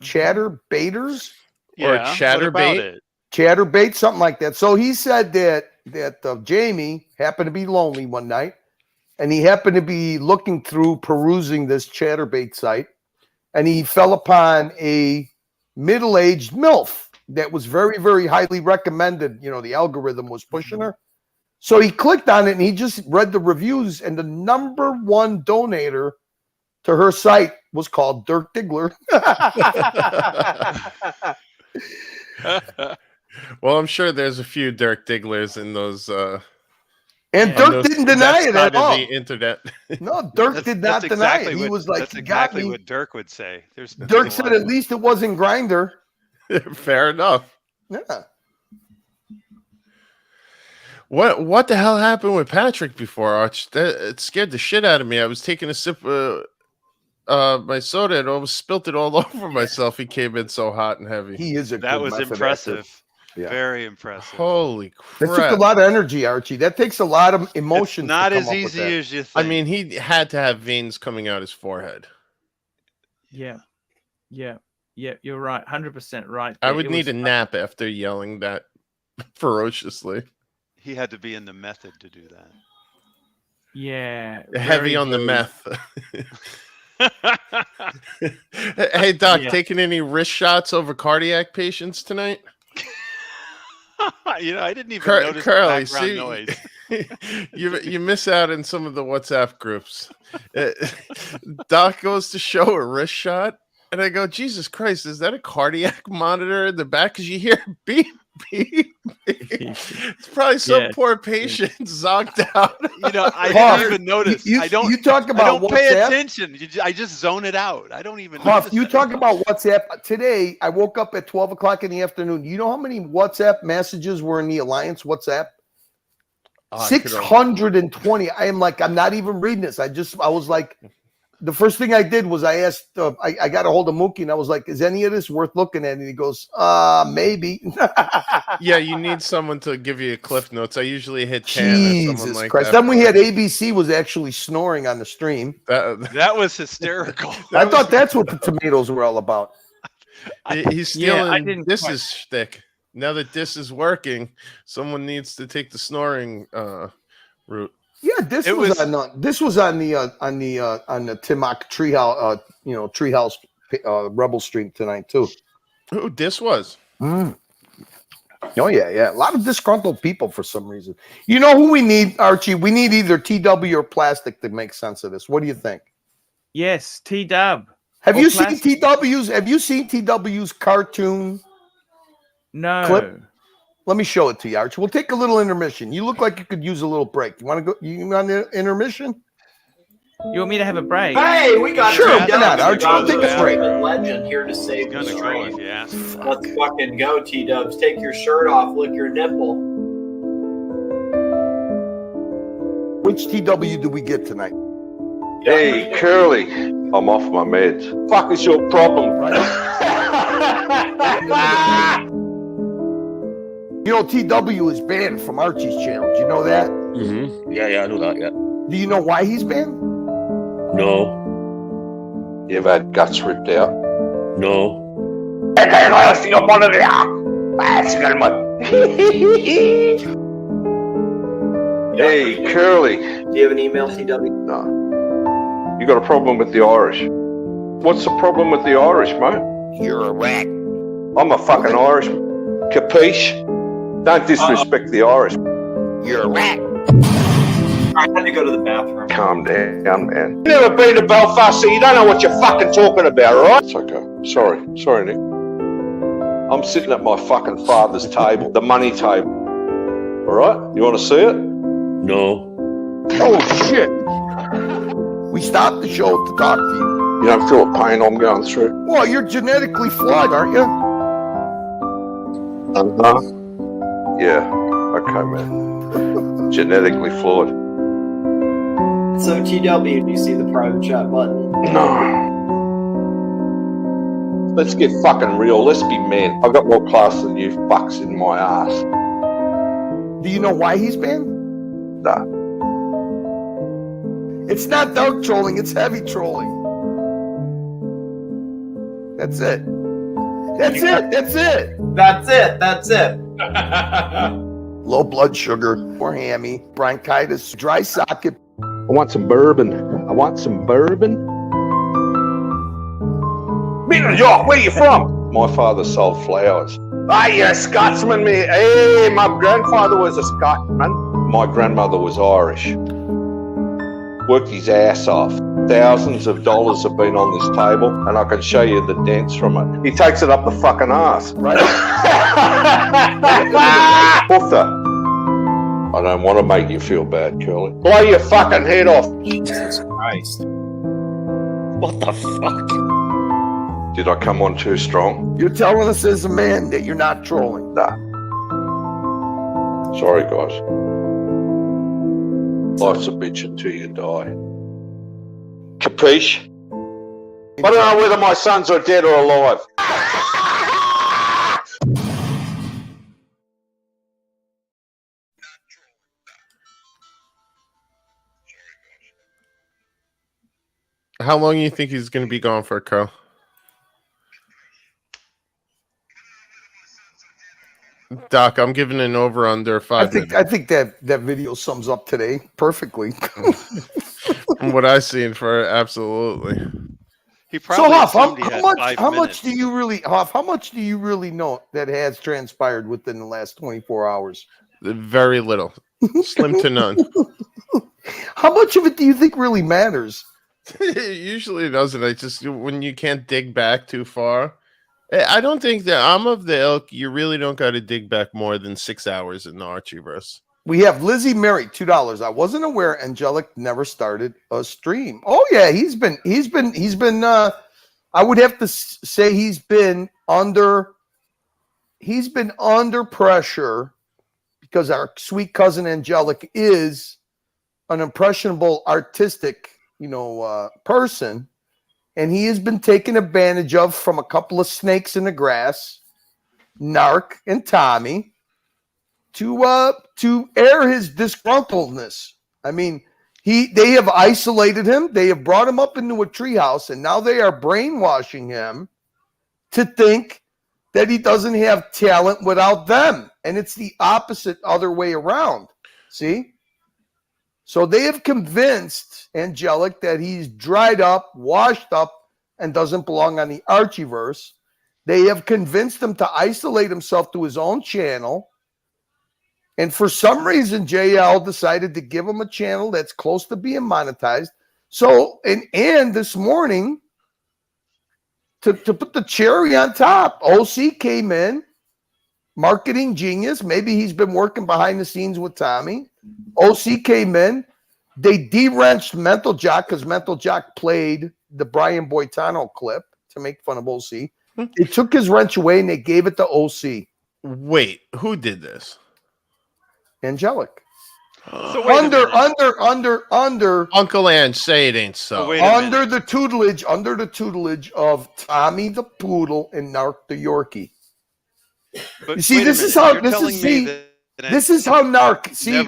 Chatterbaiters? Or Chatterbait? Chatterbait, something like that. So he said that Jamie happened to be lonely one night, and he happened to be looking through, perusing this Chatterbait site, and he fell upon a middle-aged MILF that was very, very highly recommended. You know, the algorithm was pushing her. So he clicked on it, and he just read the reviews, and the number one donator to her site was called Dirk Diggler. Well, I'm sure there's a few Dirk Digglers in those. And Dirk didn't deny it at all. The internet. No, Dirk did not deny it. He was like, "That's "You got exactly me." what Dirk would say." Dirk said, "At least it wasn't Grinder." Fair enough. Yeah. What the hell happened with Patrick before, Arch? It scared the shit out of me. I was taking a sip of my soda and almost spilt it all over myself. He came in so hot and heavy. He is That was impressive. Yeah. Very impressive. Holy crap. That took a lot of energy, Archie. That takes a lot of emotion. It's not as easy as you think. I mean, he had to have veins coming out his forehead. Yeah. You're right. 100% right. I would need a nap after yelling that ferociously. He had to be in the method to do that. Yeah. Heavy on the meth. Hey, Doc, taking any wrist shots over cardiac patients tonight? You know, I didn't even notice Curly, the background noise. you miss out in some of the WhatsApp groups. Doc goes to show a wrist shot, And I go, Jesus Christ, is that a cardiac monitor in the back? Because you hear beep, beep, beep. It's probably some poor patient zonked out. You know, I didn't even notice. You talk about I don't pay WhatsApp? attention. I just zone it out. I don't even Huff, notice you it. talk about WhatsApp. Today, I woke up at 12 o'clock in the afternoon. You know how many WhatsApp messages were in the Alliance WhatsApp? 620. I am like, I'm not even reading this. I was like, the first thing I did was I asked, I got a hold of Mookie and I was like, is any of this worth looking at? And he goes, maybe. Yeah, you need someone to give you a cliff notes. I usually hit 10 or someone Jesus like Christ. that. Then we had ABC was actually snoring on the stream. That was hysterical. I thought that's what the tomatoes were all about. He's stealing I didn't this quite- is shtick. Now that this is working, someone needs to take the snoring route. Yeah, this was on the Timok Treehouse, Treehouse Rebel stream tonight too. Who this was? Oh yeah. A lot of disgruntled people for some reason. You know who we need, Archie? We need either TW or Plastic to make sense of this. What do you think? Yes, T-Dub. Have Or you Plastic. seen TW's? Have you seen TW's cartoon No. clip? Let me show it to you, Archie. We'll take a little intermission. You look like you could use a little break. You want to go? You on the intermission? You want me to have a break? Hey, we got Sure, T-Dub. why not, Archie? We've got Take a break. urban legend here to save the Gonna go stream. if you ask. Let's fucking go, T-Dubs. Take your shirt off, lick your nipple. Which TW do we get tonight? Hey, Curly, I'm off my meds. Fuck is your problem? You know, TW is banned from Archie's channel. Do you know that? Mm-hmm. Yeah, I know that, yeah. Do you know why he's banned? No. You've had guts ripped out. No. Hey, Curly. Do you have an email, TW? No. You got a problem with the Irish? What's the problem with the Irish, mate? You're a rat. I'm a fucking Irishman. Capiche? Don't disrespect the Irish. You're a rat. I had to go to the bathroom. Calm down, man. You've never been to Belfast, so you don't know what you're fucking talking about, alright? It's okay. Sorry, Nick. I'm sitting at my fucking father's table, the money table. Alright? You want to see it? No. Oh, shit. We stopped the show to talk to you. You don't feel the pain I'm going through? Well, you're genetically flawed, aren't you? Uh-huh. Yeah. Okay, man. Genetically flawed. So, TW, do you see the private chat button? No. Let's get fucking real. Let's be men. I've got more class than you fucks in my ass. Do you know why he's banned? Nah. It's not dark trolling, it's heavy trolling. That's it. That's it. Low blood sugar, or hammy, bronchitis, dry socket. I want some bourbon. New York, where you from? My father sold flowers. Ah, you're a Scotsman, me. Hey, my grandfather was a Scotsman. My grandmother was Irish. Worked his ass off. Thousands of dollars have been on this table, and I can show you the dents from it. He takes it up the fucking ass. Right. Buffter. I don't want to make you feel bad, Curly. Blow your fucking head off. Jesus Christ. What the fuck? Did I come on too strong? You're telling us as a man that you're not trolling. Nah. Sorry, guys. Life's a bitch until you die. Capiche? I don't know whether my sons are dead or alive. How long do you think he's going to be gone for, Carl? Doc, I'm giving an over under 5 minutes. I think that video sums up today perfectly. From what I've seen for absolutely. He So probably Huff, assumed he had how 5 much minutes. do you really know that has transpired within the last 24 hours? Very little. Slim to none. How much of it do you think really matters? It usually doesn't. I just when you can't dig back too far. I don't think that I'm of the ilk. You really don't got to dig back more than 6 hours in the Archieverse. We have Lizzie Mary, $2. I wasn't aware Angelic never started a stream. Oh yeah, he's been. I would have to say he's been under pressure because our sweet cousin Angelic is an impressionable, artistic, person, and he has been taken advantage of from a couple of snakes in the grass, NARK and Tommy, to air his disgruntledness. I mean, they have isolated him. They have brought him up into a treehouse, and now they are brainwashing him to think that he doesn't have talent without them. And it's the opposite other way around. See? So they have convinced Angelic that he's dried up, washed up, and doesn't belong on the Archieverse. They have convinced him to isolate himself to his own channel. And for some reason, JL decided to give him a channel that's close to being monetized. So, and this morning, to put the cherry on top, OC came in, marketing genius. Maybe he's been working behind the scenes with Tommy. OC came in. They de-wrenched Mental Jock because Mental Jock played the Brian Boitano clip to make fun of OC. They took his wrench away and they gave it to OC. Wait, who did this? Angelic. So under Uncle Ange, say it ain't so. Under the tutelage of Tommy the Poodle and NARK the Yorkie. But you see, this is how NARK. See,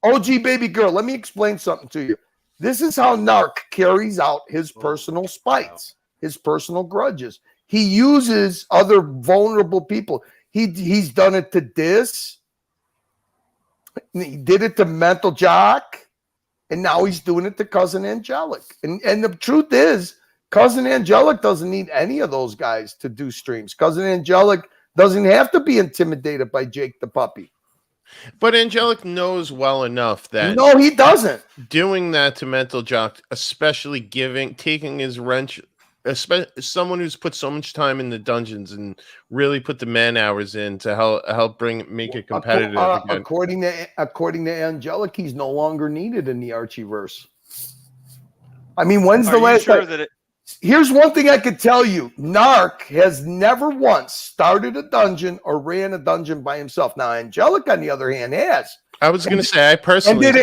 OG baby girl. Let me explain something to you. This is how NARK carries out his personal spites, his personal grudges. He uses other vulnerable people. He's done it to Dis. He did it to Mental Jock, and now he's doing it to Cousin Angelic. And the truth is, Cousin Angelic doesn't need any of those guys to do streams. Cousin Angelic doesn't have to be intimidated by Jake the puppy. But Angelic knows well enough that no, he doesn't. Doing that to Mental Jock, especially taking his wrench, someone who's put so much time in the dungeons and really put the man hours in to help make it competitive again. According to Angelic, he's no longer needed in the Archieverse. I mean, when's the last time? Here's one thing I could tell you. NARK has never once started a dungeon or ran a dungeon by himself. Now, Angelic, on the other hand, has. I was going to say, I personally... And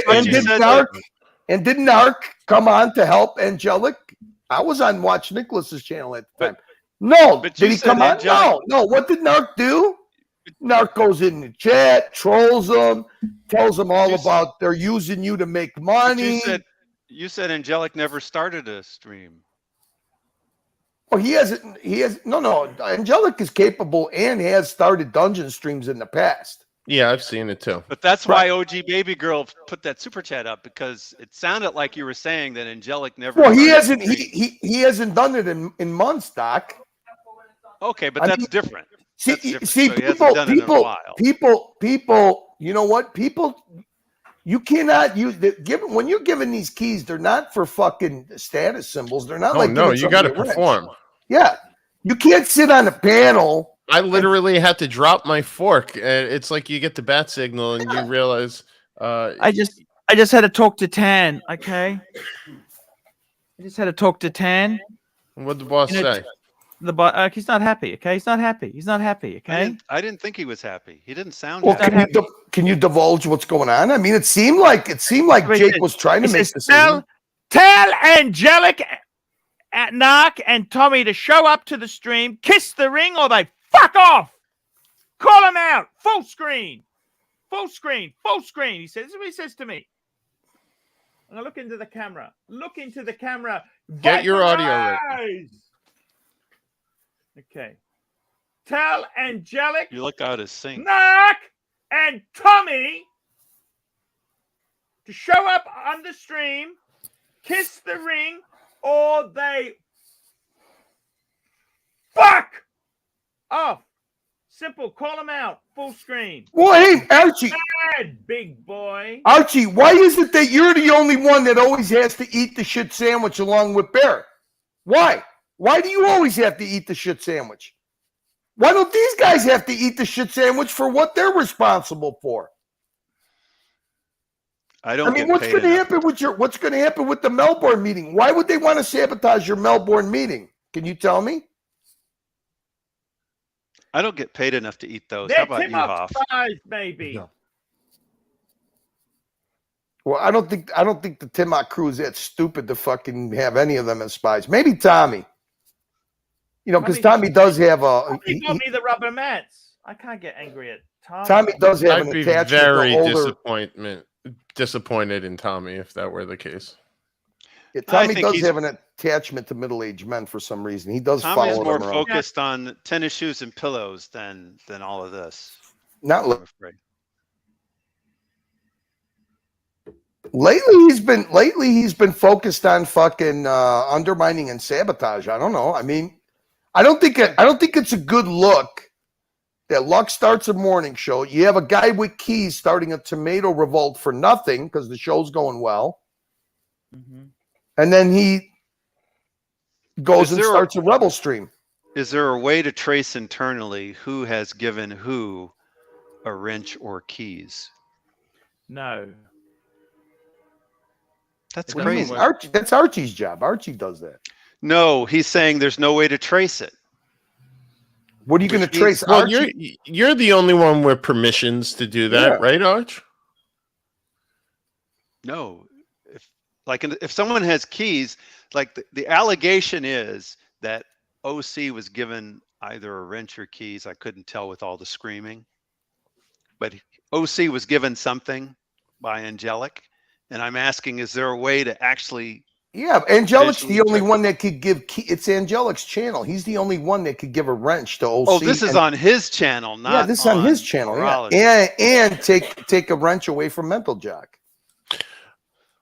did NARK come on to help Angelic? I was on Watch Nicholas's channel at the time. Did he come on? No. What did NARK do? NARK goes in the chat, trolls them, tells them all about they're using you to make money. You said Angelic never started a stream. Well, he hasn't. No. Angelic is capable and has started dungeon streams in the past. Yeah, I've seen it too. But that's why OG Baby Girl put that super chat up, because it sounded like you were saying that Angelic never. Well, he hasn't. He hasn't done it in months, Doc. Okay, but that's different. See, so people. You know what? People. You cannot use when you're giving these keys. They're not for fucking status symbols. They're not you got to perform. Yeah, you can't sit on a panel. I literally had to drop my fork. It's like you get the bat signal and you realize. I just had to talk to Tan. Okay. I just had to talk to Tan. What'd the boss say? He's not happy. Okay, he's not happy. He's not happy. Okay. I didn't think he was happy. He didn't sound. Well, happy. Can you divulge what's going on? I mean, it seemed like Jake was trying to make decisions. Tell Angelic, NARK, and Tommy to show up to the stream, kiss the ring, or they fuck off. Call him out. Full screen. Full screen. Full screen. He says. This is what he says to me. I'm gonna look into the camera. Look into the camera. Get your audio ready. Okay. Tell Angelic. You look out of sync. NARK and Tommy to show up on the stream, kiss the ring, or they fuck off. Simple. Call him out. Full screen. Well, hey, Archie. Bad, big boy. Archie, why is it that you're the only one that always has to eat the shit sandwich along with Bear? Why? Why do you always have to eat the shit sandwich? Why don't these guys have to eat the shit sandwich for what they're responsible for? I don't. I mean, what's going to happen with the Melbourne meeting? Why would they want to sabotage your Melbourne meeting? Can you tell me? I don't get paid enough to eat those. They're How about you, Hoff? spies, baby. No. Well, I don't think the Timok crew is that stupid to fucking have any of them as spies. Maybe Tommy. You know, because Tommy does have a. He got me the rubber mats. I can't get angry at Tommy. Tommy does have I'd an be attachment very to older. disappointed in Tommy if that were the case. Yeah, Tommy does have an attachment to middle-aged men for some reason. He does Tommy's follow more them around. focused on tennis shoes and pillows than all of this. Not I'm afraid. Lately he's been focused on fucking undermining and sabotage. I don't know. I mean, I don't think it's a good look that Lux starts a morning show. You have a guy with keys starting a tomato revolt for nothing because the show's going well. Mm-hmm. And then he goes and starts a rebel stream. Is there a way to trace internally who has given who a wrench or keys? No. That's crazy. That's Archie's job. Archie does that. No, he's saying there's no way to trace it. What are you going to trace? Well, Archie? you're the only one with permissions to do that, right, Arch? No. If someone has keys, like the allegation is that OC was given either a wrench or keys. I couldn't tell with all the screaming. But OC was given something by Angelic. And I'm asking, is there a way to actually... Yeah, Angelic's the only one that could give key. It's Angelic's channel. He's the only one that could give a wrench to OC. Oh, this is on his channel, not this is on his channel. Yeah. And take a wrench away from Mental Jock.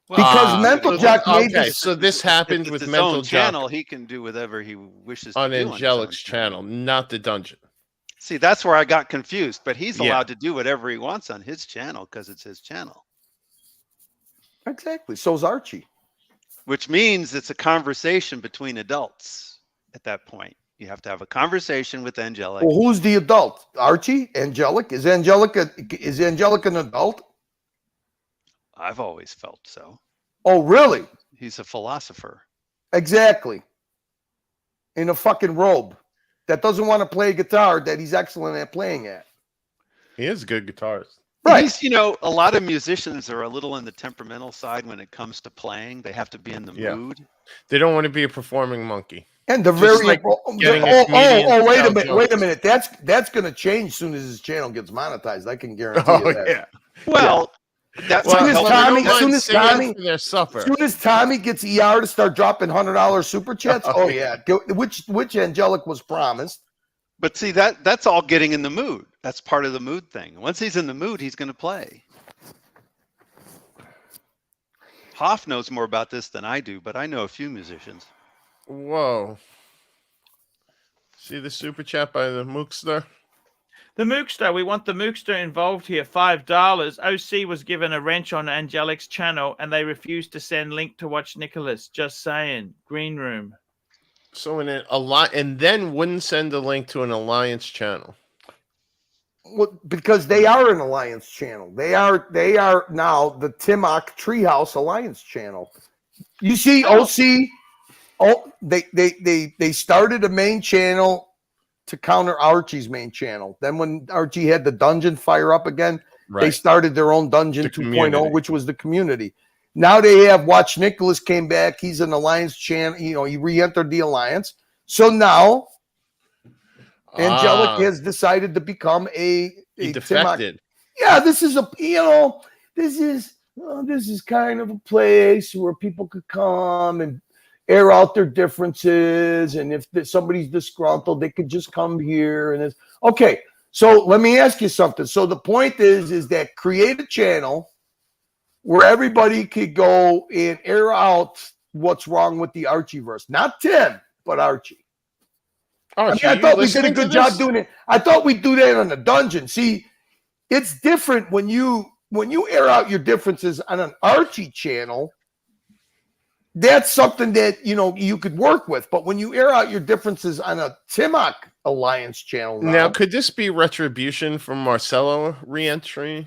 Because Mental Jock made this. So this happened with Mental Jock channel. He can do whatever he wishes on to do Angelic's channel, not the dungeon. See, that's where I got confused. But he's allowed to do whatever he wants on his channel because it's his channel. Exactly. So's Archie. Which means it's a conversation between adults at that point. You have to have a conversation with Angelic. Well, who's the adult? Archie? Angelic? Is Angelic an adult? I've always felt so. Oh, really? He's a philosopher. Exactly. In a fucking robe that doesn't want to play guitar that he's excellent at playing at. He is a good guitarist. Right. He's, a lot of musicians are a little on the temperamental side when it comes to playing. They have to be in the mood. They don't want to be a performing monkey. And the Just very like wait a minute. That's going to change as soon as his channel gets monetized. I can guarantee you that. Yeah. Well, as soon as Tommy gets ER to start dropping $100 super chats, which Angelic was promised. But see, that's all getting in the mood. That's part of the mood thing. Once he's in the mood, he's going to play. Hoff knows more about this than I do, but I know a few musicians. Whoa. See the super chat by the Mookster? The Mookster, we want the Mookster involved here. $5. OC was given a wrench on Angelic's channel and they refused to send link to watch Nicholas. Just saying. Green room. So and then wouldn't send a link to an Alliance channel. Well, because they are an Alliance channel. They are now the Timok Treehouse Alliance channel. You see, OC, they started a main channel to counter Archie's main channel. Then when Archie had the dungeon fire up again, they started their own dungeon 2.0, which was the community. Now they have Watch Nicholas came back. He's an Alliance channel. He re-entered the Alliance. So now Angelic has decided to become a defected. Yeah, this is this is kind of a place where people could come and air out their differences. And if somebody's disgruntled, they could just come here. And it's okay. So let me ask you something. So the point is that create a channel where everybody could go and air out what's wrong with the Archieverse. Not Tim, but Archie. Archie, I thought we did a listening to good job this? doing it. I thought we'd do that on the dungeon. See, it's different when you air out your differences on an Archie channel. That's something that you could work with. But when you air out your differences on a Timok Alliance channel Now, could this be retribution from Marcelo re-entry?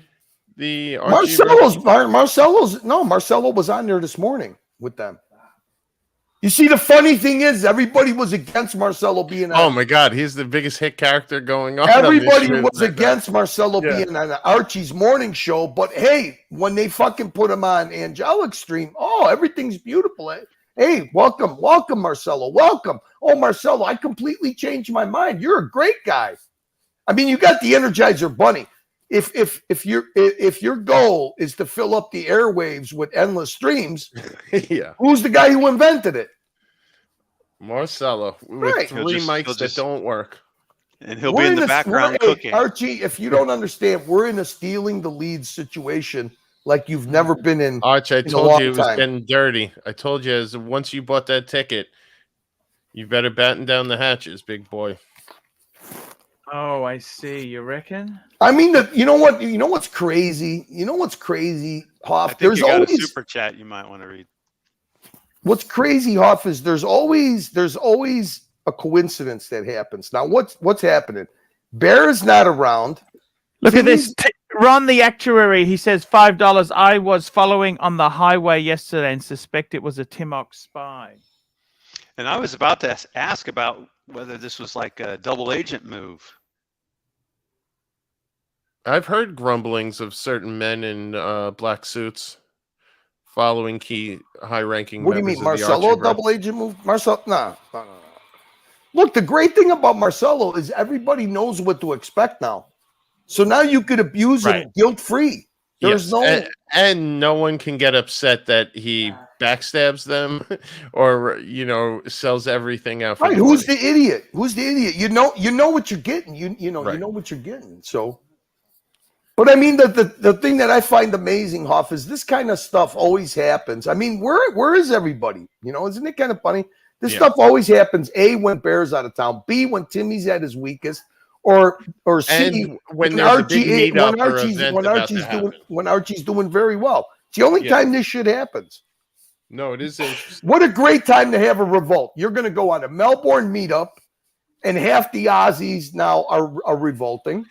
The Marcelo was on there this morning with them. You see, the funny thing is, everybody was against Marcelo being on. Oh my God, he's the biggest hit character going on. Everybody was against Marcelo being on Archie's morning show, but hey, when they fucking put him on Angelic stream, everything's beautiful. Hey, welcome, Marcelo, welcome. Oh, Marcelo, I completely changed my mind. You're a great guy. I mean, you got the Energizer Bunny. If your goal is to fill up the airwaves with endless streams, who's the guy who invented it? Marcelo with three mics that don't work, and he'll be in the background cooking. Archie, if you don't understand, we're in a stealing the lead situation like you've never been in. Archie, I told you it was getting dirty. I told you once you bought that ticket, you better batten down the hatches, big boy. Oh, I see. You reckon? I mean, you know what's crazy? You know what's crazy, Hoff? I think you got a super chat you might want to read. What's crazy, Hoff, is there's always a coincidence that happens. Now, what's happening? Bear is not around. Look at this. Ron, the actuary, he says $5. I was following on the highway yesterday and suspect it was a Timok spy. And I was about to ask about whether this was like a double agent move. I've heard grumblings of certain men in black suits following key high-ranking. What do you mean, Marcelo? Double agent move? Marcelo? No. Look, the great thing about Marcelo is everybody knows what to expect now. So now you could abuse him guilt-free. There's and no one can get upset that he backstabs them or sells everything out. Right? Who's the idiot? Who's the idiot? You know what you're getting. You know what you're getting. So. But I mean, the thing that I find amazing, Hoff, is this kind of stuff always happens. I mean, where is everybody? Isn't it kind of funny? This stuff always happens. A, when Bear's out of town. B, when Timmy's at his weakest. Or C, when Archie's doing very well. It's the only time this shit happens. No, it is interesting. What a great time to have a revolt. You're going to go on a Melbourne meetup, and half the Aussies now are revolting.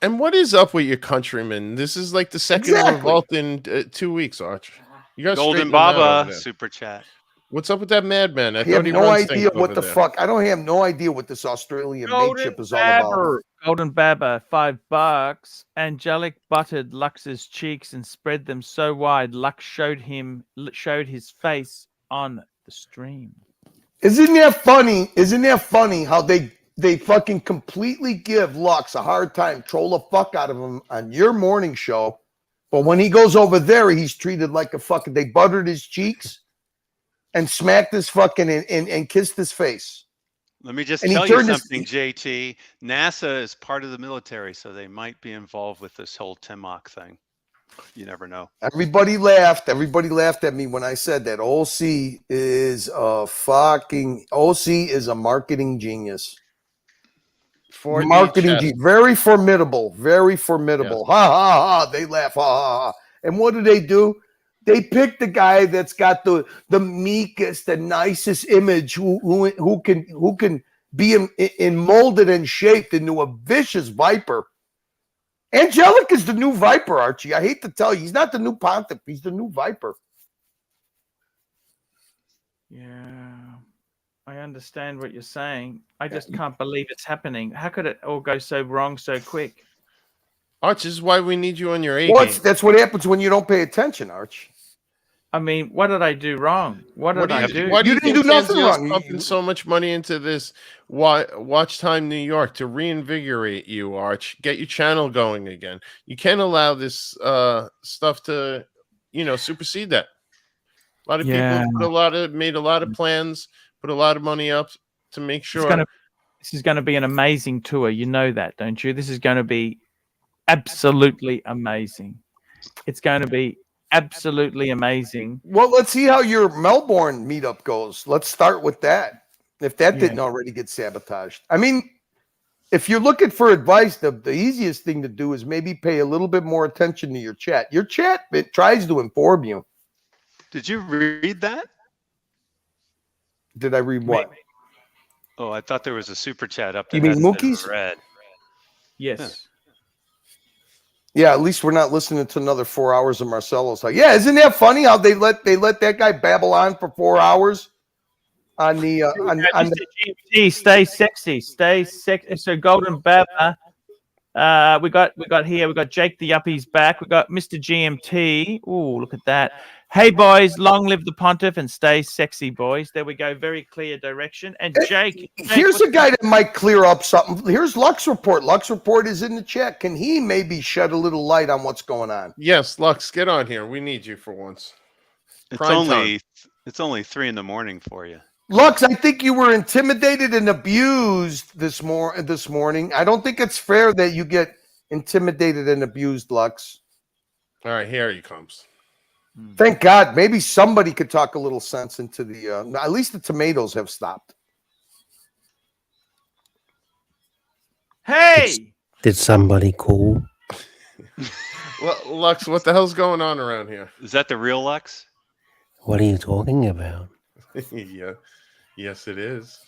And what is up with your countrymen? This is like the second revolt in 2 weeks, Arch. You guys Golden Baba super chat. What's up with that madman? I have no idea what the fuck. I don't have no idea what this Australian mateship is all about. Golden Baba, $5. Angelic buttered Lux's cheeks and spread them so wide Lux showed his face on the stream. Isn't that funny? Isn't that funny how they fucking completely give Lux a hard time, troll the fuck out of him on your morning show, but when he goes over there, he's treated like a fucking. They buttered his cheeks and smacked his fucking and kissed his face. Let me just tell you something, JT. NASA is part of the military, so they might be involved with this whole Timok thing. You never know. Everybody laughed. Everybody laughed at me when I said that. OC is a marketing genius. Very formidable. Very formidable. Yeah. Ha ha ha. They laugh. Ha ha ha. And what do? They pick the guy that's got the meekest and nicest image who can be molded and shaped into a vicious viper. Angelic is the new viper, Archie. I hate to tell you, he's not the new Pontiff. He's the new viper. Yeah, I understand what you're saying. I just can't believe it's happening. How could it all go so wrong so quick? Arch, this is why we need you on your A game. That's what happens when you don't pay attention, Arch. I mean, what did I do wrong? What did I do? Why you didn't do nothing wrong. Pumping so much money into this Watch Time New York to reinvigorate you, Arch. Get your channel going again. You can't allow this stuff to, supersede that. A lot of people made a lot of plans, put a lot of money up to make sure. This is going to be an amazing tour. You know that, don't you? This is going to be absolutely amazing. It's going to be absolutely amazing. Well, let's see how your Melbourne meetup goes. Let's start with that. If that didn't already get sabotaged. I mean, if you're looking for advice, the easiest thing to do is maybe pay a little bit more attention to your chat. Your chat, it tries to inform you. Did you read that? Did I read what? Oh, I thought there was a super chat up that You mean hadn't been Mookie's? read. Yes. Yeah, at least we're not listening to another 4 hours of Marcelo's. Like, yeah, isn't that funny how they let that guy babble on for 4 hours on the on the GMT, stay sexy, stay sexy. So Golden Baba, we got Jake the Yuppie's back. We got Mr. GMT. Ooh, look at that. Hey boys, long live the pontiff and stay sexy, boys. There we go. Very clear direction. And Jake, here's a guy that might clear up something. Here's Lux Report. Lux Report is in the chat. Can he maybe shed a little light on what's going on? Yes, Lux, get on here. We need you for once. It's Prime time. it's only 3 a.m. for you. Lux, I think you were intimidated and abused this morning. I don't think it's fair that you get intimidated and abused, Lux. All right, here he comes. Thank God. Maybe somebody could talk a little sense into the. At least the tomatoes have stopped. Hey! Did somebody call? Lux, what the hell's going on around here? Is that the real Lux? What are you talking about? Yeah. Yes, it is.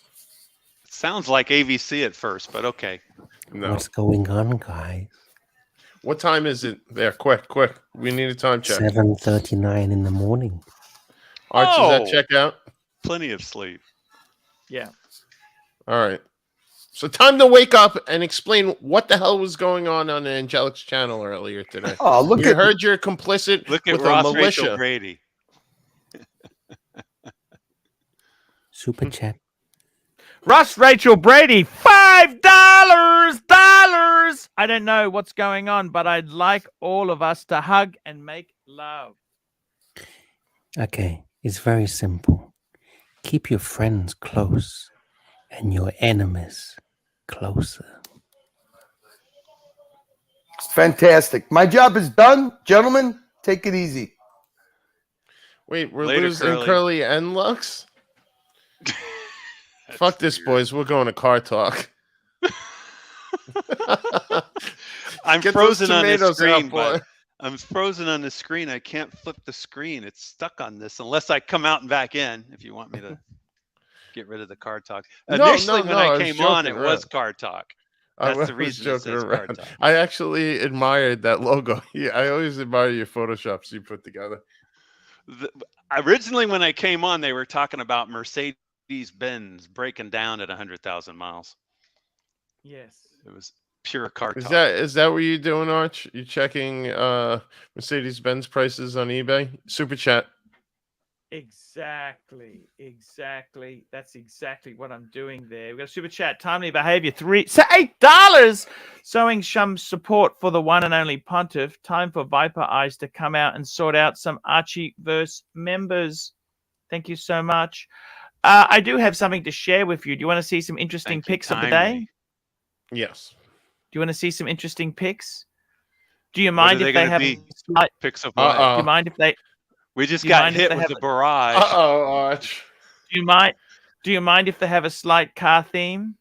It sounds like AVC at first, but okay. No. What's going on, guys? What time is it? There, quick. We need a time check. 7:39 in the morning. Arch, is that check out? Plenty of sleep. Yeah. All right. So time to wake up and explain what the hell was going on Angelic's channel earlier today. Oh, look you at heard you're complicit Look at with a Ross militia. Rachel Brady. Super chat. Russ Rachel Brady, $5. I don't know what's going on, but I'd like all of us to hug and make love. Okay, it's very simple. Keep your friends close and your enemies closer. Fantastic. My job is done. Gentlemen, take it easy. Wait, we're Later, losing Curly and Lux? Fuck this, boys. We're going to car talk. I'm Get frozen those on the tomatoes screen, out, boy. but I'm frozen on the screen. I can't flip the screen. It's stuck on this unless I come out and back in. If you want me to get rid of the car talk. Initially, when I came on, it was car talk. That's the reason it says car talk. I actually admired that logo. Yeah, I always admire your Photoshops you put together. Originally, when I came on, they were talking about Mercedes-Benz breaking down at 100,000 miles. Yes. It was pure car talk. Is that what you're doing, Arch? You checking Mercedes-Benz prices on eBay? Super chat. Exactly. That's exactly what I'm doing there. We've got a super chat. Timely behavior. $8. Showing some support for the one and only pontiff. Time for Viper Eyes to come out and sort out some Archieverse members. Thank you so much. I do have something to share with you. Do you want to see some interesting pics of the day? Yes. Do you want to see some interesting pics? Do you mind if they have pics of what? Do you mind if they? We just got hit with a barrage. Arch. Do you mind if they have a slight car theme?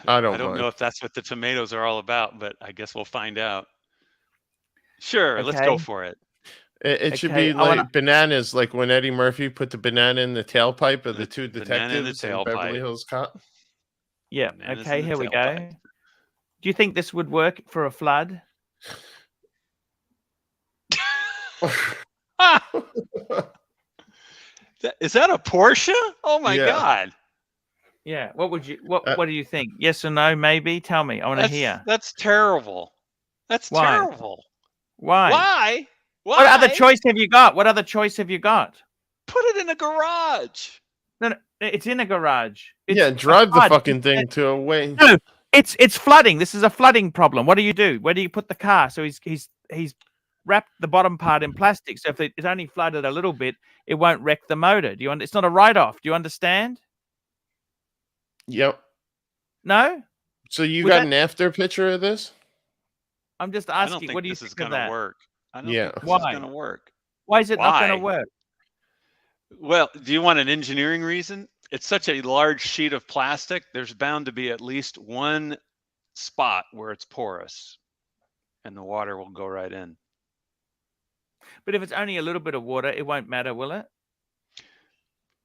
I don't know if that's what the tomatoes are all about, but I guess we'll find out. Sure, let's go for it. It should be like bananas, like when Eddie Murphy put the banana in the tailpipe of the two detectives in Beverly Hills Cop. Yeah. Okay, here we go. Do you think this would work for a flood? Is that a Porsche? Oh my God. Yeah. What would you what do you think? Yes or no, maybe? Tell me. I want to hear. That's terrible. That's terrible. Why? What other choice have you got? What other choice have you got? Put it in a garage. No, it's in a garage. Drive the fucking thing to away. No, it's flooding. This is a flooding problem. What do? Where do you put the car? So he's wrapped the bottom part in plastic. So if it's only flooded a little bit, it won't wreck the motor. It's not a write-off. Do you understand? Yep. No? So you got an after picture of this? I'm just asking, what do you think of that? This is going to work. I don't think this is going to work. Why is it not going to work? Well, do you want an engineering reason? it's such a large sheet of plastic. There's bound to be at least one spot where it's porous, and the water will go right in. But if it's only a little bit of water, it won't matter, will it?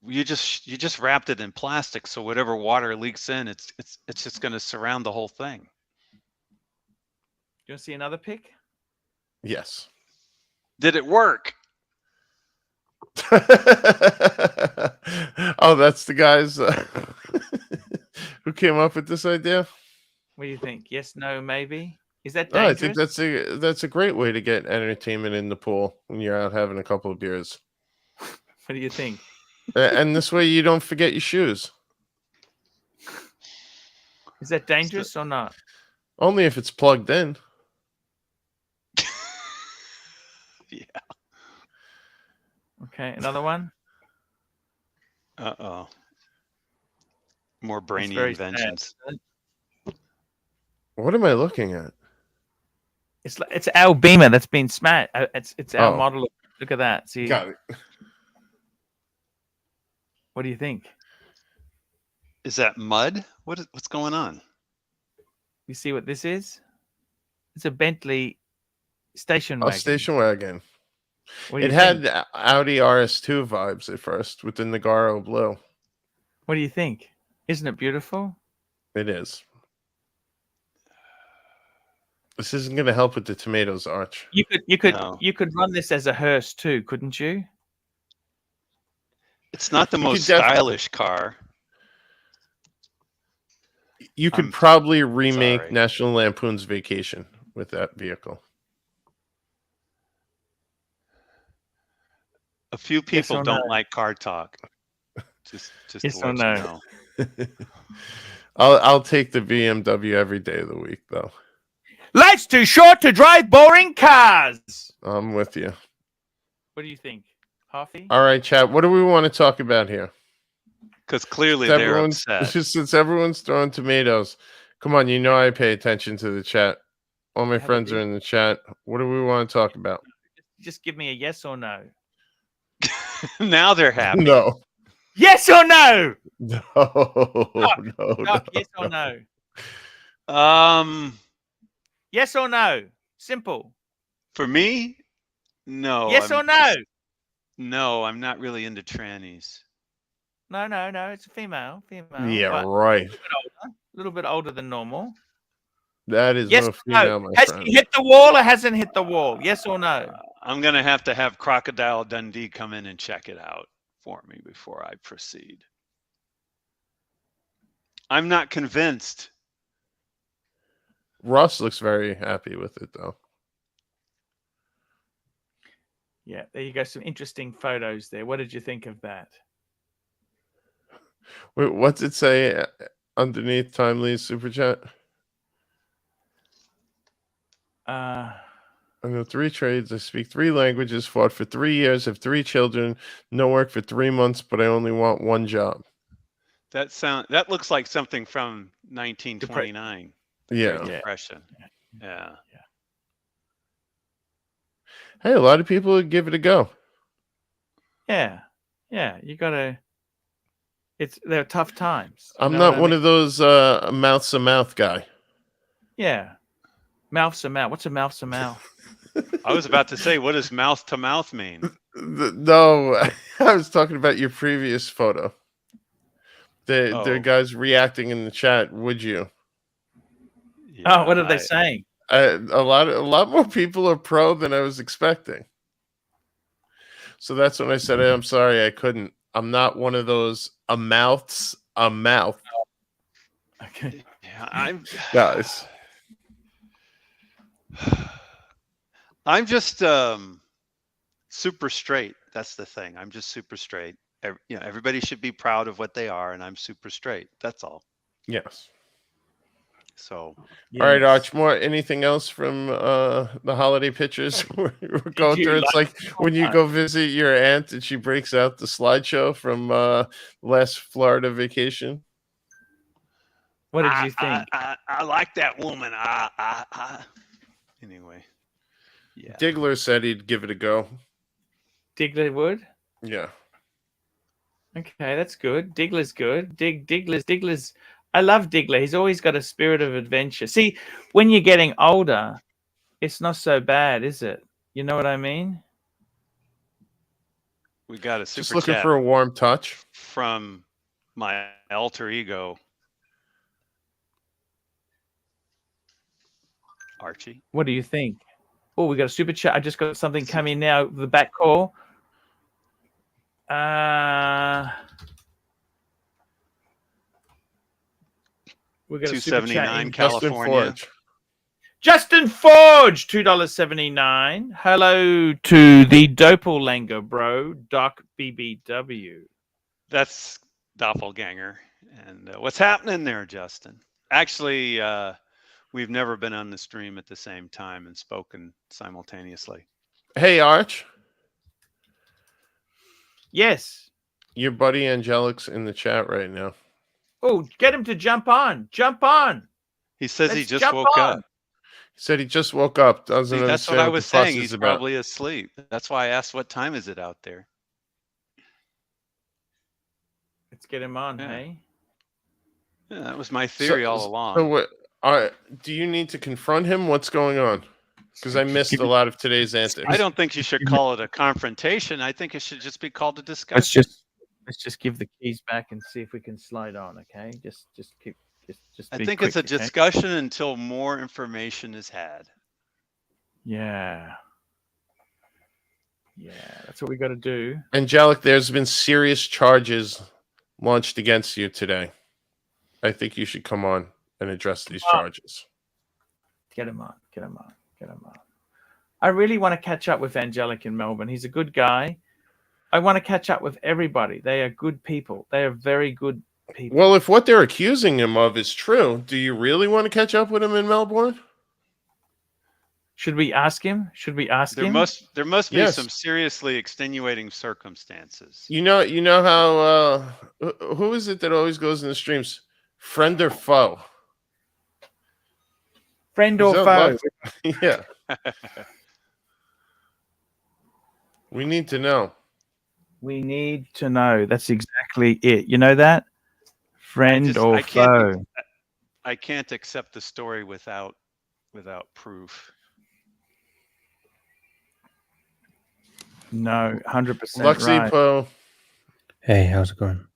You just wrapped it in plastic, so whatever water leaks in, it's just going to surround the whole thing. You want to see another pic? Yes. Did it work? Oh, that's the guys who came up with this idea. What do you think? Yes, no, maybe? Is that Oh, I dangerous? think that's a great way to get entertainment in the pool when you're out having a couple of beers. What do you think? And this way you don't forget your shoes. Is that dangerous or not? Only if it's plugged in. Yeah. Okay, another one. Uh-oh. More That's brainy very inventions. sad. What am I looking at? It's our beamer that's been smashed. It's our Oh. model. Look at that. See. Got it. What do you think? Is that mud? What's going on? You see what this is? It's a Bentley station A wagon. station wagon. What do It you had think? Audi RS2 vibes at first with the Nagaro blue. What do you think? Isn't it beautiful? It is. This isn't going to help with the tomatoes, Arch. You could run this as a hearse too, couldn't you? It's not the You most could stylish car. You could I'm probably remake sorry. National Lampoon's Vacation with that vehicle. A few Yes people or don't no? like car talk. Just Yes to or let you no? know. I'll take the BMW every day of the week, though. Life's too short to drive boring cars. I'm with you. What do you think, Harvey? All right, chat. What do we want to talk about here? Because clearly Since they're everyone's- upset. Since everyone's throwing tomatoes, come on, you know I pay attention to the chat. All my Have a friends are beer. in the chat. What do we want to talk about? Just give me a yes or no. Now they're happy. No. Yes or no? No. Doc, yes or no? Yes or no? Simple. For me, no. Yes or no? No, I'm not really into trannies. No. It's a female. Yeah, but right. A little bit older than normal. That is Yes no or female, no? my Has friend. he hit the wall or hasn't hit the wall? Yes or no? I'm going to have Crocodile Dundee come in and check it out for me before I proceed. I'm not convinced. Russ looks very happy with it, though. Yeah, there you go. Some interesting photos there. What did you think of that? Wait, what's it say underneath Timely's super chat? I know 3 trades. I speak 3 languages. Fought for 3 years. Have 3 children. No work for 3 months, but I only want 1 job. That looks like something from 1929. The Yeah. Great Depression. Yeah. Hey, a lot of people would give it a go. Yeah. You gotta. They're tough times. I'm not one of those mouth to mouth guy. Yeah. Mouth to mouth. What's a mouth to mouth? I was about to say, what does mouth to mouth mean? No, I was talking about your previous photo. There are guys reacting in the chat. Would you? Yeah, what are they saying? A lot more people are pro than I was expecting. So that's when I said, I'm sorry, I couldn't. I'm not one of those a mouth. Okay. Yeah, guys. I'm just super straight. That's the thing. I'm just super straight. Everybody should be proud of what they are, and I'm super straight. That's all. Yes. So. All right, Arch. Anything else from the holiday pictures we're going through? It's like when you go visit your aunt and she breaks out the slideshow from last Florida vacation. What did you think? I like that woman. Anyway. Yeah. Diggler said he'd give it a go. Diggler would? Yeah. Okay, that's good. Diggler's good. Diggler's. I love Diggler. He's always got a spirit of adventure. See, when you're getting older, it's not so bad, is it? You know what I mean? We got a Just super looking chat for a warm touch from my alter ego, Archie. What do you think? Oh, we got a super chat. I just got something coming now. The back call. We got a super chat $2.79 in California. Justin Forge, $2.79. Hello to the Doppelganger bro, Doc BBW. That's Doppelganger. And what's happening there, Justin? Actually, we've never been on the stream at the same time and spoken simultaneously. Hey, Arch. Yes. Your buddy Angelic's in the chat right now. Oh, get him to jump on. Jump on. He says he Let's just jump woke on. up. He said he just woke up. Doesn't See, that's what understand I what was the fuss saying. is He's about. probably asleep. That's why I asked what time is it out there. Let's get him on, hey? Yeah, that was my theory all along. So what? Do you need to confront him? What's going on? Because I missed a lot of today's antics. I don't think you should call it a confrontation. I think it should just be called a discussion. Let's just give the keys back and see if we can slide on, okay? Just keep just I be think quick, it's a okay? discussion until more information is had. Yeah. Yeah, that's what we got to do. Angelic, there's been serious charges launched against you today. I think you should come on and address these charges. Get him on. Get him on. Get him on. I really want to catch up with Angelic in Melbourne. He's a good guy. I want to catch up with everybody. They are good people. They are very good people. Well, if what they're accusing him of is true, do you really want to catch up with him in Melbourne? Should we ask him? Should we ask There him? must be Yes. some seriously extenuating circumstances. You know how who is it that always goes in the streams? Friend or foe? Friend Is or that foe? Lux? Yeah. We need to know. We need to know. That's exactly it. You know that? Friend or foe? I can't accept the story without proof. No, 100% Luxy right. Poe. Hey, how's it going?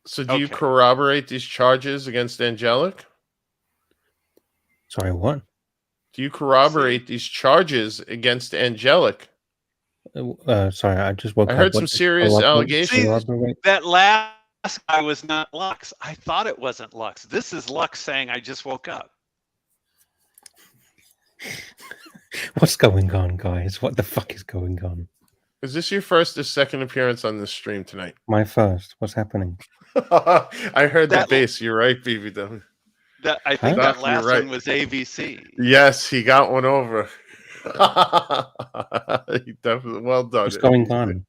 So do you corroborate these charges against Angelic? Sorry, what? Do you corroborate these charges against Angelic? Sorry, I just woke I up. heard some serious allegations. That last guy was not Lux. I thought it wasn't Lux. This is Lux saying I just woke up. What's going on, guys? What the fuck is going on? Is this your first or second appearance on this stream tonight? My first. What's happening? I heard the bass. You're right, BBW. I think Huh? that last You're right. one was ABC. Yes, he got one over. He definitely, well done. What's going on?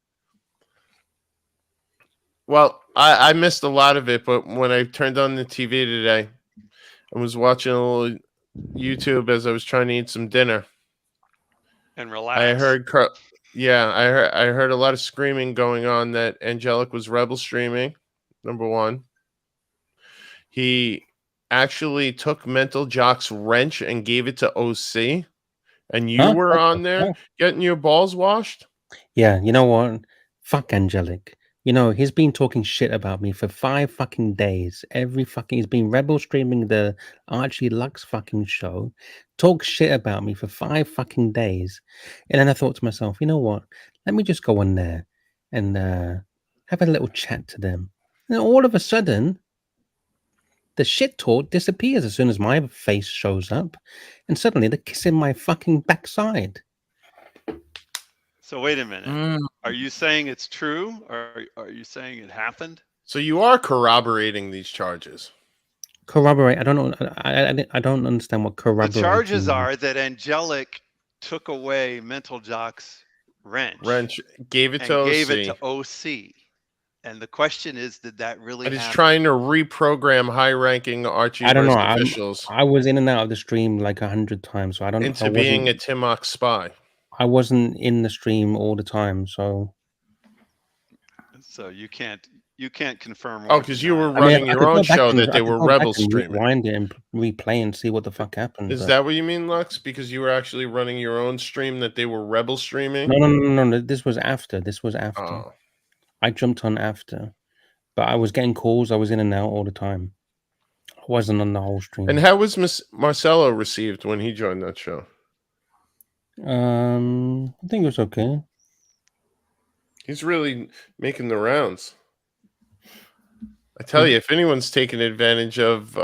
Well, I missed a lot of it, but when I turned on the TV today, I was watching a little YouTube as I was trying to eat some dinner. And relax. I heard a lot of screaming going on that Angelic was rebel streaming. Number one, he actually took Mental Jock's wrench and gave it to OC, and you were on there getting your balls washed. Yeah, you know what? Fuck Angelic. You know, he's been talking shit about me for 5 fucking days. He's been rebel streaming the Archie Lux fucking show, talk shit about me for 5 fucking days. And then I thought to myself, you know what? Let me just go on there and have a little chat to them. And all of a sudden, the shit talk disappears as soon as my face shows up. And suddenly they're kissing my fucking backside. So wait a minute. Are you saying it's true, or are you saying it happened? So you are corroborating these charges. Corroborate. I don't know. I don't understand what corroborate. The charges are that Angelic took away Mental Jock's wrench, gave it to OC. And the question is, did that really And he's happen? trying to reprogram high-ranking Archie I don't know. officials I was in and out of the stream like 100 times, so I don't. into being a Timok spy. I wasn't in the stream all the time, so So you can't confirm. Oh, or because you were deny. running I your could go own back show and that they were rebel streaming. rewind it and replay and see what the fuck happened. Is but- that what you mean, Lux? Because you were actually running your own stream that they were rebel streaming? No. This was after. Oh. I jumped on after, but I was getting calls. I was in and out all the time. I wasn't on the whole stream. And how was Marcelo received when he joined that show? I think it was okay. He's really making the rounds. I tell you, if anyone's taking advantage of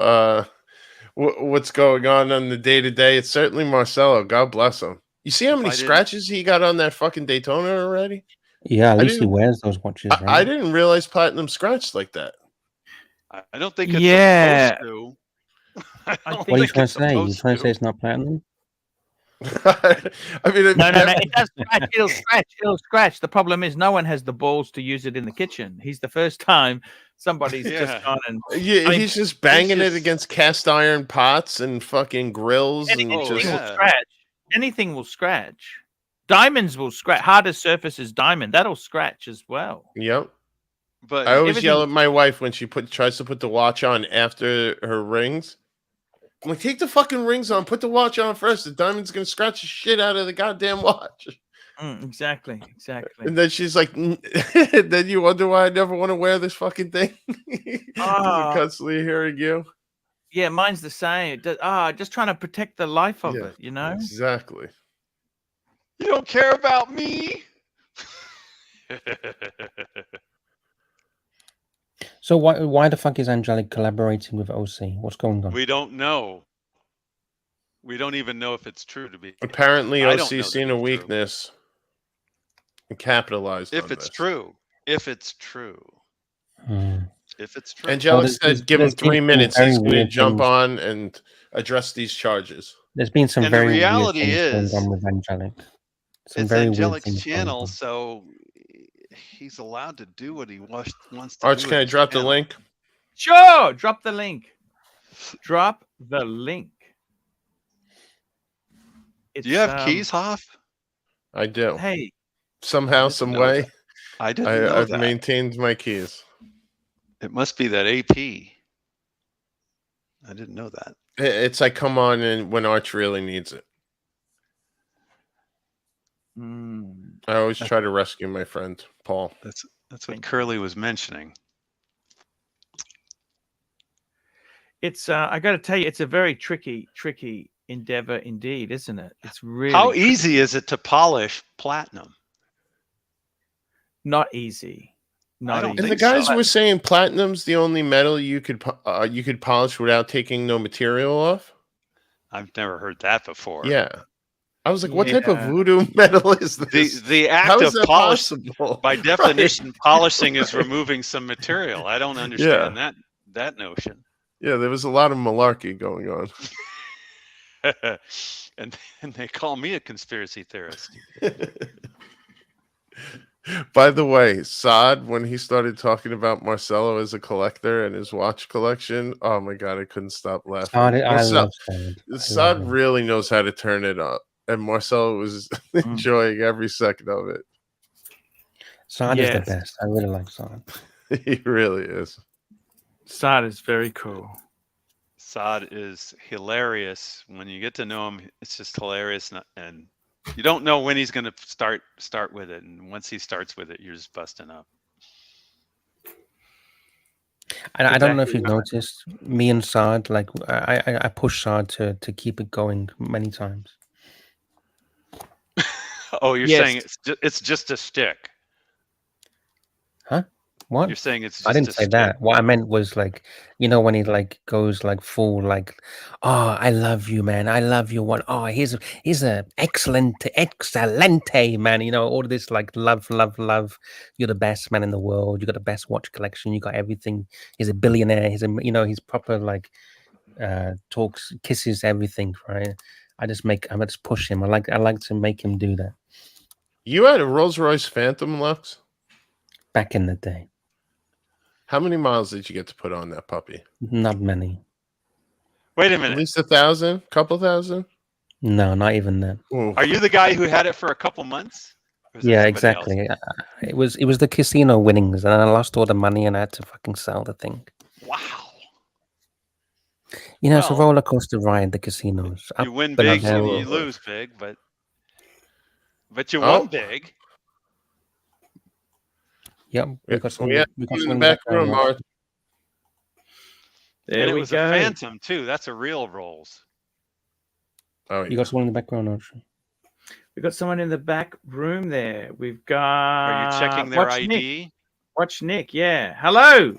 what's going on the day-to-day, it's certainly Marcelo. God bless him. You see how many scratches he got on that fucking Daytona already? Yeah, at least he wears those watches. Right? I didn't realize Platinum scratched like that. I don't think it's Yeah. supposed to. What are you trying to say? You trying to say it's not platinum? I mean, No. It does scratch. It'll scratch. The problem is no one has the balls to use it in the kitchen. He's the first time somebody's just gone and Yeah, he's just banging it against cast iron pots and fucking grills anything and just will scratch. Anything will scratch. Diamonds will scratch. Hardest surface is diamond. That'll scratch as well. Yep. But I always yell at my wife when she tries to put the watch on after her rings. I'm like, take the fucking rings on, put the watch on first. The diamond's gonna scratch the shit out of the goddamn watch. Exactly. And then she's like, then you wonder why I never want to wear this fucking thing. I'm constantly hearing you. Yeah, mine's the same. Just trying to protect the life of it, you know? Exactly. You don't care about me. So why the fuck is Angelic collaborating with OC? What's going on? We don't know. We don't even know if it's true to be. Apparently, I don't know OC's seen a weakness and capitalized if on it's this. true. If it's true. If it's true. Angelic said, give him 3 minutes. He's going to weird jump things. on and address these charges. There's been some And the very weird reality things is, going on with Angelic. Some It's very weird Angelic's things going channel, on. so he's allowed to do what he wants to Arch, do. can I with his drop the channel. link? Sure. Drop the link. Drop the link. Do you have keys, Hoff? I do. Hey. Somehow, some know way. that. I didn't know I've that. maintained my keys. It must be that AP. I didn't know that. It's like come on in when Arch really needs it. I always try to rescue my friend Paul. That's what Curly was mentioning. It's I got to tell you, it's a very tricky endeavor indeed, isn't it? It's really How easy is it to polish platinum? Not easy. Not easy. And the guys were saying platinum's the only metal you could polish without taking no material off. I've never heard that before. Yeah, I was like, what type of voodoo metal is this? The How act is of that polish, possible? by Right. definition, polishing is removing some material. I don't understand that notion. Yeah, there was a lot of malarkey going on. and they call me a conspiracy theorist. By the way, Saad, when he started talking about Marcelo as a collector and his watch collection, oh my god, I couldn't stop laughing. I love Saad. Saad really knows how to turn it up, and Marcelo was enjoying every second of it. Saad is the best. I really like Saad. He really is. Saad is very cool. Saad is hilarious. When you get to know him, it's just hilarious, and you don't know when he's going to start with it. And once he starts with it, you're just busting up. I don't know if you've noticed, me and Saad, like I push Saad to keep it going many times. Oh, you're Yes. saying it's just a shtick. Huh? What? You're saying it's just I didn't a say shtick. that. What I meant was like, you know, when he like goes like full like, oh, I love you, man. I love you. What? Oh, here's a excelente, man. You know, all of this like love. You're the best man in the world. You got the best watch collection. You got everything. He's a billionaire. He's proper like talks, kisses everything, right? I just push him. I like to make him do that. You had a Rolls-Royce Phantom, Lux? Back in the day. How many miles did you get to put on that puppy? Not many. Wait a minute. At least 1,000, couple thousand. No, not even that. Are you the guy who had it for a couple months? Yeah, exactly. It was the casino winnings, and I lost all the money, and I had to fucking sell the thing. Wow. You know, it's a Well, roller coaster ride. The casinos. You win up and big, down. you lose big, but you Oh. won big. Yep, we got some. We have We got you some in the back room, background. Art. There And it we was go. a phantom too. That's a real Rolls. Oh, You got someone in the background, Archie. We've got someone in the back room there. We've got. Are you checking their Watch ID? Nick. Watch Nick. Yeah. Hello.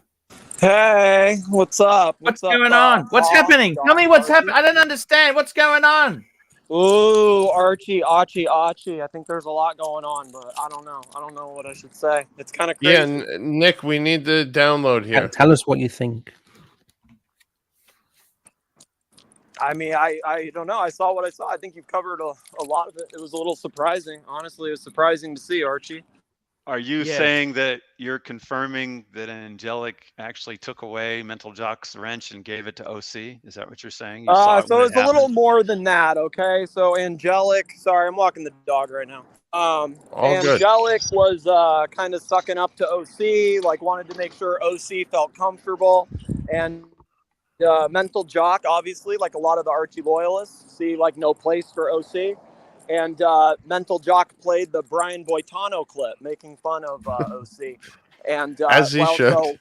Hey, what's up? What's going on? What's happening? Tell me what's happening. I don't understand. What's going on? Ooh, Archie. I think there's a lot going on, but I don't know. I don't know what I should say. It's kind of crazy. Yeah, Nick, we need the download here. Tell us what you think. I mean, I don't know. I saw what I saw. I think you've covered a lot of it. It was a little surprising. Honestly, it was surprising to see, Archie. Are you Yeah. saying that you're confirming that Angelic actually took away Mental Jock's wrench and gave it to OC? Is that what you're saying? You saw it So when it's it a little happened? more than that, okay? So Angelic, sorry, I'm walking the dog right now. All good. Angelic was kind of sucking up to OC, like wanted to make sure OC felt comfortable. And Mental Jock, obviously, like a lot of the Archie loyalists, see like no place for OC. And Mental Jock played the Brian Boitano clip, making fun of OC. And As he should.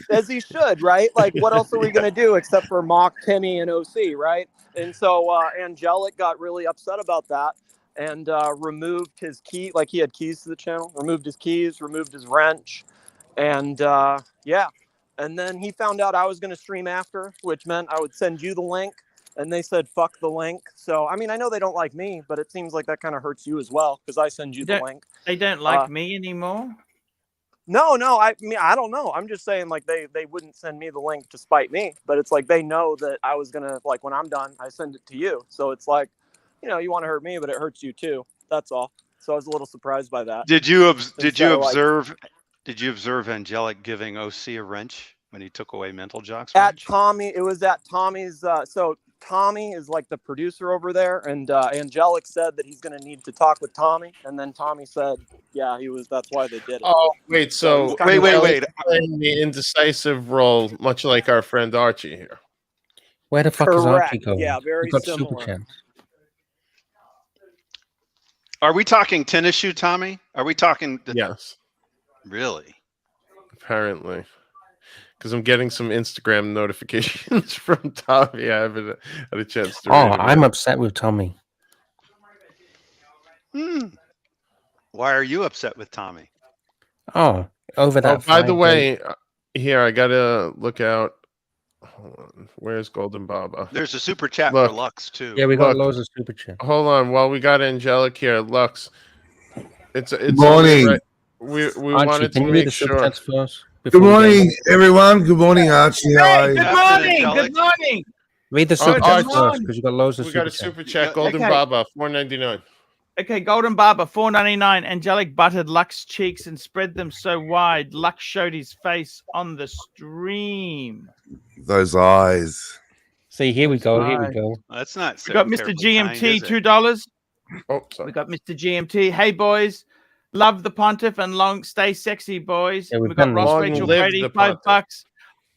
as he should, right? Like, what else are we gonna do except for mock Timmy and OC, right? And so Angelic got really upset about that and removed his key. Like, he had keys to the channel, removed his keys, removed his wrench, and yeah. And then he found out I was gonna stream after, which meant I would send you the link. And they said, fuck the link. So, I mean, I know they don't like me, but it seems like that kind of hurts you as well because I send you the link. They don't like me anymore? No, I mean, I don't know. I'm just saying, like, they wouldn't send me the link to spite me. But it's like they know that I was going to, like, when I'm done, I send it to you. So it's like, you know, you want to hurt me, but it hurts you too. That's all. So I was a little surprised by that. Did you Instead of, like, observe Angelic giving OC a wrench when he took away Mental Jock's at wrench? Tommy? It was at Tommy's. So Tommy is like the producer over there, and Angelic said that he's going to need to talk with Tommy, and then Tommy said, "Yeah, he was. That's why they did it." Oh, wait. So he's kinda wait. Playing the indecisive role, much like our friend Archie here. Where the fuck is Correct. Archie going? Yeah, very We got similar. super chat. Are we talking tennis shoe, Tommy? Are we talking? Yes. Really? Apparently. Because I'm getting some Instagram notifications from Tommy. I haven't had a chance to read them I'm yet. upset with Tommy. Why are you upset with Tommy? Oh, over that. Oh, by the fight, way, here, I got to look out. Hold on. Where's Golden Baba? There's a super chat Look. for Lux too. Yeah, we got Look. loads of super chat. Hold on. While we got Angelic here, Lux, it's morning. right. We Archie, wanted can to you read make the super sure. chats first? Good before we go? morning, everyone. Good morning, Archie. How are you? Good morning. Good morning. Read the Oh, super chats Archie. first because you got loads of We super got a chats. super chat. Golden Okay. Baba, $4.99. Okay, Golden Barber, $4.99. Angelic buttered Lux cheeks and spread them so wide, Lux showed his face on the stream. Those eyes. See, here we go. Here we go. That's not so We got Mr. terribly GMT, kind, is it? $2. Oh, sorry. We got Mr. GMT. Hey, boys. Love the Pontiff and long stay sexy, boys. Yeah, we we've got done Ross Long Rachel live Brady, the $5. Pontiff.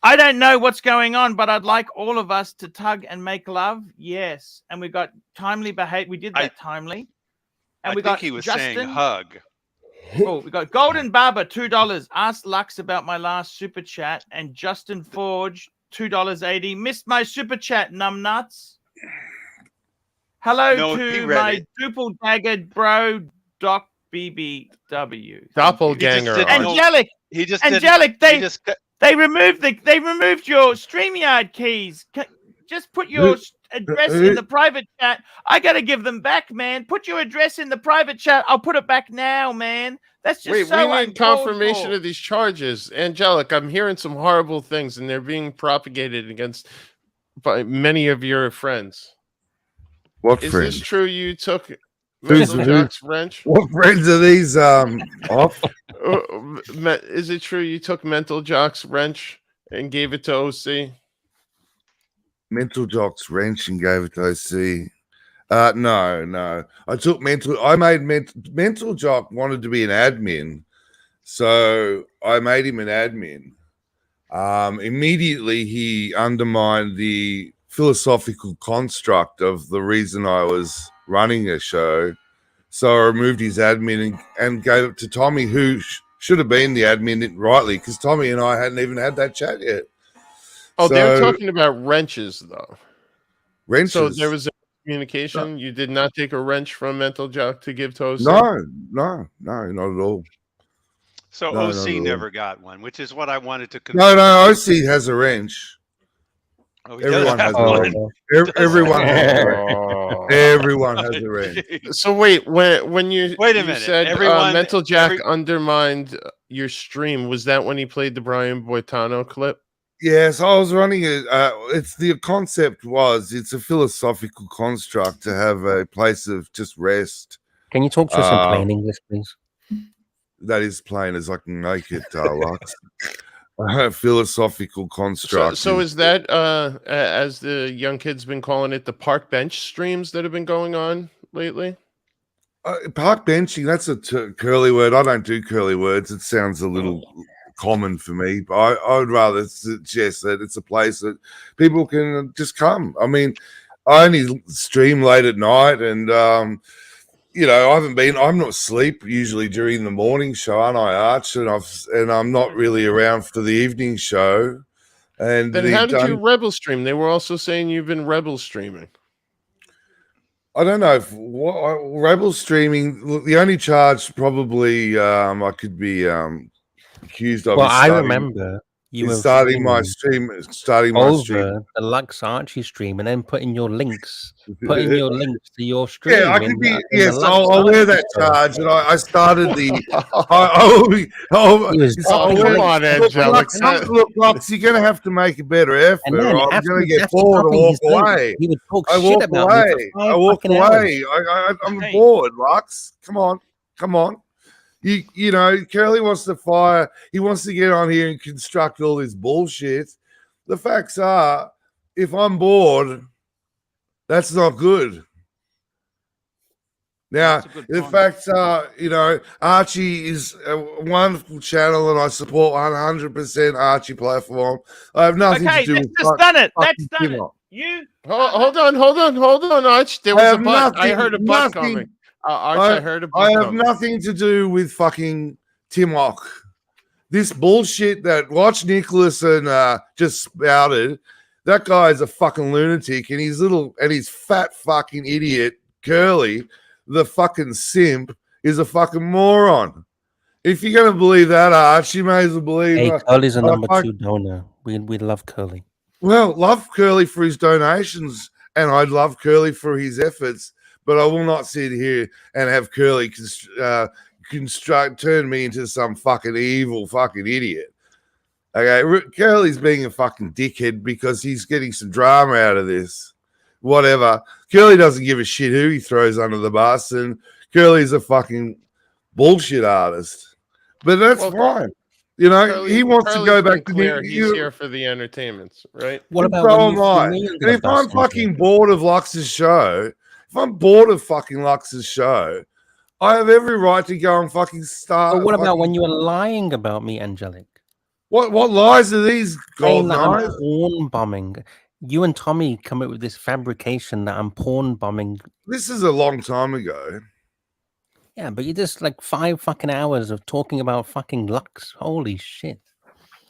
I don't know what's going on, but I'd like all of us to tug and make love. Yes. And we got timely behavior. We did that timely. And I we think got he was Justin. saying hug. Oh, we got Golden Barber, $2. Asked Lux about my last super chat. And Justin Forge, $2.80. Missed my super chat, numbnuts. Hello No, he to read my it. duple daggered bro, Doc BBW. Doppelganger. didn't Archie. know- Angelic, He just Angelic, didn't, he just they removed your StreamYard keys. Just put your address in the private chat. I gotta give them back, man. Put your address in the private chat. I'll put it back now, man. That's just Wait, so we need uncalled confirmation for. of these charges. Angelic, I'm hearing some horrible things, and they're being propagated against by many of your friends. What Is friends? this true? You took Who's- Mental who- Jock's wrench? What friends are these? Off? Is it true you took Mental Jock's wrench and gave it to OC? Mental Jock's wrench and gave it to OC. No. I took mental. I made mental Jock wanted to be an admin, so I made him an admin. Immediately, he undermined the philosophical construct of the reason I was running a show. So I removed his admin and gave it to Tommy, who should have been the admin rightly, because Tommy and I hadn't even had that chat yet. Oh, they're talking about wrenches, though. Wrenches? So there was a communication. You did not take a wrench from Mental Jock to give to OC? No, not at all. So No, OC not at all. never got one, which is what I wanted to No, OC has a wrench. Oh, he Everyone does has have a one. wrench. Everyone has a wrench. Everyone has a wrench. So wait, when you Wait a you minute, said everyone- Mental Jack undermined your stream, was that when he played the Brian Boitano clip? Yes, I was running it. It's the concept was it's a philosophical construct to have a place of just rest. Can you talk to us in plain English, please? That is plain as I can make it, Lux. Philosophical construct. So is that as the young kids been calling it, the park bench streams that have been going on lately? Park benching, that's a curly word. I don't do curly words. It sounds a little common for me. But I would rather suggest that it's a place that people can just come. I mean, I only stream late at night, and I'm not asleep usually during the morning show, aren't I, Arch? And I'm not really around for the evening show. And Then how did you rebel stream? They were also saying you've been rebel streaming. I don't know if rebel streaming. Look, the only charge probably I could be accused of. Well, I remember you were starting my stream, over the Lux Archie stream, and then putting your links to your stream. Yeah, I could be. Yes, I'll wear that charge. And I started the. Come on, Angelic. Look, Lux, you're going to have to make a better effort. And then I'm after- going to get after bored and dropping walk his link, away. he would talk I shit walk about me for away. 5 I walk fucking away. hours. I'm bored, Lux. Come on. You know, Curly wants to fire. He wants to get on here and construct all this bullshit. The facts are, if I'm bored, that's not good. Now, the facts are, Archie is a wonderful channel, and I support 100% Archie platform. I have nothing to do with. That's done it. That's fucking done it. Timok. You Hold on, Arch. There was a butt. I heard a butt coming. Arch, I heard a butt I have coming. nothing to do with fucking Timok. This bullshit that Watch Nicholas and just spouted. That guy is a fucking lunatic, and his fat fucking idiot Curly, the fucking simp, is a fucking moron. If you're gonna believe that, Arch, you may as well believe. Hey, Curly's a number 2 donor. We love Curly. Well, love Curly for his donations, and I'd love Curly for his efforts, but I will not sit here and have Curly turn me into some fucking evil fucking idiot. Okay, Curly's being a fucking dickhead because he's getting some drama out of this. Whatever. Curly doesn't give a shit who he throws under the bus, and Curly's a fucking bullshit artist. But that's fine. He wants to go back to He's here for the entertainments, right? What about so am I. And if I'm fucking bored of Lux's show, I have every right to go and fucking start. But what about when you were lying about me, Angelic? What lies are these, Saying Gold that I'm Knight? porn bombing. You and Tommy come up with this fabrication that I'm porn bombing. This is a long time ago. Yeah, but you just 5 fucking hours of talking about fucking Lux. Holy shit.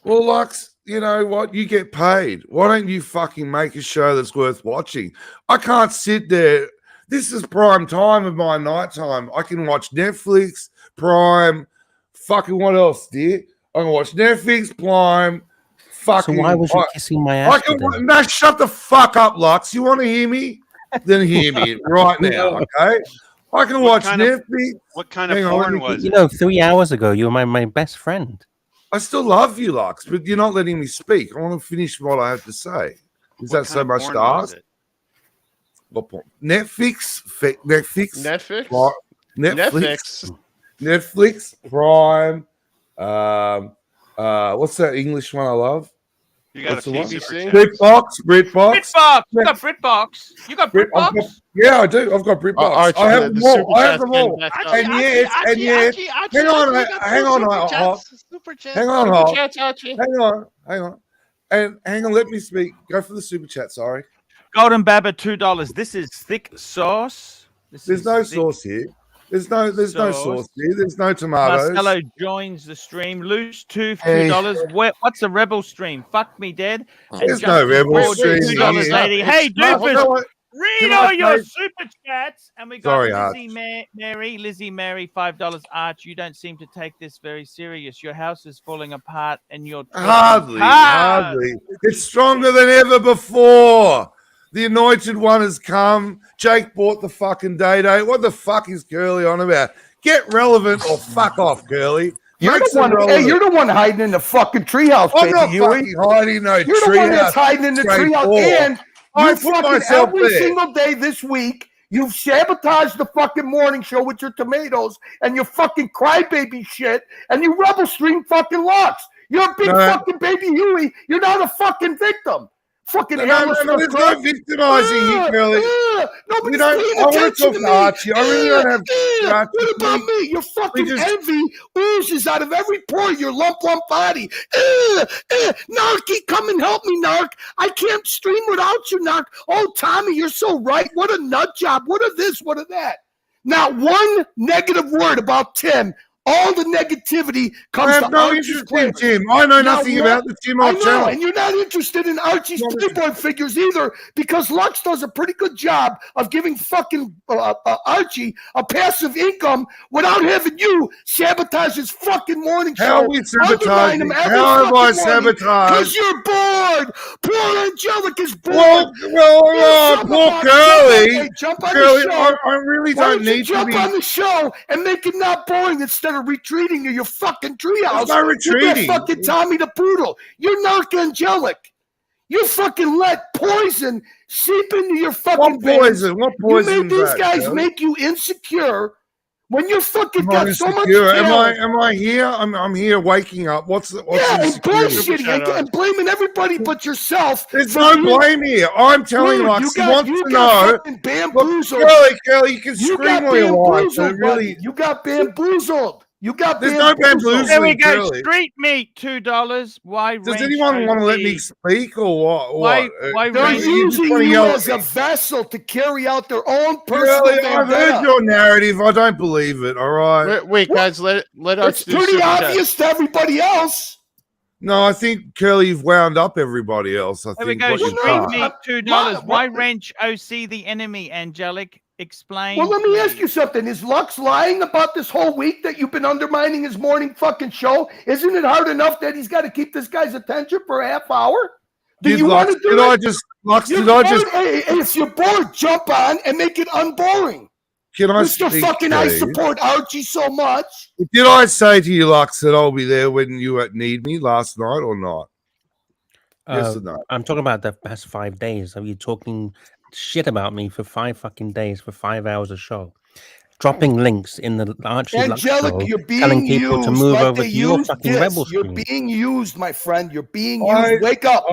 Well, Lux, you know what? You get paid. Why don't you fucking make a show that's worth watching? I can't sit there. This is prime time of my nighttime. I can watch Netflix, Prime, fucking what else, dear? I can watch Netflix, Prime, fucking. So why was you kissing my ass today? No, shut the fuck up, Lux. You want to hear me? Then hear me right now, okay? I can watch Netflix. What kind of porn was it? 3 hours ago, you were my best friend. I still love you, Lux, but you're not letting me speak. I want to finish what I have to say. Is that so much to ask? What porn? Netflix, Prime. What's that English one I love? You got What's a the one? PVC? BritBox. BritBox. You got BritBox. You got BritBox. Yeah, I do. I've got BritBox. Archie, I have the them all. super I have chats them getting all. backed up. And yes, and yes. Hang on, hang on, hang on, Super chats, Archie. hang on, and hang on. Let me speak. Go for the super chat. Sorry. Golden Baba, $2. This is thick sauce. There's no sauce here. There's no sauce here. There's no tomatoes. Marcelo joins the stream. Loose two for Hey. $2. What's a rebel stream? Fuck me dead. And There's no rebel Ford, stream $2, here. lady. Hey, doofus. Read Can all I your say- super chats. And we got Sorry, Lizzie Mary, $5. Arch, you don't seem to take this very serious. Your house is falling apart and you're Hardly. It's stronger than ever before. The anointed one has come. Jake bought the fucking day. What the fuck is Curly on about? Get relevant or fuck off, Curly. You're Make the some one. Hey, relevant. you're the one hiding in the fucking treehouse, I'm baby. not Huey. fucking hiding no You're the one treehouse. that's hiding in the Straight treehouse, forward. and I you put fucking myself every there. single day this week. You've sabotaged the fucking morning show with your tomatoes and your fucking crybaby shit, and you rebel stream fucking Lux. You're a big No. fucking baby Huey. You're not a fucking victim. Fucking No, Alistair there's Cook. no victimizing here, Curly. Nobody's We don't- paying I wanna attention talk to to me. Archie. I really don't have Archie. What about me? Your fucking just- envy oozes out of every pore of your lump body. Narky, come and help me, Nark. I can't stream without you, Nark. Oh, Tommy, you're so right. What a nut job. What of this? What of that? Not one negative word about Tim. All the negativity comes I have to no Archie's interest in flavor. Tim. I know Now nothing what? about the Tim I off know, channel. and you're not interested in Archie's Playboy figures either, because Lux does a pretty good job of giving fucking Archie a passive income without having you sabotage his fucking morning show. How are we sabotaging? How have I sabotaged? Because you're bored. Poor Angelic is bored. Poor Curly. Hey, jump on Curly, the show. I really Why don't you need to jump be. on the show and make it not boring instead of retreating to your fucking treehouse? There's no with that retreating. fucking Tommy the Poodle. You're narc Angelic. You fucking let poison seep into your fucking What poison? What poison You made is these that, guys Curly? make you insecure when you're fucking I'm got not so much insecure. talent. Am I here? I'm here waking up. What's Yeah, and insecurity? bullshitting and blaming everybody but yourself. There's for no being- blame here. I'm telling Dude, Lux, you he got- wants you to got know. fucking bamboozled. Curly, you can You scream got all you want. But bamboozled, it really, buddy. You got bamboozled. You got There's no bamboozling. There we go. Curly. Street meat, $2. Why? Does ranch anyone want to let me OC? speak or what? Why They're ranch- using wanna you yell at as me? a vessel to carry out their own personal Curly, I've vendetta. heard your narrative. I don't believe it. All right. Wait, guys, let It's us do pretty super chat. obvious to everybody else. No, I think Curly, you've wound up everybody else. I There we think go. what you've Street done. meat, $2. Why wrench OC the enemy, Angelic? Explain. Well, let me ask you something. Is Lux lying about this whole week that you've been undermining his morning fucking show? Isn't it hard enough that he's got to keep this guy's attention for a half hour? Do Did you want Lux, to do did it? I just Lux, You're did I bored. just Hey, if you're bored, jump on and make it unboring. can I Mr. speak, fucking I please? support Archie so much. Did I say to you, Lux, that I'll be there when you need me last night or not? Yes or no? I'm talking about the past 5 days. Are you talking shit about me for 5 fucking days for 5 hours a show? Dropping links in the Archie Lux Angelic, show, you're being telling people used to move like over they to your used fucking this. rebel You're stream. being used, my friend. You're being I- used. Wake up.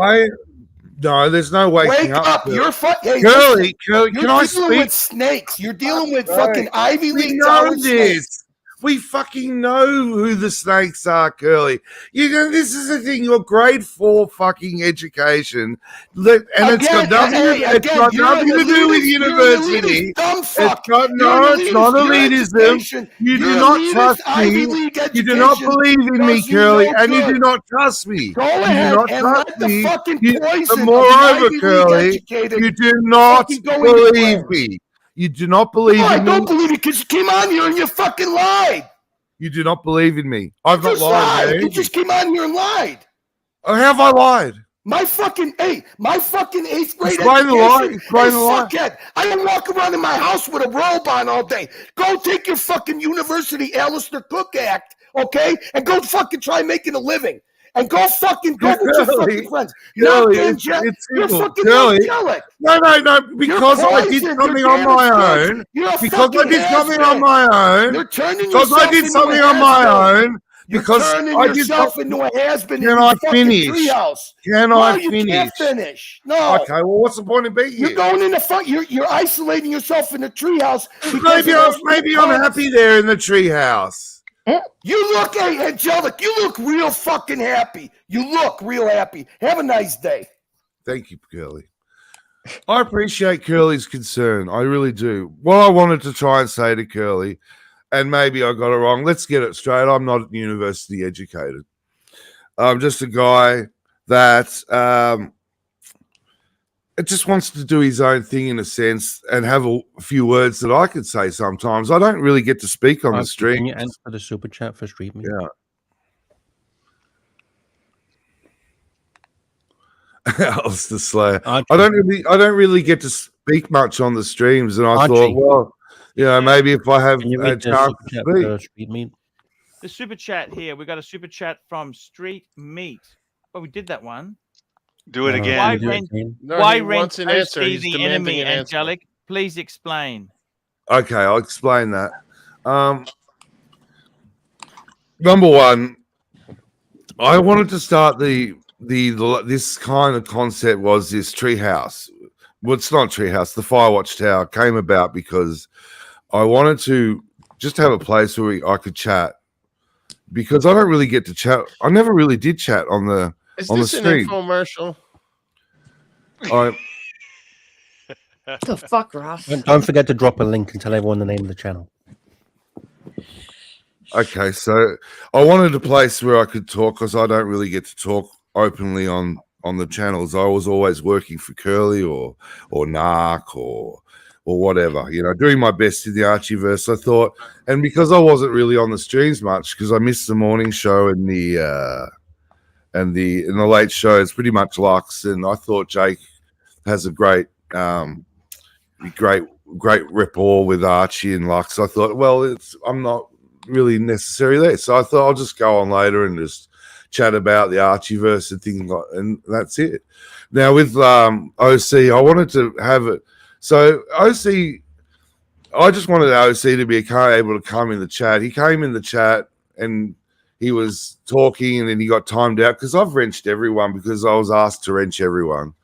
No, there's no waking Wake up. up. Curly. You're fucking. Curly, Curly, You're can I dealing speak? with snakes. You're dealing with Right. fucking Ivy We League know talent this. snakes. We fucking know who the snakes are, Curly. You know, this is the thing. Your grade 4 fucking education, and it's got nothing. It's got nothing to do with university. It's got it's not elitism. You do not trust me. You do not believe in me, Curly, and you do not trust me. Go You do ahead not and trust let the me. fucking You- poison But of moreover, Ivy League Curly, educated you do not fucking go into believe play. me. You do not believe No, I in don't me. believe it because you came on here and you fucking lied. You do not believe in me. I've You not just lied. lied. man. You just came on here and lied. Oh, how have I lied? My fucking 8th grade Explain the lie. education. Explain the lie. Fuckhead. I don't walk around in my house with a robe on all day. Go take your fucking university Alistair Cook act, okay? And go fucking try making a living. And go fucking go with your fucking friends. Not Curly, Angelic. You're simple. fucking Curly. Angelic. No, because I did poison. something You're on my damaged. own. You're a Because I fucking did something has-been. on my own. You're turning Because I yourself did into something a on my has-been. own. You're Because turning I did yourself not- into a has-been in Can the I fucking finish? treehouse. Can No, I you finish? can't finish. No. Okay, well, what's the point of being You're here? going into fuck. You're isolating yourself in the treehouse. Maybe I'm happy there in the treehouse. You look, hey, Angelic, you look real fucking happy. You look real happy. Have a nice day. Thank you, Curly. I appreciate Curly's concern. I really do. What I wanted to try and say to Curly, and maybe I got it wrong. Let's get it straight. I'm not university educated. I'm just a guy that it just wants to do his own thing in a sense and have a few words that I could say sometimes. I don't really get to speak on the street. Can you answer the super chat for Street Meat? Yeah. Alistair Slayer. I don't really get to speak much on the streams, and I thought, well, maybe if I have a chance to speak. The super chat here. We got a super chat from Street Meat. Oh, we did that one. Do it again. Why Do it rent? again. No, Why he rent wants an answer. OC He's the demanding enemy, an answer. Angelic? Please explain. Okay, I'll explain that. Number one, I wanted to start this kind of concept was this treehouse. Well, it's not treehouse. The Firewatch Tower came about because I wanted to just have a place where I could chat, because I don't really get to chat. I never really did chat on the Is on the this an stream. infomercial? What the fuck, Ross? Don't forget to drop a link and tell everyone the name of the channel. Okay, so I wanted a place where I could talk, because I don't really get to talk openly on the channels. I was always working for Curly or NARK or whatever, doing my best in the Archieverse. I thought, and because I wasn't really on the streams much, because I missed the morning show and the late show, it's pretty much Lux, and I thought Jake has a great rapport with Archie and Lux. I thought, well, I'm not really necessary there, so I thought I'll just go on later and just chat about the Archieverse and things like, and that's it. Now with OC, I wanted to have it. So OC, I just wanted OC to be able to come in the chat. He came in the chat and he was talking, and then he got timed out because I've wrenched everyone, because I was asked to wrench everyone.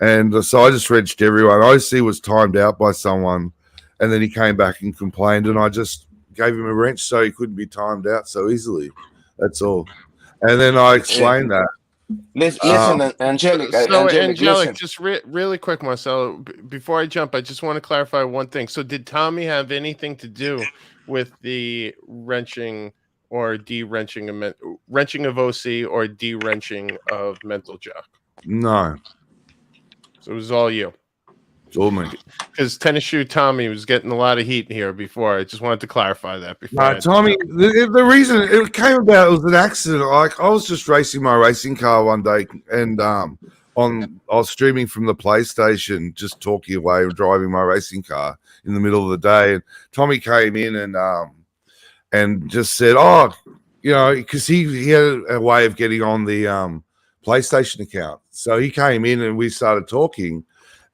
And so I just wrenched everyone. OC was timed out by someone, and then he came back and complained, and I just gave him a wrench so he couldn't be timed out so easily. That's all. And then I explained that. Listen, Angelic. Angelic, listen. just really quick, Marcelo, before I jump, I just want to clarify one thing. So did Tommy have anything to do with the wrenching or de-wrenching of OC or de-wrenching of Mental Jack? No. So it was all you. It's all me. Because Tennis Shoe Tommy was getting a lot of heat here before. I just wanted to clarify that before. No, Tommy, the reason it came about, it was an accident. Like, I was just racing my racing car one day, and I was streaming from the PlayStation, just talking away, driving my racing car in the middle of the day. And Tommy came in and just said, because he had a way of getting on the PlayStation account. So he came in and we started talking.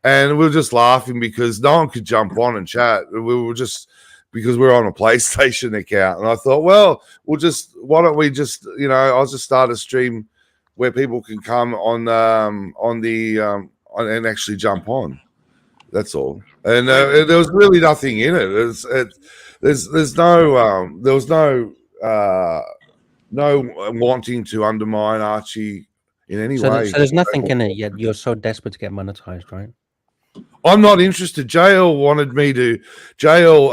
And we were just laughing because no one could jump on and chat. We were just, because we're on a PlayStation account. And I thought, well, why don't we just, I'll just start a stream where people can come on and actually jump on. That's all. And there was really nothing in it. There was no wanting to undermine Archie in any way. So there's nothing in it yet. You're so desperate to get monetized, right? I'm not interested. JL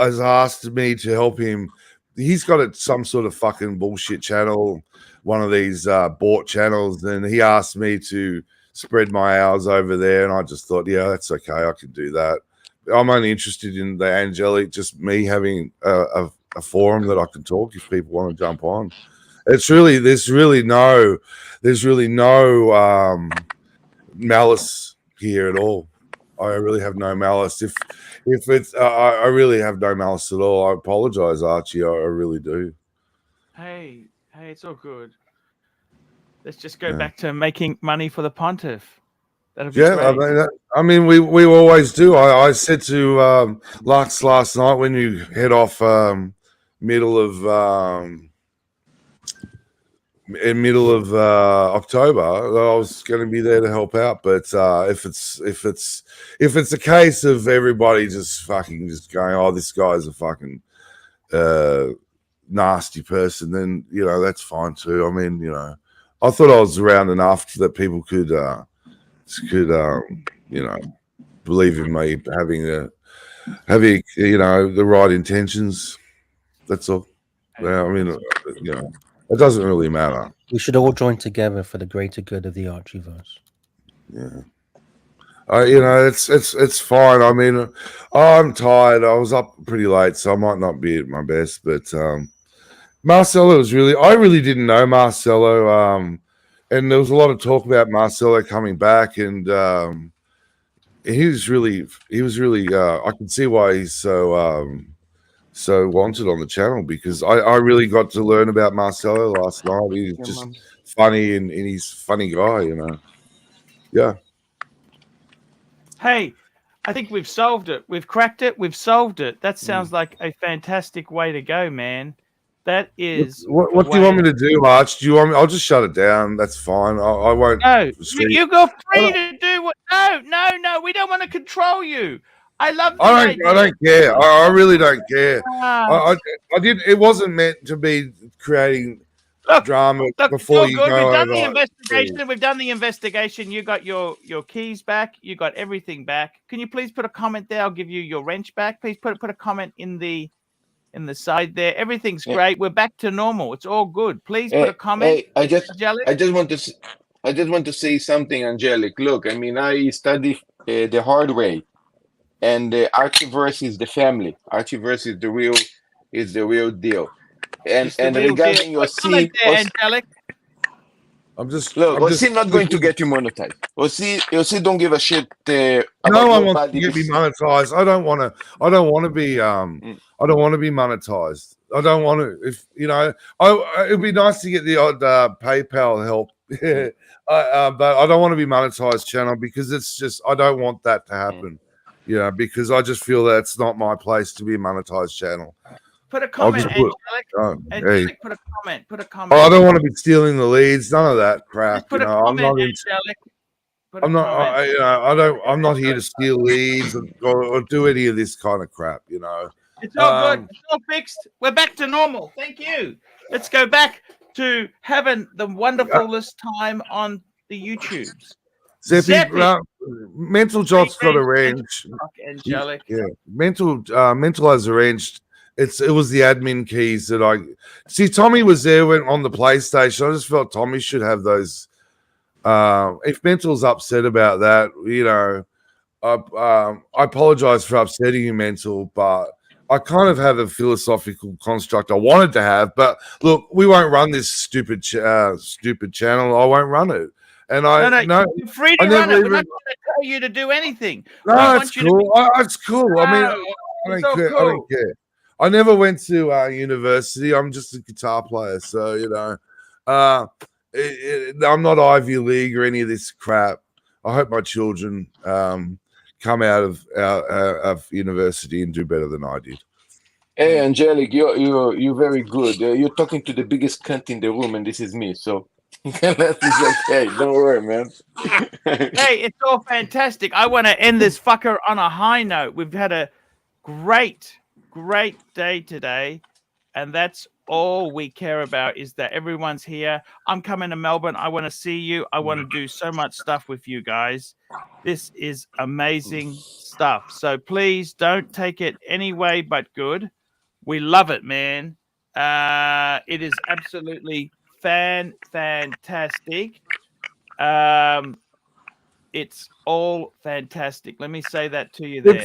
has asked me to help him. He's got some sort of fucking bullshit channel, one of these bought channels, and he asked me to spread my hours over there, and I just thought, yeah, that's okay, I can do that. I'm only interested in the Angelic, just me having a forum that I can talk if people want to jump on. There's really no malice here at all. I really have no malice. If it's, I really have no malice at all. I apologize, Archie. I really do. Hey, it's all good. Let's just go back to making money for the pontiff. That'll be great. I mean, we always do. I said to Lux last night, when you head off middle of in middle of October. I was going to be there to help out, but if it's a case of everybody just fucking just going, oh, this guy's a fucking nasty person, then that's fine too. I mean, I thought I was around enough that people could believe in me having the right intentions. That's all. Yeah, I mean, it doesn't really matter. We should all join together for the greater good of the Archieverse. Yeah. It's fine. I mean, I'm tired. I was up pretty late, so I might not be at my best. But Marcelo I really didn't know Marcelo. And there was a lot of talk about Marcelo coming back, and he was really. I can see why he's so wanted on the channel, because I really got to learn about Marcelo last night. He's just funny, and he's a funny guy, Yeah. Hey, I think we've solved it. We've cracked it. We've solved it. That sounds like a fantastic way to go, man. That is. What do you want me to do, Arch? Do you want me? I'll just shut it down. That's fine. I won't. No, you go free to do what. No. We don't want to control you. I love. I don't care. I really don't care. I didn't. It wasn't meant to be creating drama before you go. We've done the investigation. We've done the investigation. You got your keys back. You got everything back. Can you please put a comment there? I'll give you your wrench back. Please put a comment in the side there. Everything's great. We're back to normal. It's all good. Please put a comment. I just want to say something, Angelic. Look, I mean, I study the hard way, and the Archieverse is the family. Archieverse is the real deal. And regarding your scene, Angelic. I'm just not going to get you monetized. OC don't give a shit. No one wants to get me monetized. I don't want to be. I don't want to be monetized. I don't want to. If it'd be nice to get the odd PayPal help. But I don't want to be monetized channel, because it's just, I don't want that to happen. Because I just feel that's not my place to be a monetized channel. Put a comment, Angelic. Put a comment. Put a comment. I don't want to be stealing the leads. None of that crap. Put a comment, Angelic. I'm not here to steal leads or do any of this kind of crap. It's all good. It's all fixed. We're back to normal. Thank you. Let's go back to having the wonderfulest time on the YouTubes. Zeppy, Mental Jot's got arranged. Angelic. Yeah, Mental has arranged. It was the admin keys that I see. Tommy was there on the PlayStation. I just felt Tommy should have those. If Mental's upset about that, I apologize for upsetting you, Mental, but I kind of have a philosophical construct I wanted to have. But look, we won't run this stupid channel. I won't run it. And you're free to run it. We're not going to tell you to do anything. No, it's cool. It's cool. I mean, I don't care. I never went to university. I'm just a guitar player, so I'm not Ivy League or any of this crap. I hope my children come out of university and do better than I did. Hey, Angelic, you're very good. You're talking to the biggest cunt in the room, and this is me. So that is okay. Don't worry, man. Hey, it's all fantastic. I want to end this fucker on a high note. We've had a great day today, and that's all we care about, is that everyone's here. I'm coming to Melbourne. I want to see you. I want to do so much stuff with you guys. This is amazing stuff. So please don't take it any way but good. We love it, man. It is absolutely fantastic. It's all fantastic. Let me say that to you there.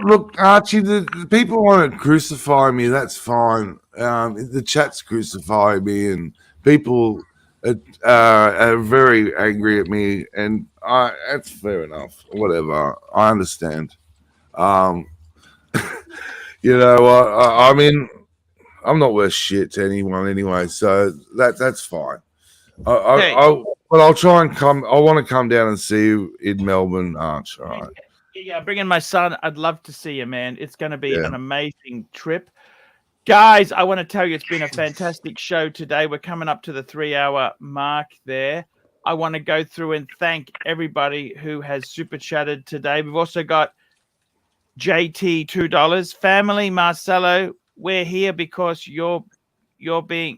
Look, Archie, the people want to crucify me. That's fine. The chat's crucifying me, and people are very angry at me, and that's fair enough. Whatever. I understand. You know what? I mean, I'm not worth shit to anyone anyway, so that's fine. But I'll try and come. I want to come down and see you in Melbourne, Arch. All right. Yeah, bring in my son. I'd love to see you, man. It's going to be an amazing trip. Guys, I want to tell you it's been a fantastic show today. We're coming up to the 3-hour mark there. I want to go through and thank everybody who has super chatted today. We've also got JT $2. Family Marcelo, we're here because you're being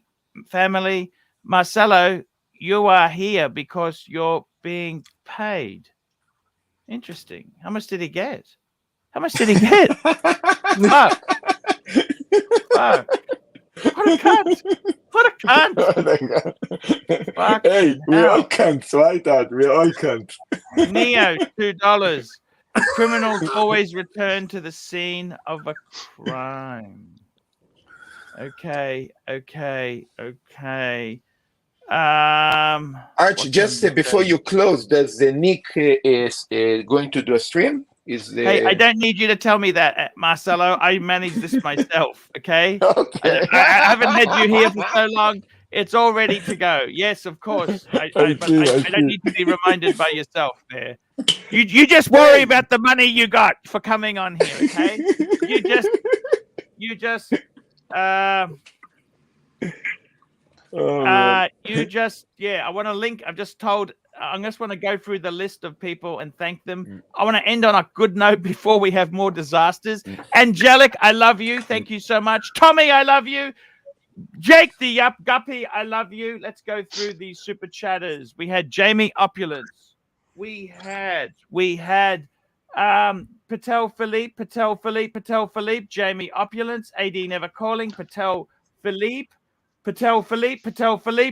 family. Marcelo, you are here because you're being paid. Interesting. How much did he get? How much did he get? Fuck. Fuck. What a cunt. What a cunt. Hey, we all cunts, right? That we all cunts. Neo, $2. Criminals always return to the scene of a crime. Okay. Archie, just before you close, does the Nick is going to do a stream? Hey, I don't need you to tell me that, Marcelo. I manage this myself, okay? I haven't had you here for so long. It's all ready to go. Yes, of course. I don't need to be reminded by yourself there. You just worry about the money you got for coming on here, okay? I want to link. I'm just told. I just want to go through the list of people and thank them. I want to end on a good note before we have more disasters. Angelic, I love you. Thank you so much. Tommy, I love you. Jake the Guppy, I love you. Let's go through these super chatters. We had Jamie Opulence. We had Patel Philippe, Jamie Opulence, AD Never Calling, Patel Philippe,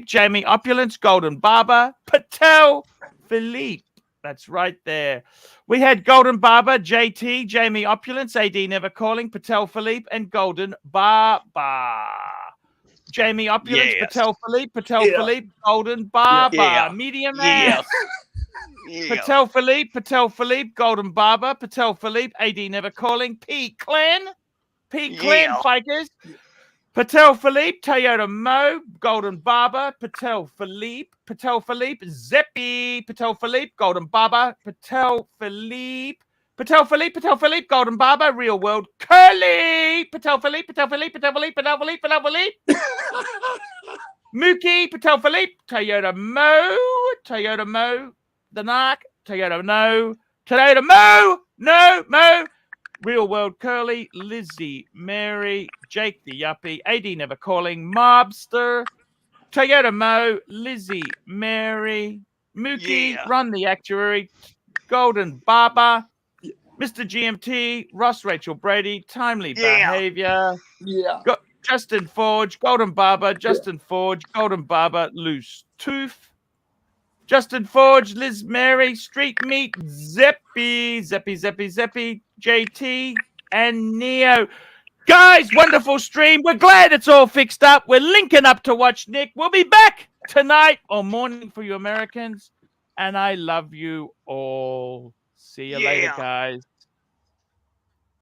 Jamie Opulence, Golden Barber, Patel Philippe. That's right there. We had Golden Barber, JT, Jamie Opulence, AD Never Calling, Patel Philippe, and Golden Barber. Jamie Opulence, Patel Philippe, Golden Barber, Medium Ass. Patel Philippe, Golden Barber, Patel Philippe, AD Never Calling, P Clan, Fikers. Patel Philippe, Toyota Mo, Golden Barber, Patel Philippe, Zeppy, Patel Philippe, Golden Barber, Patel Philippe, Golden Barber, Real World, Curly, Patel Philippe, Mookie, Patel Philippe, Toyota Mo, the NARK, Toyota Mo, Real World Curly, Lizzie, Mary, Jake the Yuppie, AD Never Calling, Mobster, Toyota Mo, Lizzie, Mary, Mookie, Run the Actuary, Golden Barber, Mr. GMT, Ross Rachel Brady, Timely Behavior, Justin Forge, Golden Barber, Justin Forge, Golden Barber, Loose Tooth, Justin Forge, Liz Mary, Street Meat, Zeppy, JT, and Neo. Guys, wonderful stream. We're glad it's all fixed up. We're linking up to watch Nick. We'll be back tonight or morning for you Americans. And I love you all. See you later, guys.